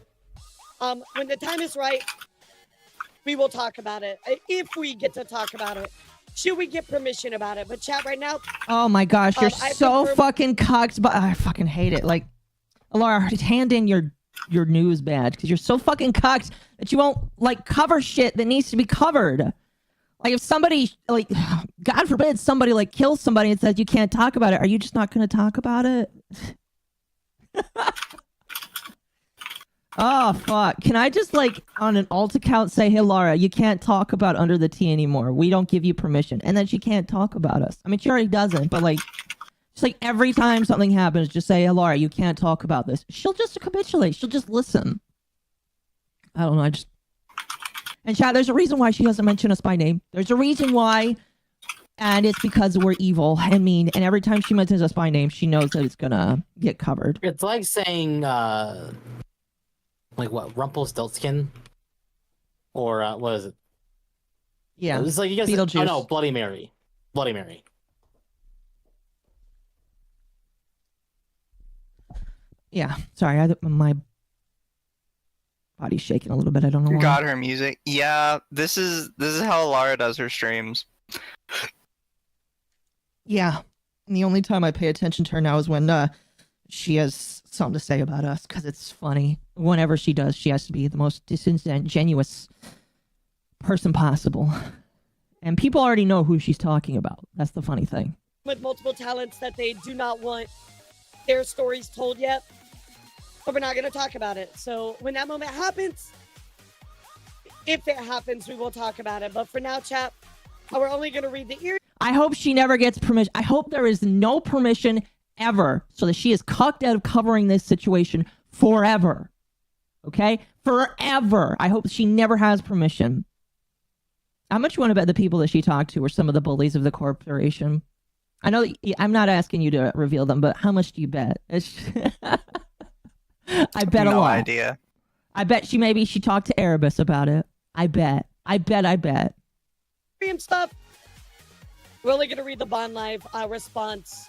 When the time is right, we will talk about it. If we get to talk about it. Should we get permission about it? But chat right now. Oh my gosh, you're so fucking cucked, but I fucking hate it. Like, Alara, hand in your news badge because you're so fucking cucked that you won't like cover shit that needs to be covered. Like if somebody, like, God forbid, somebody like kills somebody and says you can't talk about it, are you just not going to talk about it? Oh, fuck. Can I just, like, on an alt account say, hey, Laura, you can't talk about Under the Tea anymore. We don't give you permission. And then she can't talk about us. I mean, she already doesn't, but, like, just, like, every time something happens, just say, hey, Laura, you can't talk about this. She'll just capitulate. She'll just listen. I don't know. And chat, there's a reason why she doesn't mention us by name. There's a reason why. And it's because we're evil and mean. And every time she mentions us by name, she knows that it's gonna get covered. It's like saying, like what, Rumpelstiltskin? Or, what is it? Yeah. It's like you guys. Beetlejuice. Oh no, Bloody Mary. Bloody Mary. Yeah. Sorry, my body's shaking a little bit. I don't know why. Got her music. Yeah, this is how Lara does her streams. Yeah. And the only time I pay attention to her now is when she has something to say about us, because it's funny. Whenever she does, she has to be the most disingenuous person possible. And people already know who she's talking about. That's the funny thing. With multiple talents that they do not want their stories told yet. But we're not going to talk about it. So when that moment happens, if it happens, we will talk about it. But for now, chat, we're only going to read the ear. I hope she never gets permission. I hope there is no permission ever, so that she is cucked out of covering this situation forever. Okay? Forever. I hope she never has permission. How much you want to bet the people that she talked to were some of the bullies of the corporation? I know I'm not asking you to reveal them, but how much do you bet? I bet a lot. No idea. I bet she talked to Erebus about it. I bet. Stuff. We're only going to read the Bond Live response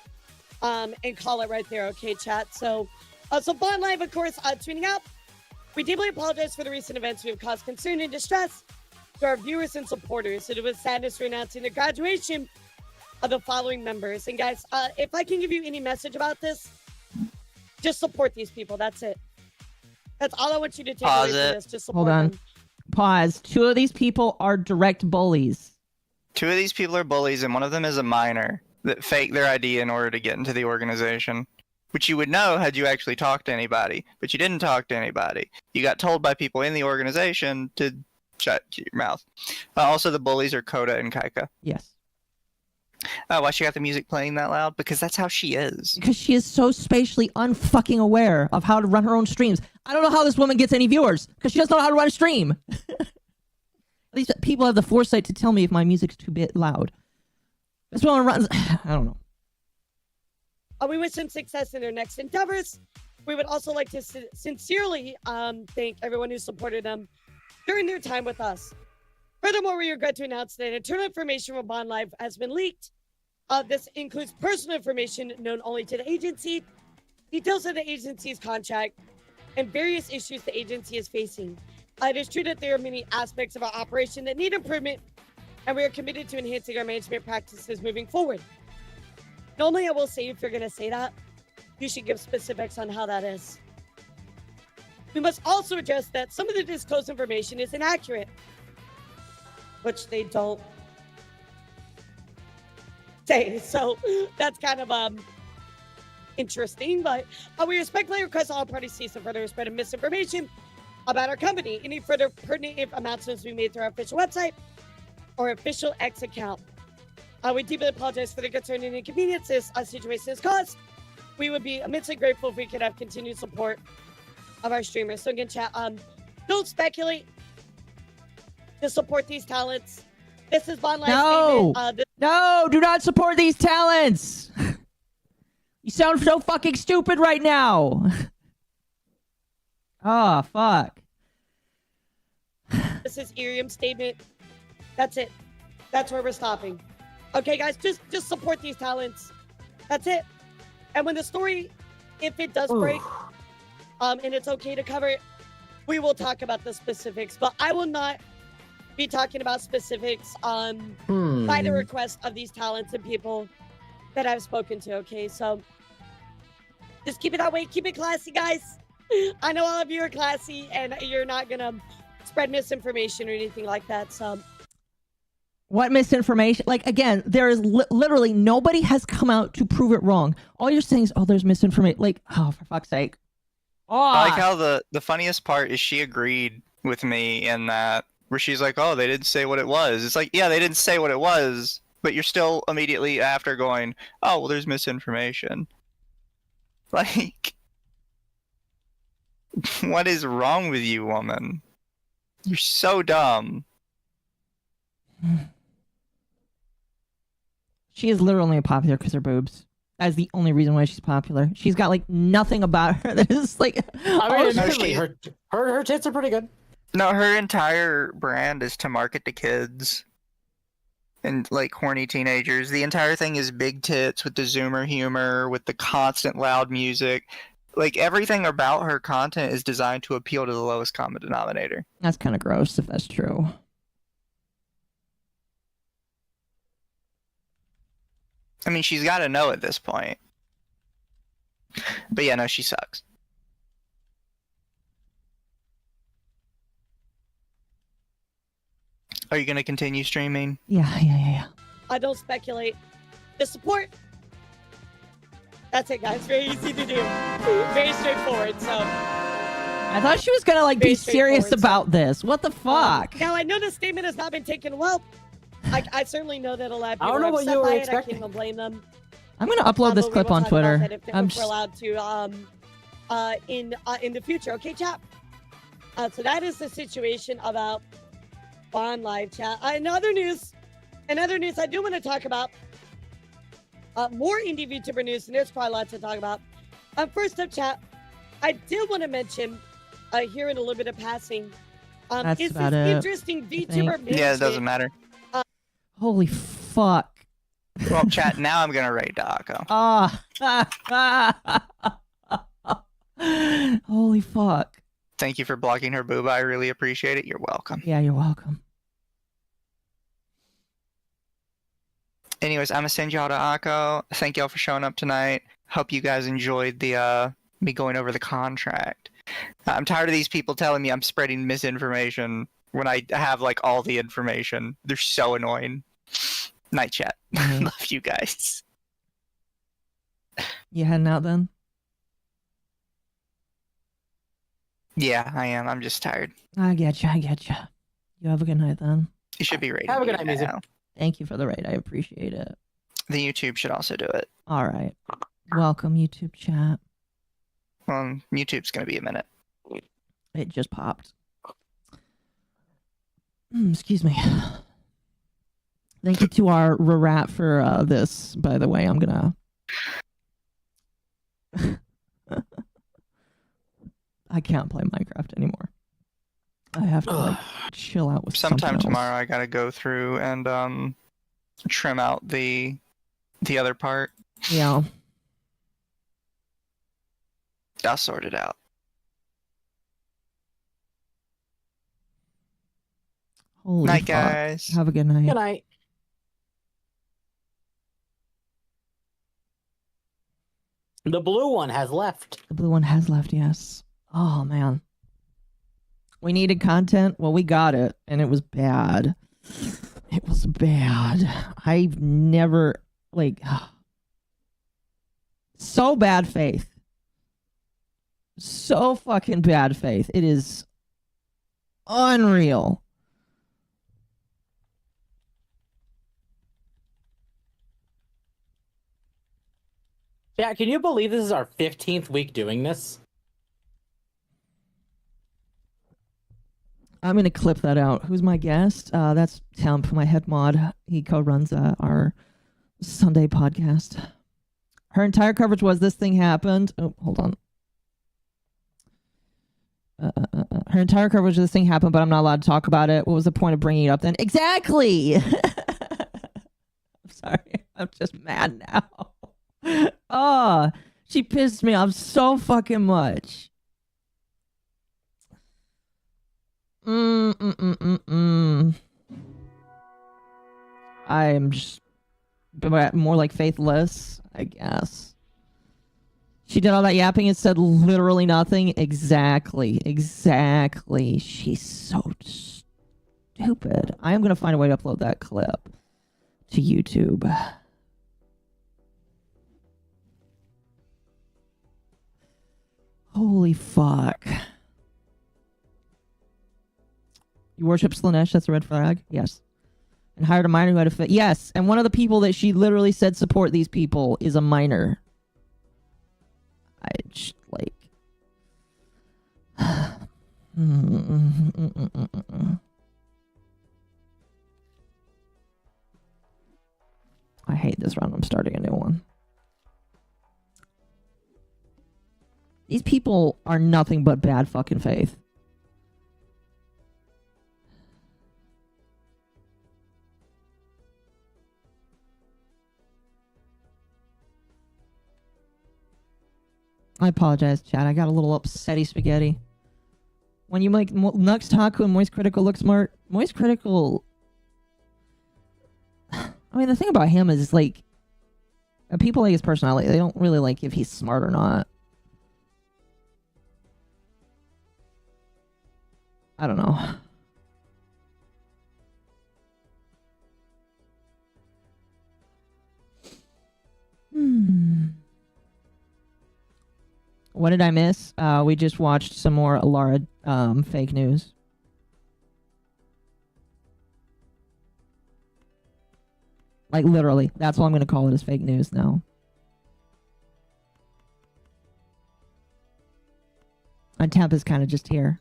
and call it right there. Okay, chat. So Bond Live, of course, tweeting out. We deeply apologize for the recent events we have caused concern and distress to our viewers and supporters. And it was sadness for announcing the graduation of the following members. And guys, if I can give you any message about this, just support these people. That's it. That's all I want you to take away from this. Just support them. Pause. 2 of these people are direct bullies. 2 of these people are bullies, and one of them is a minor that faked their ID in order to get into the organization. Which you would know had you actually talked to anybody. But you didn't talk to anybody. You got told by people in the organization to shut your mouth. Also, the bullies are Koda and Kaika. Yes. Why she got the music playing that loud? Because that's how she is. Because she is so spatially unfucking aware of how to run her own streams. I don't know how this woman gets any viewers, because she doesn't know how to run a stream. At least people have the foresight to tell me if my music's too loud. This woman runs... I don't know. We wish them success in their next endeavors. We would also like to sincerely thank everyone who supported them during their time with us. Furthermore, we regret to announce that internal information from Bond Live has been leaked. This includes personal information known only to the agency, details of the agency's contract, and various issues the agency is facing. It is true that there are many aspects of our operation that need improvement, and we are committed to enhancing our management practices moving forward. Normally, I will say if you're going to say that, you should give specifics on how that is. We must also address that some of the disclosed information is inaccurate, which they don't say. So that's kind of interesting, but we respectfully request all parties cease and further spread of misinformation about our company. Any further pertinent announcements we made through our official website or official X account. We deeply apologize for the concern and inconveniences our situation has caused. We would be immensely grateful if we could have continued support of our streamers. So again, chat, don't speculate to support these talents. This is bond live statement. No, do not support these talents. You sound so fucking stupid right now. Oh, fuck. This is Irium's statement. That's it. That's where we're stopping. Okay, guys, just support these talents. That's it. And when the story, if it does break, and it's okay to cover it, we will talk about the specifics. But I will not be talking about specifics by the request of these talents and people that I've spoken to. Okay, so just keep it that way. Keep it classy, guys. I know all of you are classy, and you're not gonna spread misinformation or anything like that. So. What misinformation? Like, again, there is literally nobody has come out to prove it wrong. All you're saying is, oh, there's misinformation. Like, oh, for fuck's sake. Oh. I like how the funniest part is she agreed with me in that, where she's like, oh, they didn't say what it was. It's like, yeah, they didn't say what it was, but you're still immediately after going, oh, well, there's misinformation. Like, what is wrong with you, woman? You're so dumb. She is literally only popular because her boobs. That is the only reason why she's popular. She's got like nothing about her that is like. I mean, actually, her tits are pretty good. No, her entire brand is to market to kids and like horny teenagers. The entire thing is big tits with the zoomer humor, with the constant loud music. Like, everything about her content is designed to appeal to the lowest common denominator. That's kind of gross if that's true. I mean, she's got to know at this point. But yeah, no, she sucks. Are you going to continue streaming? Yeah. I don't speculate. The support. That's it, guys. Very easy to do. Very straightforward. So. I thought she was gonna like be serious about this. What the fuck? Now I know this statement has not been taken well. I certainly know that a lot of people I don't know are what upset you were by it. I expecting. can't even blame them. I'm gonna upload this But we clip will on talk about Twitter. that if I'm we're allowed to in the future. Okay, chat. So that is the situation about Bond Live, chat. In other news, I do want to talk about more indie VTuber news, and there's probably lots to talk about. First up, chat, I did want to mention here in a little bit of passing. That's is about this it, interesting VTuber Yeah, it doesn't matter. Holy fuck. Well, chat, now I'm going to raid Akko. Holy fuck. Thank you for blocking her booba. I really appreciate it. You're welcome. Yeah, you're welcome. Anyways, I'm going to send y'all to Akko. Thank y'all for showing up tonight. Hope you guys enjoyed the me going over the contract. I'm tired of these people telling me I'm spreading misinformation when I have like all the information. They're so annoying. Night chat. Love you guys. You heading out then? Yeah, I am. I'm just tired. I get you. You have a good night then. You should be rating. Have a good night, me Mizu. now. Thank you for the raid. I appreciate it. The YouTube should also do it. All right. Welcome, YouTube chat. YouTube's going to be a minute. It just popped. Excuse me. Thank you to our rat for this, by the way. I'm gonna... I can't play Minecraft anymore. I have to like chill out with Sometime something tomorrow else. I gotta go through and trim out the other part. Yeah. I'll sort it out. Holy Night, fuck. guys. Have a good night. Good night. The blue one has left. The blue one has left, yes. Oh, man. We needed content. Well, we got it, and it was bad. It was bad. I've never, like... So bad faith. So fucking bad faith. It is unreal. Yeah, can you believe this is our 15th week doing this? I'm going to clip that out. Who's my guest? That's Temp, my head mod. He co-runs our Sunday podcast. Her entire coverage was this thing happened. Oh, hold on. Her entire coverage of this thing happened, but I'm not allowed to talk about it. What was the point of bringing it up then? Exactly! I'm sorry. I'm just mad now. Oh, she pissed me off so fucking much. I am just more like faithless, I guess. She did all that yapping and said literally nothing. Exactly. She's so stupid. I am going to find a way to upload that clip to YouTube. Holy fuck. You worship Slanesh, that's a red flag? Yes. And hired a miner who had a fit. Yes, and one of the people that she literally said support these people is a miner. I just, like... I hate this round. I'm starting a new one. These people are nothing but bad fucking faith. I apologize, Chad. I got a little upsetty spaghetti. When you make Nux Taku and Moist Critical look smart, Moist Critical... I mean, the thing about him is, like... People like his personality. They don't really like if he's smart or not. I don't know. What did I miss? We just watched some more Alara fake news. Like, literally. That's all I'm going to call it, is fake news now. And Temp is kind of just here.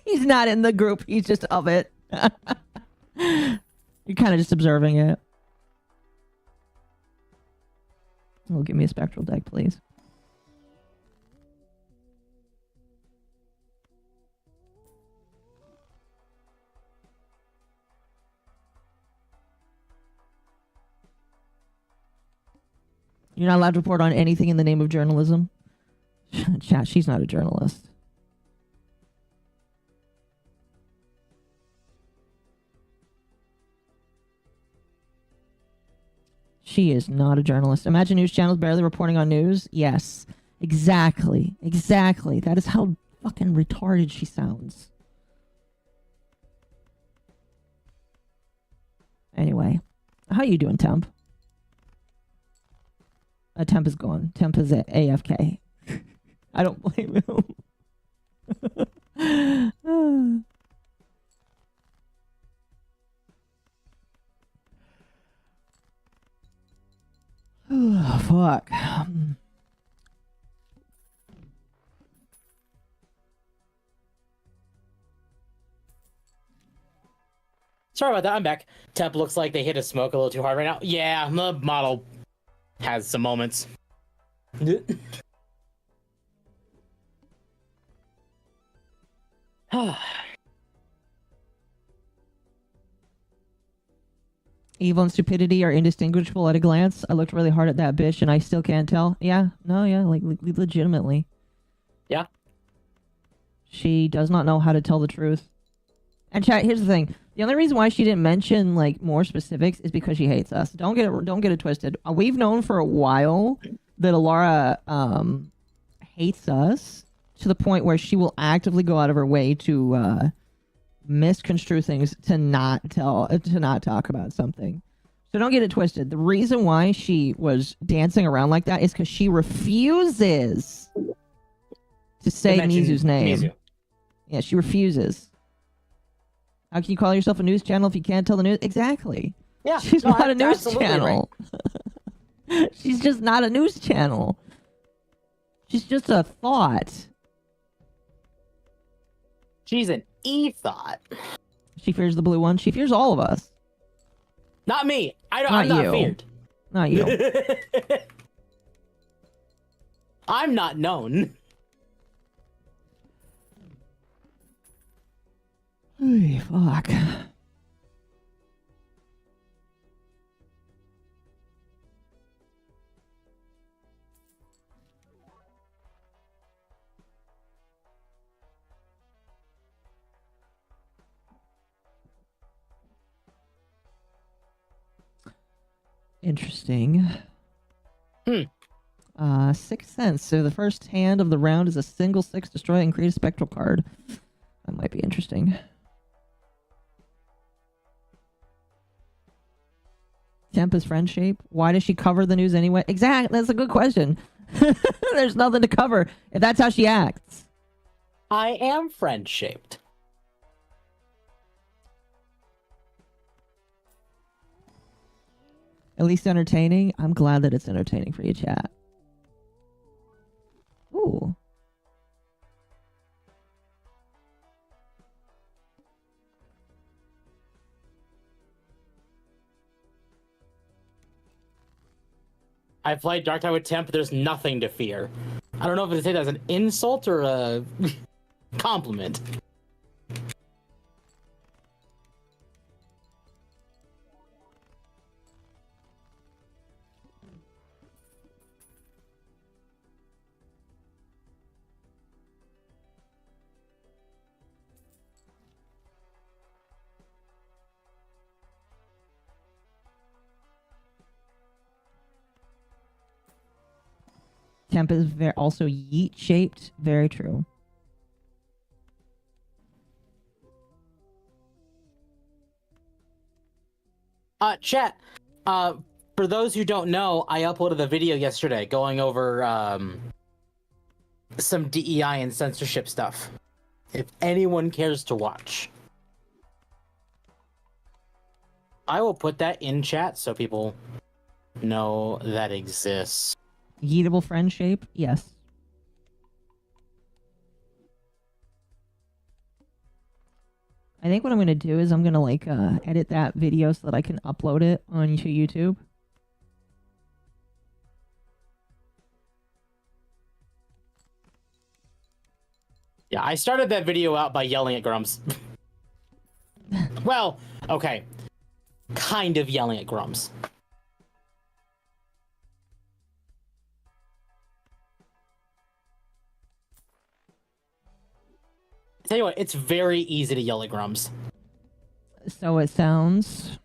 He's not in the group. He's just of it. You're kind of just observing it. Oh, give me a spectral deck, please. You're not allowed to report on anything in the name of journalism? Chat, she's not a journalist. She is not a journalist. Imagine news channels barely reporting on news? Yes. Exactly. Exactly. That is how fucking retarded she sounds. Anyway. How you doing, Temp? Temp is gone. Temp is at AFK. I don't blame him. Oh, fuck. Sorry about that. I'm back. Temp looks like they hit a smoke a little too hard right now. Yeah, the model has some moments. Evil and stupidity are indistinguishable at a glance. I looked really hard at that bitch and I still can't tell. Yeah, no, yeah, like legitimately. Yeah. She does not know how to tell the truth. And chat, here's the thing. The only reason why she didn't mention like more specifics is because she hates us. Don't get it twisted. We've known for a while that Alara hates us to the point where she will actively go out of her way to misconstrue things to not talk about something. So don't get it twisted. The reason why she was dancing around like that is because she refuses to say Mizu's name. Mizu. Yeah, she refuses. How can you call yourself a news channel if you can't tell the news? Exactly. Yeah, she's not a news channel. Right. She's just not a news channel. She's just a thought. She's an E-thought. She fears the blue one. She fears all of us. Not me. I'm Not not you. feared. Not you. I'm not known. Hey, fuck. Interesting. Sixth Sense. So the first hand of the round is a single 6, destroy and create a spectral card. That might be interesting. Temp is friend shape. Why does she cover the news anyway? Exactly. That's a good question. There's nothing to cover if that's how she acts. I am friend shaped. At least entertaining. I'm glad that it's entertaining for you, chat. Ooh. I played Dark Knight with Temp. There's nothing to fear. I don't know if to say that as an insult or a compliment. Temp is also yeet shaped. Very true. Chat. For those who don't know, I uploaded a video yesterday going over some DEI and censorship stuff. If anyone cares to watch, I will put that in chat so people know that exists. Yeetable friend shape? Yes. I think what I'm going to do is I'm going to edit that video so that I can upload it onto YouTube. Yeah, I started that video out by yelling at Grumps. Well, okay. Kind of yelling at Grumps. Tell you what, it's very easy to yell at Grumps. So it sounds.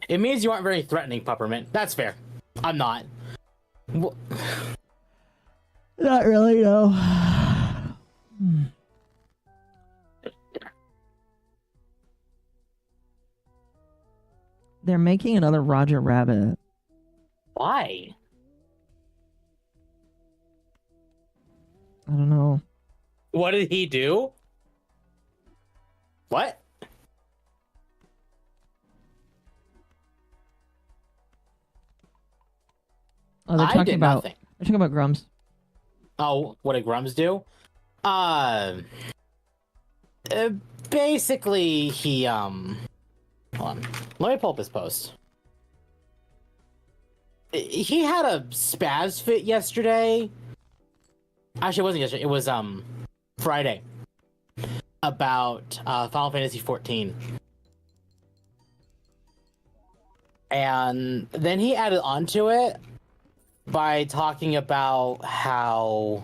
It means you aren't very threatening, Puppermint. That's fair. I'm not. Not really, no. They're making another Roger Rabbit. Why? I don't know. What did he do? What? Oh, they're talking about nothing. They're talking about Grums. Oh, what did Grums do? Basically he hold on. Let me pull up his post. He had a spaz fit yesterday. Actually, it wasn't yesterday. It was Friday. About Final Fantasy 14. And then he added onto it by talking about how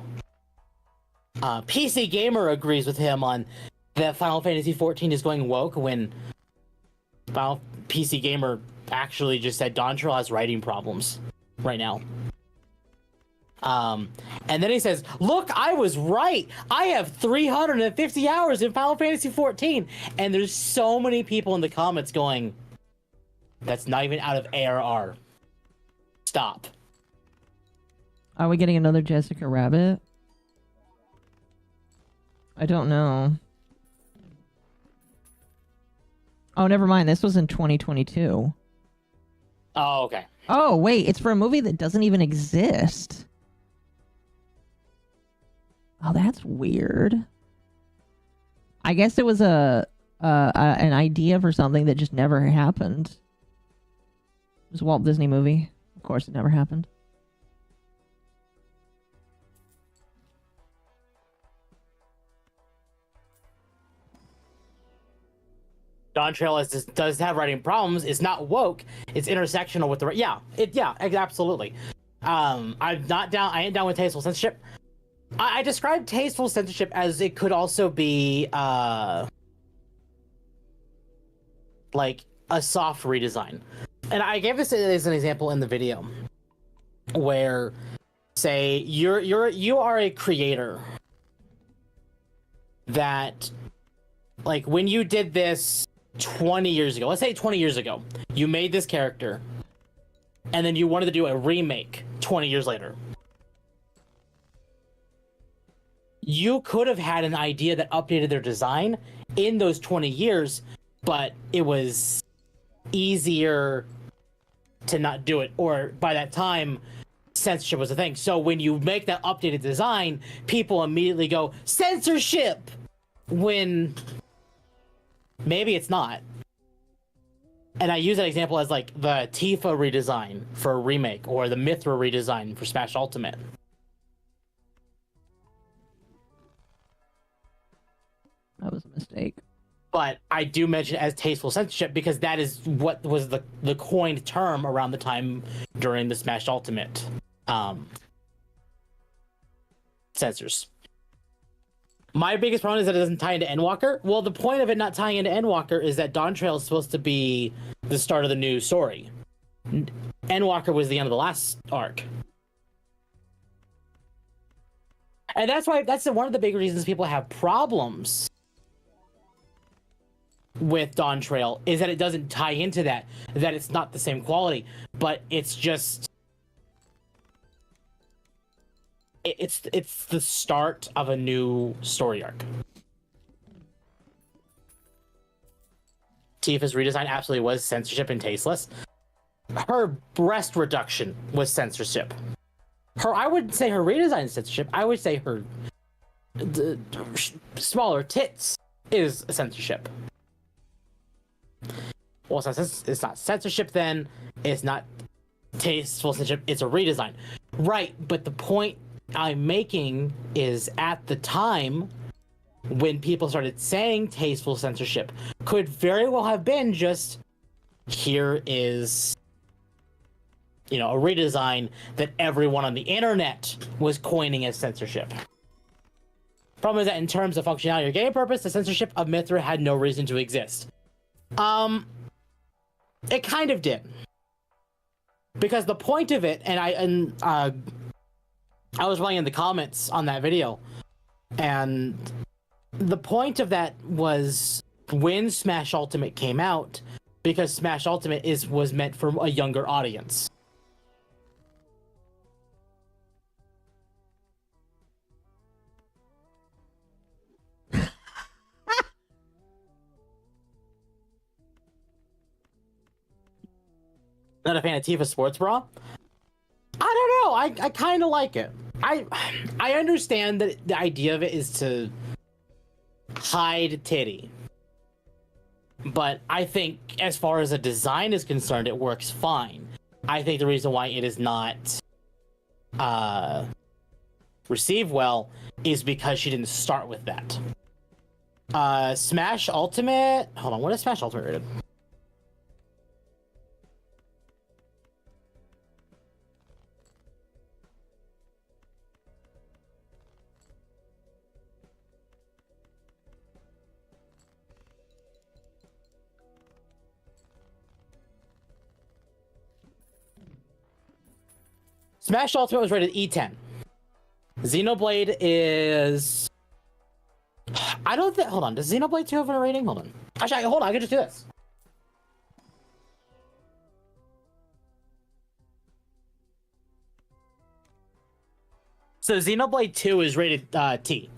PC Gamer agrees with him on that Final Fantasy 14 is going woke when PC Gamer actually just said Dontrell has writing problems right now. And then he says, look, I was right. I have 350 hours in Final Fantasy 14. And there's so many people in the comments going, that's not even out of ARR. Stop. Are we getting another Jessica Rabbit? I don't know. Oh, never mind. This was in 2022. Oh, okay. Oh, wait, it's for a movie that doesn't even exist. Oh, that's weird. I guess it was an idea for something that just never happened. It was a Walt Disney movie. Of course, it never happened. Don Trail does have writing problems. It's not woke. It's intersectional with the absolutely. I'm not down. I ain't down with tasteful censorship. I describe tasteful censorship as it could also be like a soft redesign, and I gave this as an example in the video, where say you are a creator that, like, when you did this 20 years ago, let's say 20 years ago, you made this character and then you wanted to do a remake 20 years later. You could have had an idea that updated their design in those 20 years, but it was easier to not do it, or by that time censorship was a thing. So when you make that updated design, people immediately go censorship, when maybe it's not. And I use that example as like the Tifa redesign for a remake, or the Mithra redesign for Smash Ultimate. That was a mistake. But I do mention it as tasteful censorship because that is what was the coined term around the time during the Smash Ultimate censors. My biggest problem is that it doesn't tie into Endwalker. Well, the point of it not tying into Endwalker is that Dawn Trail is supposed to be the start of the new story. Endwalker was the end of the last arc. And that's one of the big reasons people have problems with Dawn Trail, is that it doesn't tie into that it's not the same quality, but it's just it's the start of a new story arc. Tifa's redesign absolutely was censorship and tasteless. Her breast reduction was censorship. I wouldn't say her redesign is censorship. I would say her smaller tits is censorship. Well, it's not censorship then. It's not tasteful censorship. It's a redesign. Right, but the point I'm making is, at the time when people started saying tasteful censorship, could very well have been just, here is, a redesign that everyone on the internet was coining as censorship. Problem is that in terms of functionality or game purpose, the censorship of Mithra had no reason to exist. It kind of did, because the point of it, and I was writing in the comments on that video, and the point of that was when Smash Ultimate came out, because Smash Ultimate was meant for a younger audience. Not a fan of Tifa Sports Bra? I don't know. I kind of like it. I understand that the idea of it is to hide titty, but I think as far as a design is concerned, it works fine. I think the reason why it is not received well is because she didn't start with that. Smash Ultimate. Hold on. What is Smash Ultimate rated? Smash Ultimate was rated E10. Xenoblade is... I don't think... Hold on. Does Xenoblade 2 have a rating? Hold on. Actually, hold on. I can just do this. So Xenoblade 2 is rated T.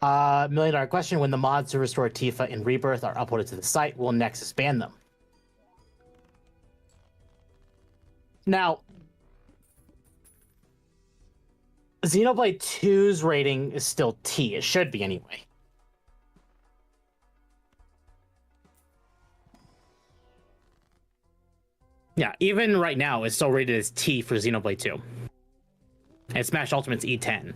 $1 million question: when the mods to restore Tifa in Rebirth are uploaded to the site, will Nexus ban them? Now, Xenoblade 2's rating is still T. It should be anyway. Yeah, even right now, it's still rated as T for Xenoblade 2. And Smash Ultimate's E10.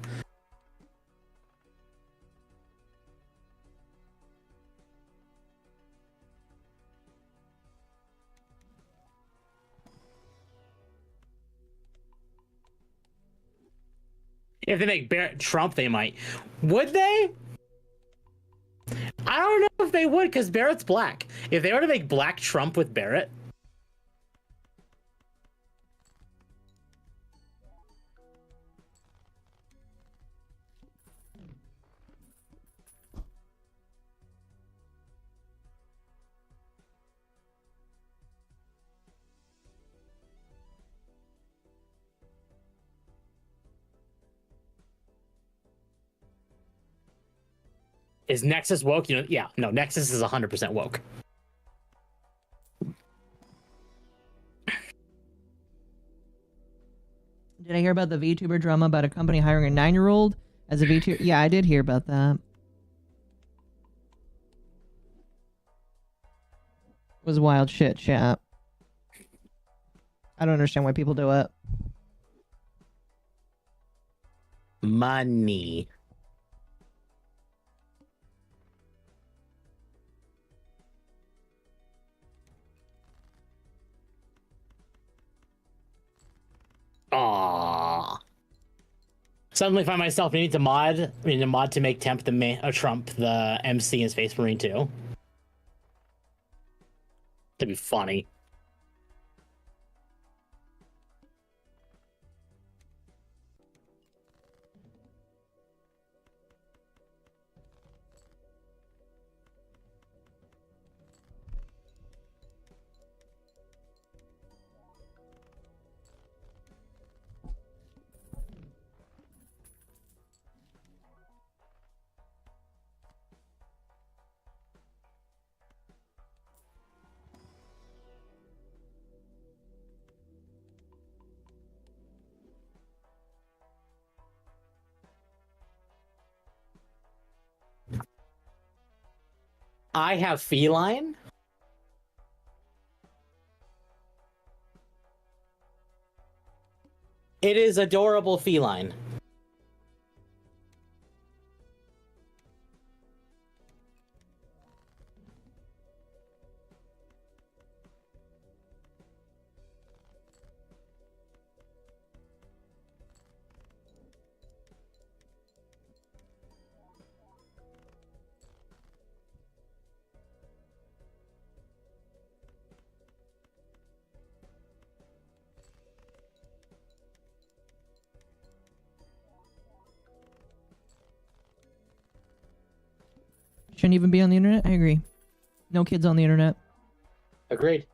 If they make Barrett Trump, they might. Would they? I don't know if they would, because Barrett's black. If they were to make Black Trump with Barrett... Is Nexus woke? You know, yeah, no, Nexus is 100% woke. Did I hear about the VTuber drama about a company hiring a 9-year-old as a VTuber? Yeah, I did hear about that. It was wild shit, chat. I don't understand why people do it. Money. Aww. Suddenly find myself needing to mod to make Trump the MC in Space Marine 2. That'd be funny. I have feline. It is adorable feline. Shouldn't even be on the internet. I agree. No kids on the internet. Agreed.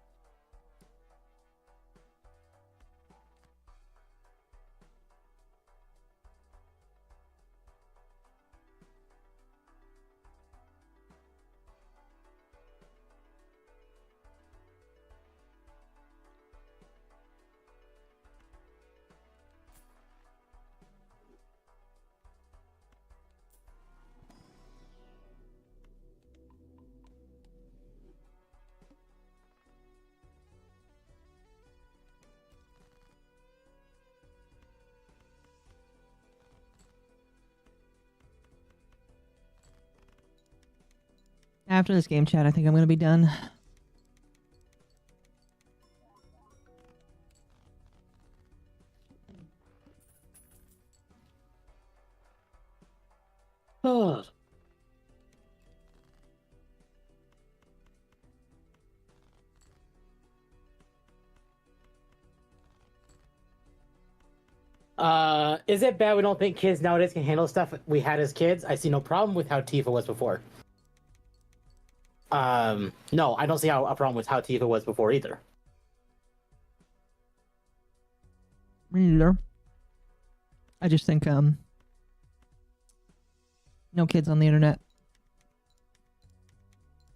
After this game chat, I think I'm going to be done. Oh. Is it bad we don't think kids nowadays can handle stuff we had as kids? I see no problem with how Tifa was before. No, I don't see a problem with how Tifa was before either. Me neither. I just think No kids on the internet.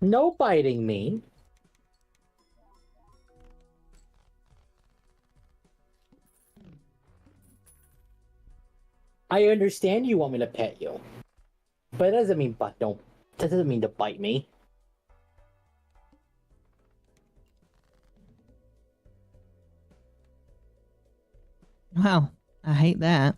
No biting me. I understand you want me to pet you, but it doesn't mean that doesn't mean to bite me. Wow, I hate that.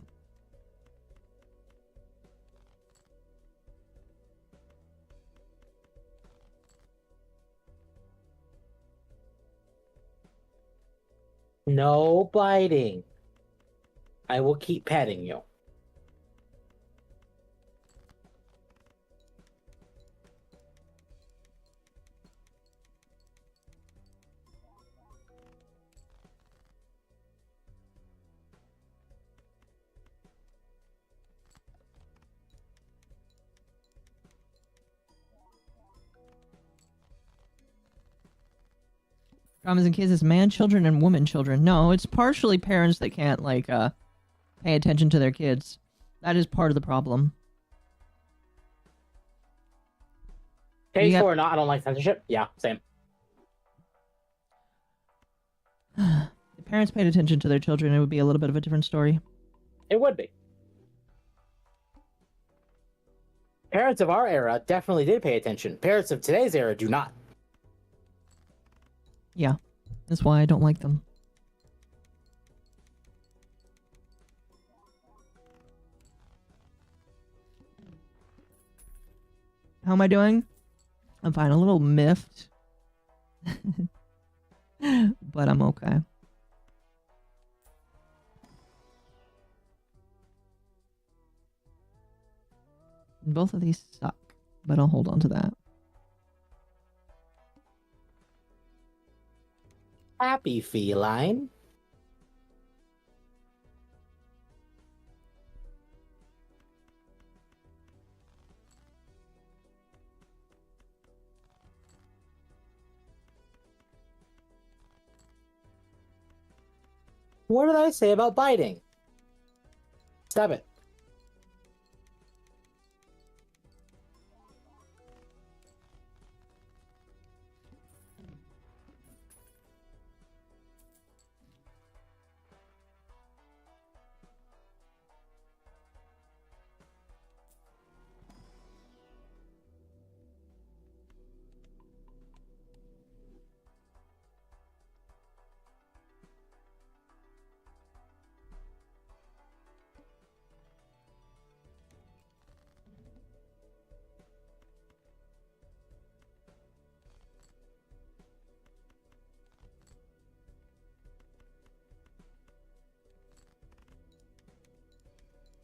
No biting. I will keep petting you. Traumas in kids is man children and woman children. No, it's partially parents that can't like pay attention to their kids. That is part of the problem. Tasteful or not, I don't like censorship. Yeah, same. If parents paid attention to their children, it would be a little bit of a different story. It would be. Parents of our era definitely did pay attention. Parents of today's era do not. Yeah, that's why I don't like them. How am I doing? I'm fine. A little miffed. But I'm okay. Both of these suck, but I'll hold on to that. Happy feline. What did I say about biting? Stop it.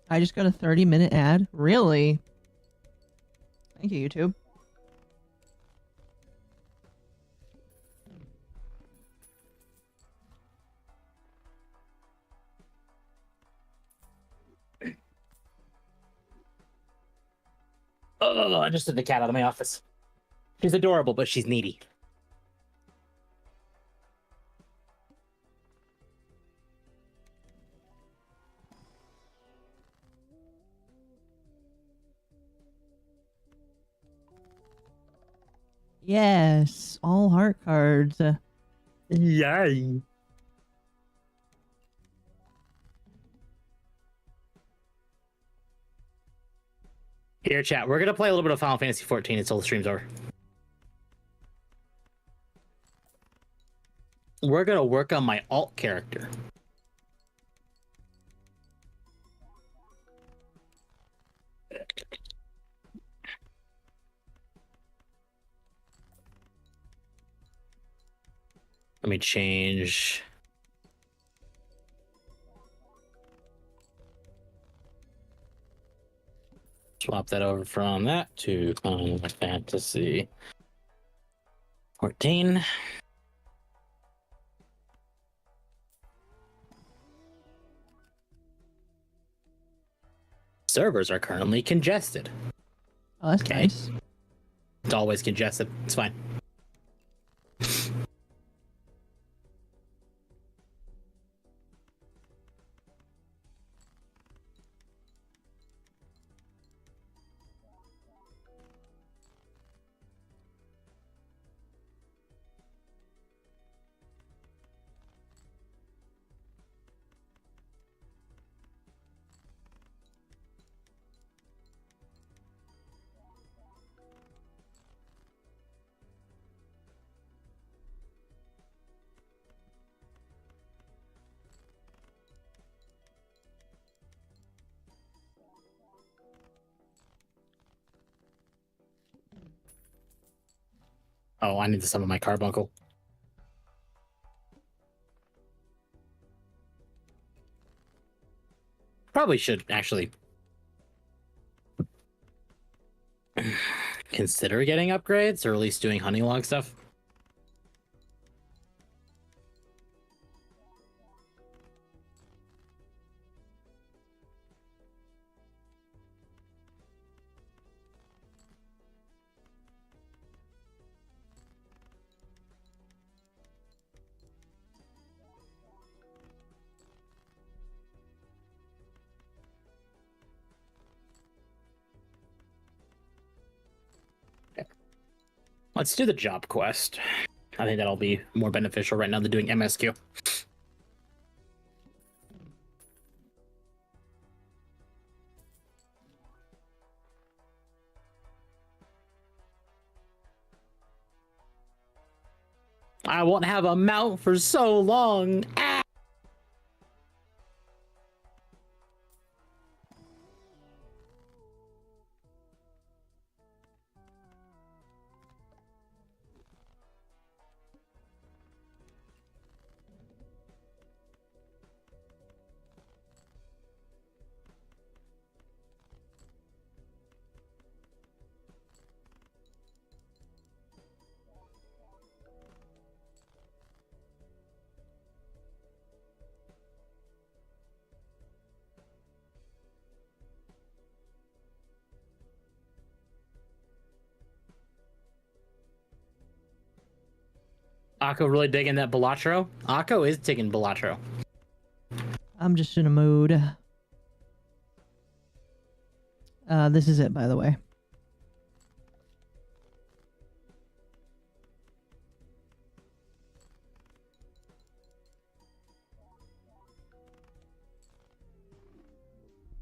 I just got a 30-minute ad. Really? Thank you, YouTube. Oh, I just took the cat out of my office. She's adorable, but she's needy. Yes, all heart cards. Yay. Here, chat. We're gonna play a little bit of Final Fantasy 14 until the stream's over. We're gonna work on my alt character. Let me change. Swap that over from that to Final Fantasy 14. Servers are currently congested. Oh, that's Okay. nice. It's always congested. It's fine. Oh, I need to summon my carbuncle. Probably should actually consider getting upgrades, or at least doing honeylog stuff. Let's do the job quest. I think that'll be more beneficial right now than doing MSQ. I won't have a mount for so long. Ah! Akko really digging that Balatro? Akko is digging Balatro. I'm just in a mood. This is it, by the way.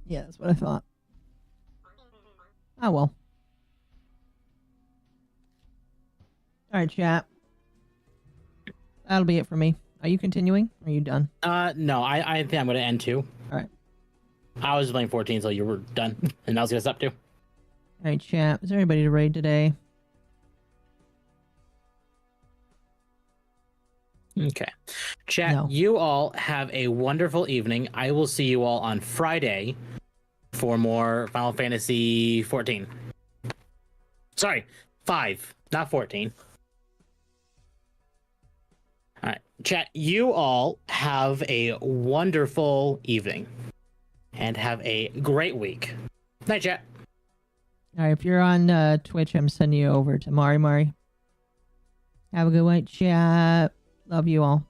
Yeah, that's what I thought. Oh, well. All right, chat. That'll be it for me. Are you continuing? Or are you done? No, I think I'm going to end too. All right. I was playing 14, so you were done. And I was going to stop too. All right, chat. Is there anybody to raid today? Okay. Chat, No. You all have a wonderful evening. I will see you all on Friday for more Final Fantasy 14. Sorry, 5, not 14. All right. Chat, you all have a wonderful evening and have a great week. Night, chat. All right, if you're on Twitch, I'm sending you over to Mari. Have a good night, chat. Love you all.